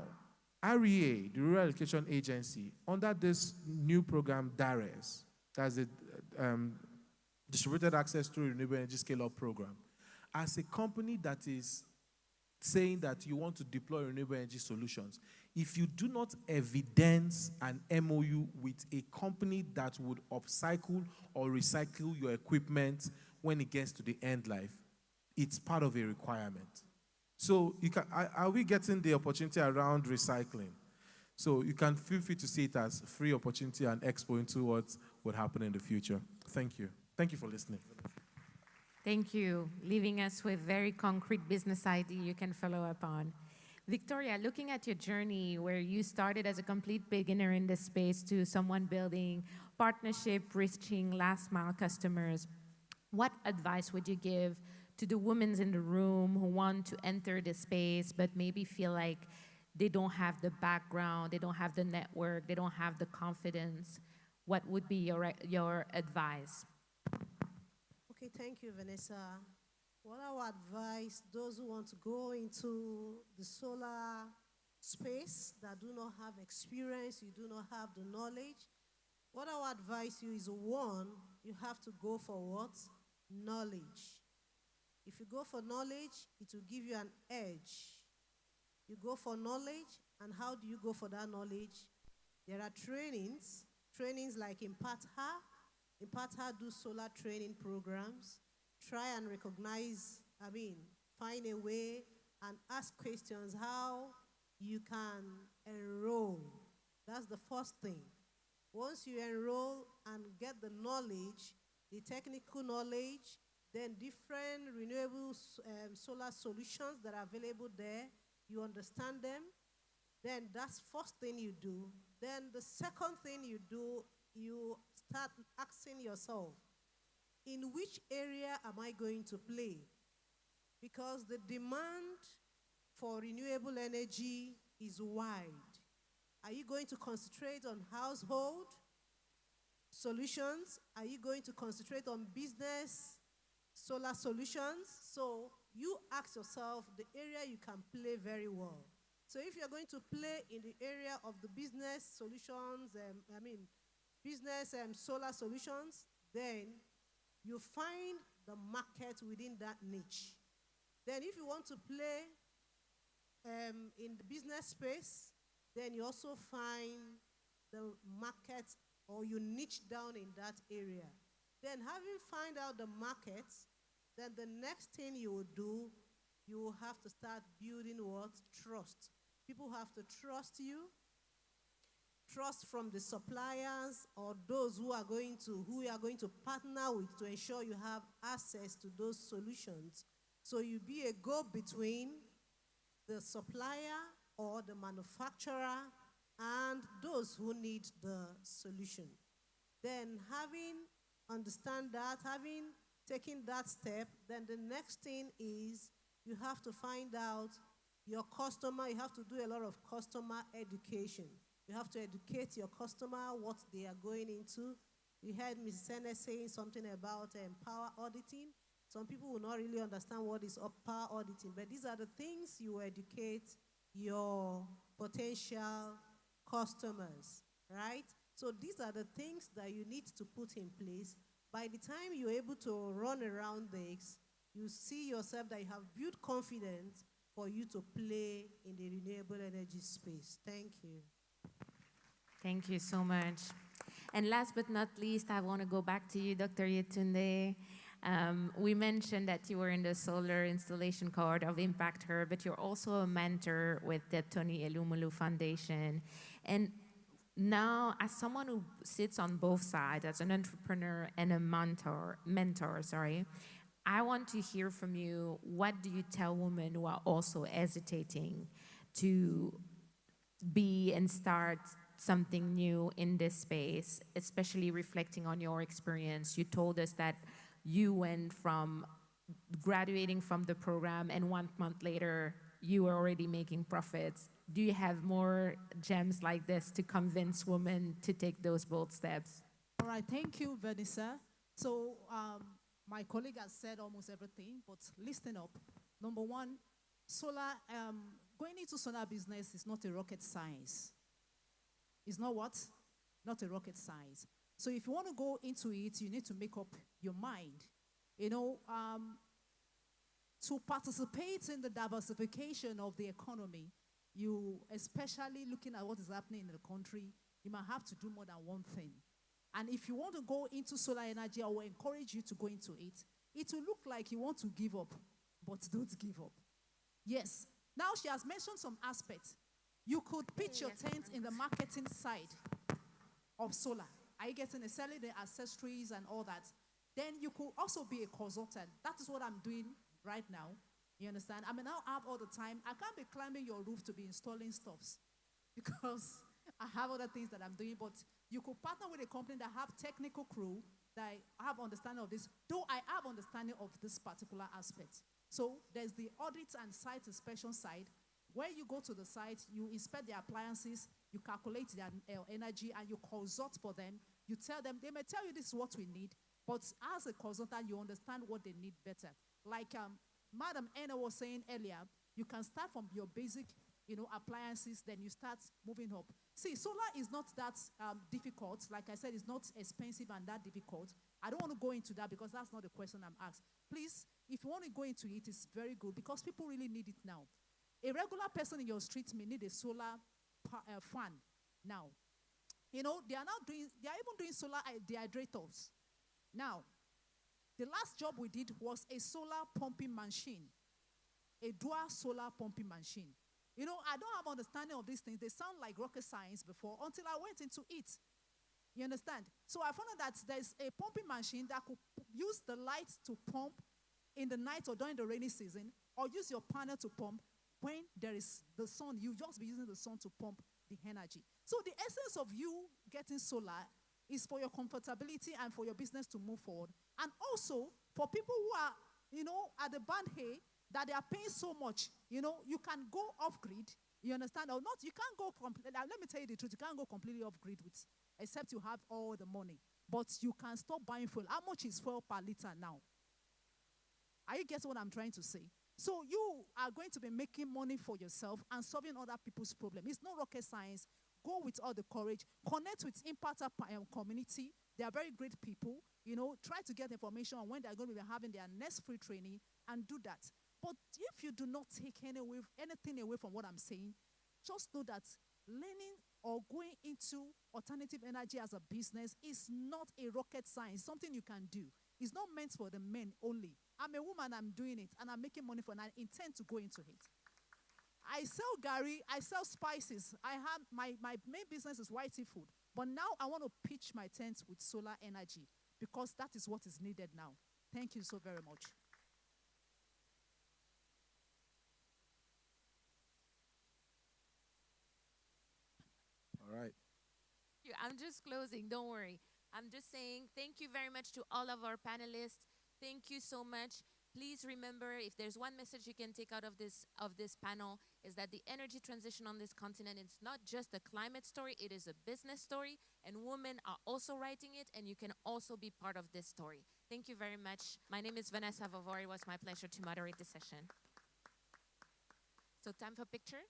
Speaker 9: REA, the Rural Education Agency, under this new program, DARES, that's the Distributed Access to Renewable Energy Scale-Up Program, as a company that is saying that you want to deploy renewable energy solutions, if you do not evidence an MOU with a company that would upcycle or recycle your equipment when it gets to the end life, it's part of a requirement. So are we getting the opportunity around recycling? So you can feel free to see it as free opportunity and expo into what would happen in the future. Thank you. Thank you for listening.
Speaker 5: Thank you. Leaving us with very concrete business idea you can follow up on. Victoria, looking at your journey where you started as a complete beginner in this space to someone building partnership, reaching last mile customers, what advice would you give to the women in the room who want to enter the space but maybe feel like they don't have the background, they don't have the network, they don't have the confidence? What would be your advice?
Speaker 11: Okay, thank you, Vanessa. What I would advise those who want to go into the solar space that do not have experience, you do not have the knowledge, what I would advise you is, one, you have to go for what? Knowledge. If you go for knowledge, it will give you an edge. You go for knowledge, and how do you go for that knowledge? There are trainings like Impata. Impata do solar training programs. Try and find a way and ask questions how you can enroll. That's the first thing. Once you enroll and get the knowledge, the technical knowledge, then different renewable solar solutions that are available there, you understand them, then that's first thing you do. Then the second thing you do, you start asking yourself, in which area am I going to play? Because the demand for renewable energy is wide. Are you going to concentrate on household solutions? Are you going to concentrate on business solar solutions? So you ask yourself the area you can play very well. So if you're going to play in the area of the business solutions, solar solutions, then you find the market within that niche. Then if you want to play in the business space, then you also find the market, or you niche down in that area. Then having found out the market, then the next thing you will do, you will have to start building what? Trust. People have to trust you. Trust from the suppliers or those who you are going to partner with to ensure you have access to those solutions. So you be a go-between the supplier or the manufacturer and those who need the solution. Then having taken that step, then the next thing is you have to find out your customer. You have to do a lot of customer education. You have to educate your customer what they are going into. You heard Ms. Sene saying something about power auditing. Some people will not really understand what is power auditing, but these are the things you educate your potential customers, right? So these are the things that you need to put in place. By the time you're able to run around this, you see yourself that you have built confidence for you to play in the renewable energy space. Thank you.
Speaker 5: Thank you so much. And last but not least, I want to go back to you, Dr. Yetunde. We mentioned that you were in the solar installation cohort of Impact Her, but you're also a mentor with the Tony Elumelu Foundation. And now, as someone who sits on both sides, as an entrepreneur and a mentor, I want to hear from you. What do you tell women who are also hesitating to be and start something new in this space, especially reflecting on your experience? You told us that you went from graduating from the program and 1 month later, you were already making profits. Do you have more gems like this to convince women to take those bold steps?
Speaker 12: All right, thank you, Vanessa. So my colleague has said almost everything, but listen up. Number one, going into solar business is not a rocket science. It's not what? Not a rocket science. So if you want to go into it, you need to make up your mind. To participate in the diversification of the economy, you, especially looking at what is happening in the country, you might have to do more than one thing. And if you want to go into solar energy, I will encourage you to go into it. It will look like you want to give up, but don't give up. Yes. Now she has mentioned some aspects. You could pitch your tent in the marketing side of solar. Are you getting it? Selling the accessories and all that. Then you could also be a consultant. That is what I'm doing right now. You understand? I may now have all the time. I can't be climbing your roof to be installing stuffs because I have other things that I'm doing. But you could partner with a company that have technical crew that have understanding of this, though I have understanding of this particular aspect. So there's the audit and site inspection side. Where you go to the site, you inspect the appliances, you calculate their energy, and you consult for them. You tell them, they may tell you this is what we need, but as a consultant, you understand what they need better. Like Madam Anna was saying earlier, you can start from your basic, appliances, then you start moving up. See, solar is not that difficult. Like I said, it's not expensive and that difficult. I don't want to go into that because that's not the question I'm asked. Please, if you want to go into it, it's very good because people really need it now. A regular person in your street may need a solar fan now. They are even doing solar dehydrators. Now, the last job we did was a solar pumping machine, a dual solar pumping machine. I don't have understanding of these things. They sound like rocket science before until I went into it. You understand? So I found out that there's a pumping machine that could use the lights to pump in the night or during the rainy season, or use your panel to pump when there is the sun. You just be using the sun to pump the energy. So the essence of you getting solar is for your comfortability and for your business to move forward. And also for people who are, at the band hay, that they are paying so much, you can go off grid. You understand or not? You can't go completely. Let me tell you the truth. You can't go completely off grid except you have all the money. But you can stop buying fuel. How much is fuel per liter now? Are you getting what I'm trying to say? So you are going to be making money for yourself and solving other people's problems. It's not rocket science. Go with all the courage. Connect with Impact community. They are very great people. Try to get information on when they're going to be having their next free training and do that. But if you do not take anything away from what I'm saying, just know that learning or going into alternative energy as a business is not a rocket science, something you can do. It's not meant for the men only. I'm a woman, I'm doing it, and I'm making money for it, and I intend to go into it. I sell Gary, I sell spices. I have my main business is white food. But now I want to pitch my tent with solar energy because that is what is needed now. Thank you so very much.
Speaker 9: All right.
Speaker 5: I'm just closing, don't worry. I'm just saying thank you very much to all of our panelists. Thank you so much. Please remember, if there's one message you can take out of this panel, is that the energy transition on this continent is not just a climate story, it is a business story, and women are also writing it, and you can also be part of this story. Thank you very much. My name is Vanessa Vavor. It was my pleasure to moderate this session. So time for picture.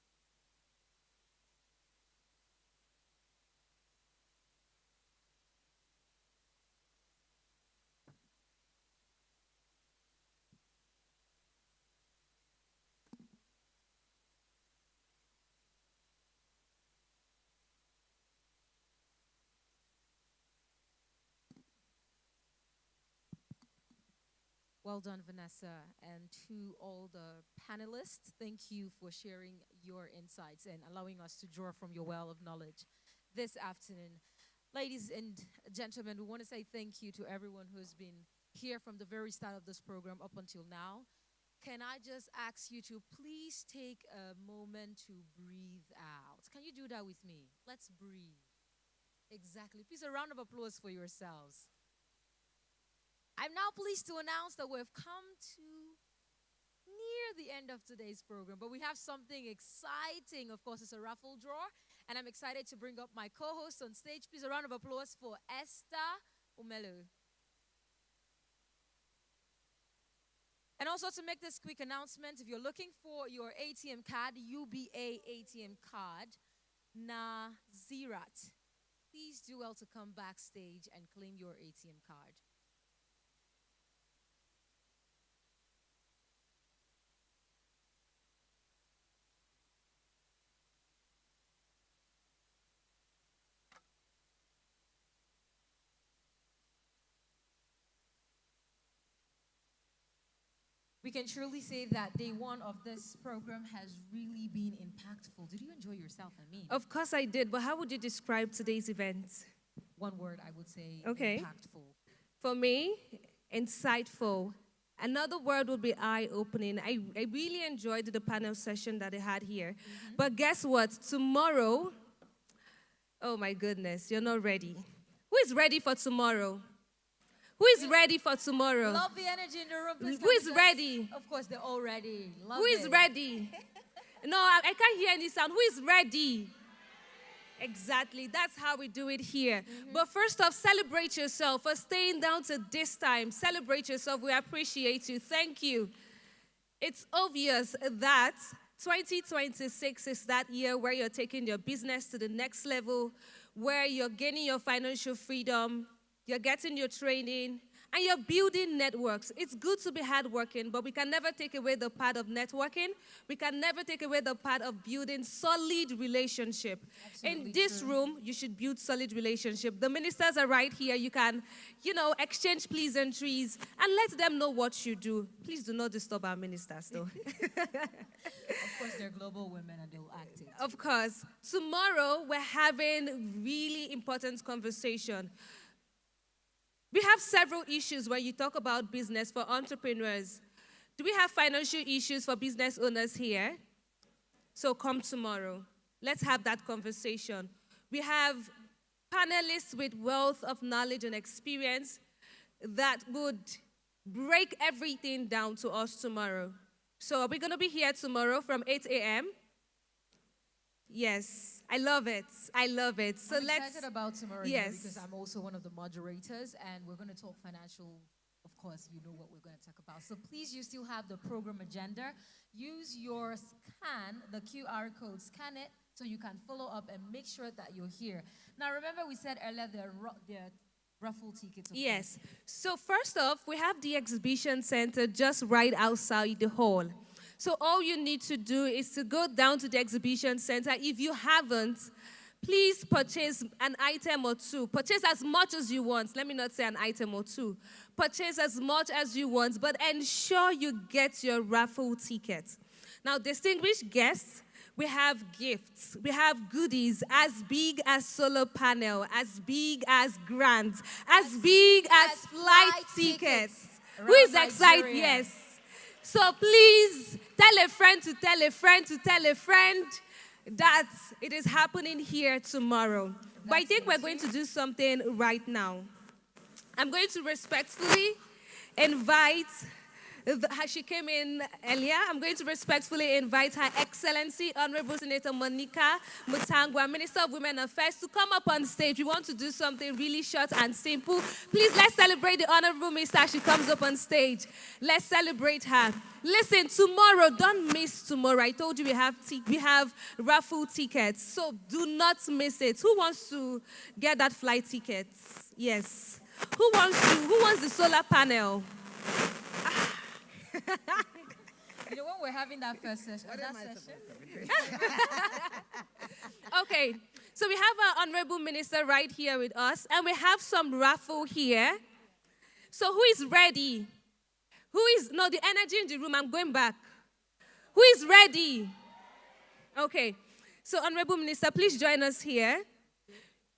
Speaker 13: Well done, Vanessa. And to all the panelists, thank you for sharing your insights and allowing us to draw from your well of knowledge this afternoon. Ladies and gentlemen, we want to say thank you to everyone who's been here from the very start of this program up until now. Can I just ask you to please take a moment to breathe out? Can you do that with me? Let's breathe. Exactly. Please, a round of applause for yourselves. I'm now pleased to announce that we've come to near the end of today's program, but we have something exciting. Of course, it's a raffle draw, and I'm excited to bring up my co-host on stage. Please, a round of applause for Esther Umelu. And also to make this quick announcement, if you're looking for your ATM card, UBA ATM card, Nazirat, please do well to come backstage and claim your ATM card. We can truly say that day one of this program has really been impactful. Did you enjoy yourself, I mean?
Speaker 3: Of course I did, but how would you describe today's event?
Speaker 13: One word, I would say
Speaker 3: Okay.
Speaker 13: impactful.
Speaker 3: For me, insightful. Another word would be eye-opening. I really enjoyed the panel session that they had here. But guess what? Tomorrow, oh my goodness, you're not ready. Who is ready for tomorrow? Who is ready for tomorrow?
Speaker 13: Love the energy in the room. Please
Speaker 3: Who is
Speaker 13: come
Speaker 3: ready?
Speaker 13: Of course, they're all ready. Love
Speaker 3: Who is
Speaker 13: it.
Speaker 3: ready? No, I can't hear any sound. Who is ready? Exactly. That's how we do it here. But first off, celebrate yourself for staying down to this time. Celebrate yourself. We appreciate you. Thank you. It's obvious that 2026 is that year where you're taking your business to the next level, where you're gaining your financial freedom, you're getting your training, and you're building networks. It's good to be hardworking, but we can never take away the part of networking. We can never take away the part of building solid relationship. In this room, you should build solid relationship. The ministers are right here. You can, exchange pleasantries and let them know what you do. Please do not disturb our ministers, though.
Speaker 13: Of course, they're global women and they'll act it.
Speaker 3: Of course. Tomorrow, we're having really important conversation. We have several issues when you talk about business for entrepreneurs. Do we have financial issues for business owners here? So come tomorrow. Let's have that conversation. We have panelists with wealth of knowledge and experience that would break everything down to us tomorrow. So are we going to be here tomorrow from 8 a.m.? Yes, I love it. I love it. So
Speaker 13: I'm
Speaker 3: let's
Speaker 13: excited about tomorrow
Speaker 3: yes.
Speaker 13: because I'm also one of the moderators and we're going to talk financial. Of course, you know what we're going to talk about. So please, you still have the program agenda. Use your scan, the QR code, scan it so you can follow up and make sure that you're here. Now, remember we said earlier the raffle tickets.
Speaker 3: Yes. So first off, we have the exhibition center just right outside the hall. So all you need to do is to go down to the exhibition center. If you haven't, please purchase an item or two. Purchase as much as you want. Let me not say an item or two. Purchase as much as you want, but ensure you get your raffle ticket. Now, distinguished guests, we have gifts. We have goodies as big as solar panel, as big as grants, as big as flight tickets. Who is excited? Yes. So please tell a friend to tell a friend to tell a friend that it is happening here tomorrow. But I think we're going to do something right now. I'm going to respectfully invite, she came in earlier, I'm going to respectfully invite Her Excellency Honorable Senator Monica Mutangwa, Minister of Women Affairs, to come up on stage. We want to do something really short and simple. Please, let's celebrate the Honorable Minister as she comes up on stage. Let's celebrate her. Listen, tomorrow, don't miss tomorrow. I told you we have raffle tickets, so do not miss it. Who wants to get that flight ticket? Yes. Who wants the solar panel?
Speaker 13: You know, when we're having that first session,
Speaker 3: Okay, so we have our Honorable Minister right here with us, and we have some raffle here. So who is ready? Who is, no, the energy in the room, I'm going back. Who is ready? Okay. So, Honorable Minister, please join us here.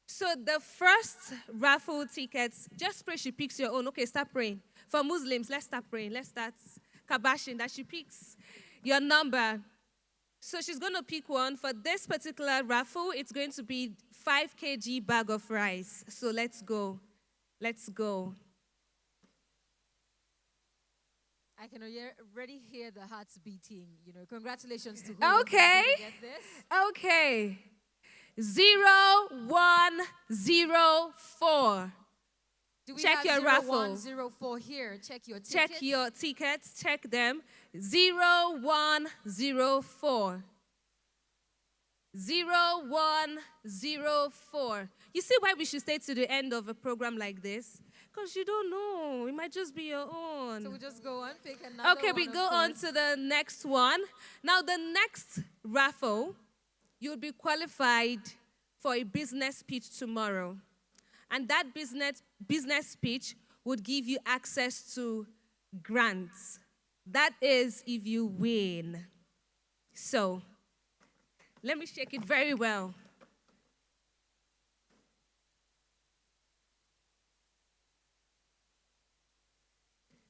Speaker 3: So, the first raffle tickets, just pray she picks your own. Okay, start praying. For Muslims, let's start praying. Let's start kabashing that she picks your number. So, she's going to pick one. For this particular raffle, it's going to be 5 kg bag of rice. So, let's go. Let's go.
Speaker 7: I can already hear the hearts beating. You know, congratulations to whoever
Speaker 3: Okay.
Speaker 7: get this.
Speaker 3: Okay. 0104.
Speaker 7: Do we
Speaker 3: Check
Speaker 7: have
Speaker 3: your raffle.
Speaker 7: 0104 here? Check your tickets.
Speaker 3: Check your tickets. Check them. 0104. 0104. You see why we should stay to the end of a program like this? Because you don't know. It might just be your own.
Speaker 7: So we just go on, pick another
Speaker 3: Okay, we
Speaker 7: one,
Speaker 3: go
Speaker 7: of
Speaker 3: on
Speaker 7: course.
Speaker 3: to the next one. Now, the next raffle, you'll be qualified for a business pitch tomorrow. And that business pitch would give you access to grants. That is if you win. So, let me shake it very well.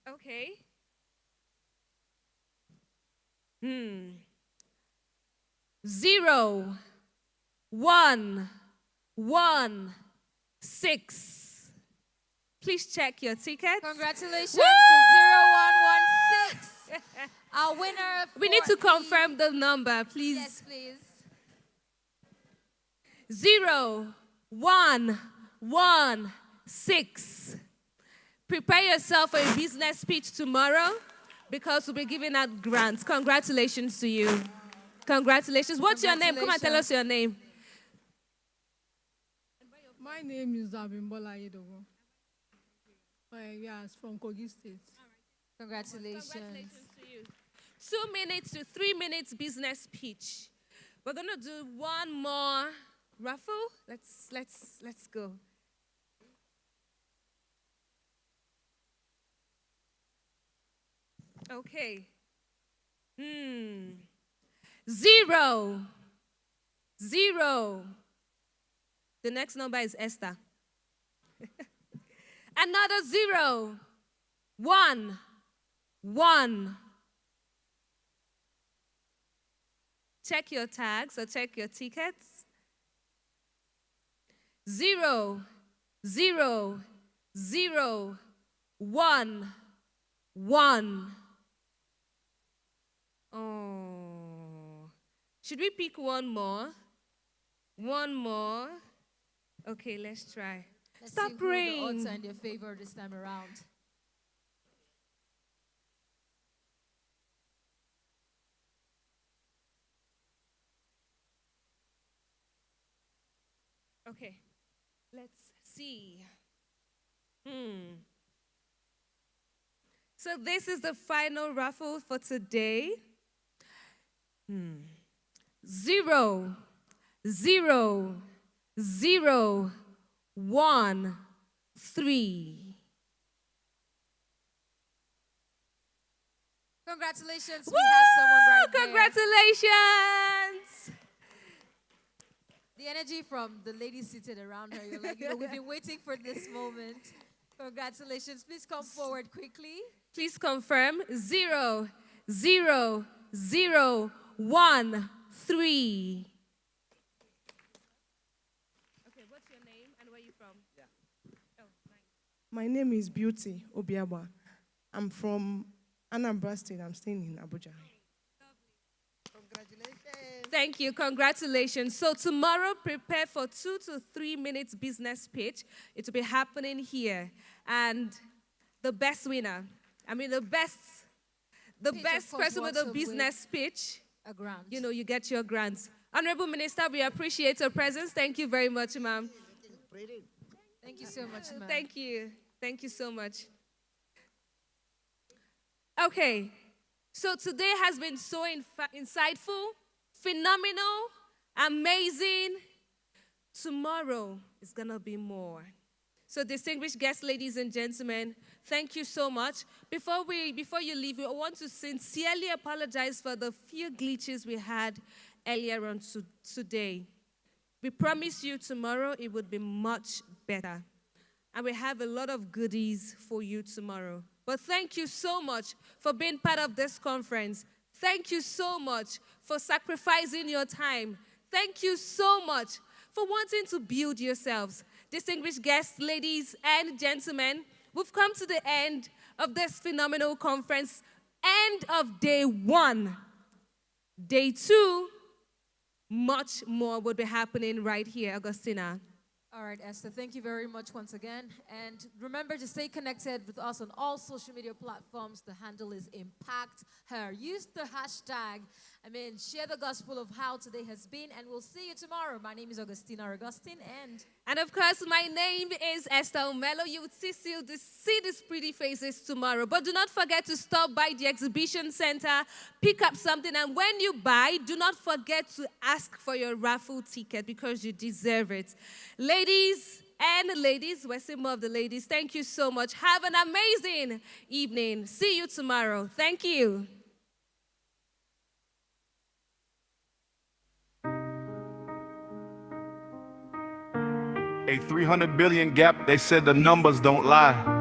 Speaker 3: Okay. 0, 1, 1, 6. Please check your tickets.
Speaker 7: Congratulations
Speaker 3: Woo!
Speaker 7: to 0116. Our winner.
Speaker 3: We need
Speaker 7: for
Speaker 3: to confirm the number, please.
Speaker 7: Yes, please.
Speaker 3: 0, 1, 1, 6. Prepare yourself for a business pitch tomorrow because we'll be giving out grants. Congratulations to you. Congratulations. What's your name? Come and tell us your name.
Speaker 14: My name is Abimbola Yedogo. Yes, from Kogi State.
Speaker 7: Congratulations.
Speaker 3: Congratulations to you. 2 minutes to 3 minutes business pitch. We're gonna do one more raffle. Let's go. Okay. 0, 0. The next number is Esther. Another 0, 1, 1. Check your tags or check your tickets. 0, 0, 0, 1, 1. Oh. Should we pick one more? One more. Okay, let's try.
Speaker 7: Let's
Speaker 3: Stop
Speaker 7: see
Speaker 3: praying.
Speaker 7: who the odds are in your favor this time around.
Speaker 3: Okay, let's see. So this is the final raffle for today. 0, 0, 0, 1, 3.
Speaker 7: Congratulations,
Speaker 3: Woo!
Speaker 7: we have someone right there.
Speaker 3: Congratulations!
Speaker 7: The energy from the ladies seated around her, you're like, we've been waiting for this moment. Congratulations. Please come forward quickly.
Speaker 3: Please confirm. 0, 0, 0, 1, 3. Okay, what's your name and where are you from? Oh, nice.
Speaker 15: My name is Beauty Obiaba. I'm from Anambra State. I'm staying in Abuja.
Speaker 3: Thank you. Congratulations. So tomorrow, prepare for 2 to 3 minutes business pitch. It will be happening here. And the best winner, the best
Speaker 7: Pitch, of course,
Speaker 3: person with
Speaker 7: walks
Speaker 3: a
Speaker 7: away
Speaker 3: business pitch,
Speaker 7: a grant.
Speaker 3: you get your grants. Honorable Minister, we appreciate your presence. Thank you very much, ma'am.
Speaker 7: Thank you so much, ma'am.
Speaker 3: Thank you. Thank you so much. Okay. So today has been so insightful, phenomenal, amazing. Tomorrow is going to be more. So distinguished guests, ladies and gentlemen, Thank you so much. Before you leave, we want to sincerely apologize for the few glitches we had earlier on today. We promise you tomorrow it would be much better. And we have a lot of goodies for you tomorrow. But thank you so much for being part of this conference. Thank you so much for sacrificing your time. Thank you so much for wanting to build yourselves. Distinguished guests, ladies and gentlemen, we've come to the end of this phenomenal conference. End of day 1. Day 2, much more will be happening right here, Augustina.
Speaker 7: All right, Esther, thank you very much once again. And remember to stay connected with us on all social media platforms. The handle is ImpactHer. Use the hashtag, share the gospel of how today has been, and we'll see you tomorrow. My name is Augustina Augustine,
Speaker 3: and of course, my name is Esther Omelo. You would see these pretty faces tomorrow. But do not forget to stop by the exhibition center, pick up something, and when you buy, do not forget to ask for your raffle ticket because you deserve it. Ladies and ladies, we're seeing more of the ladies. Thank you so much. Have an amazing evening. See you tomorrow. Thank you.
Speaker 1: A 300 billion gap, they said the numbers don't lie.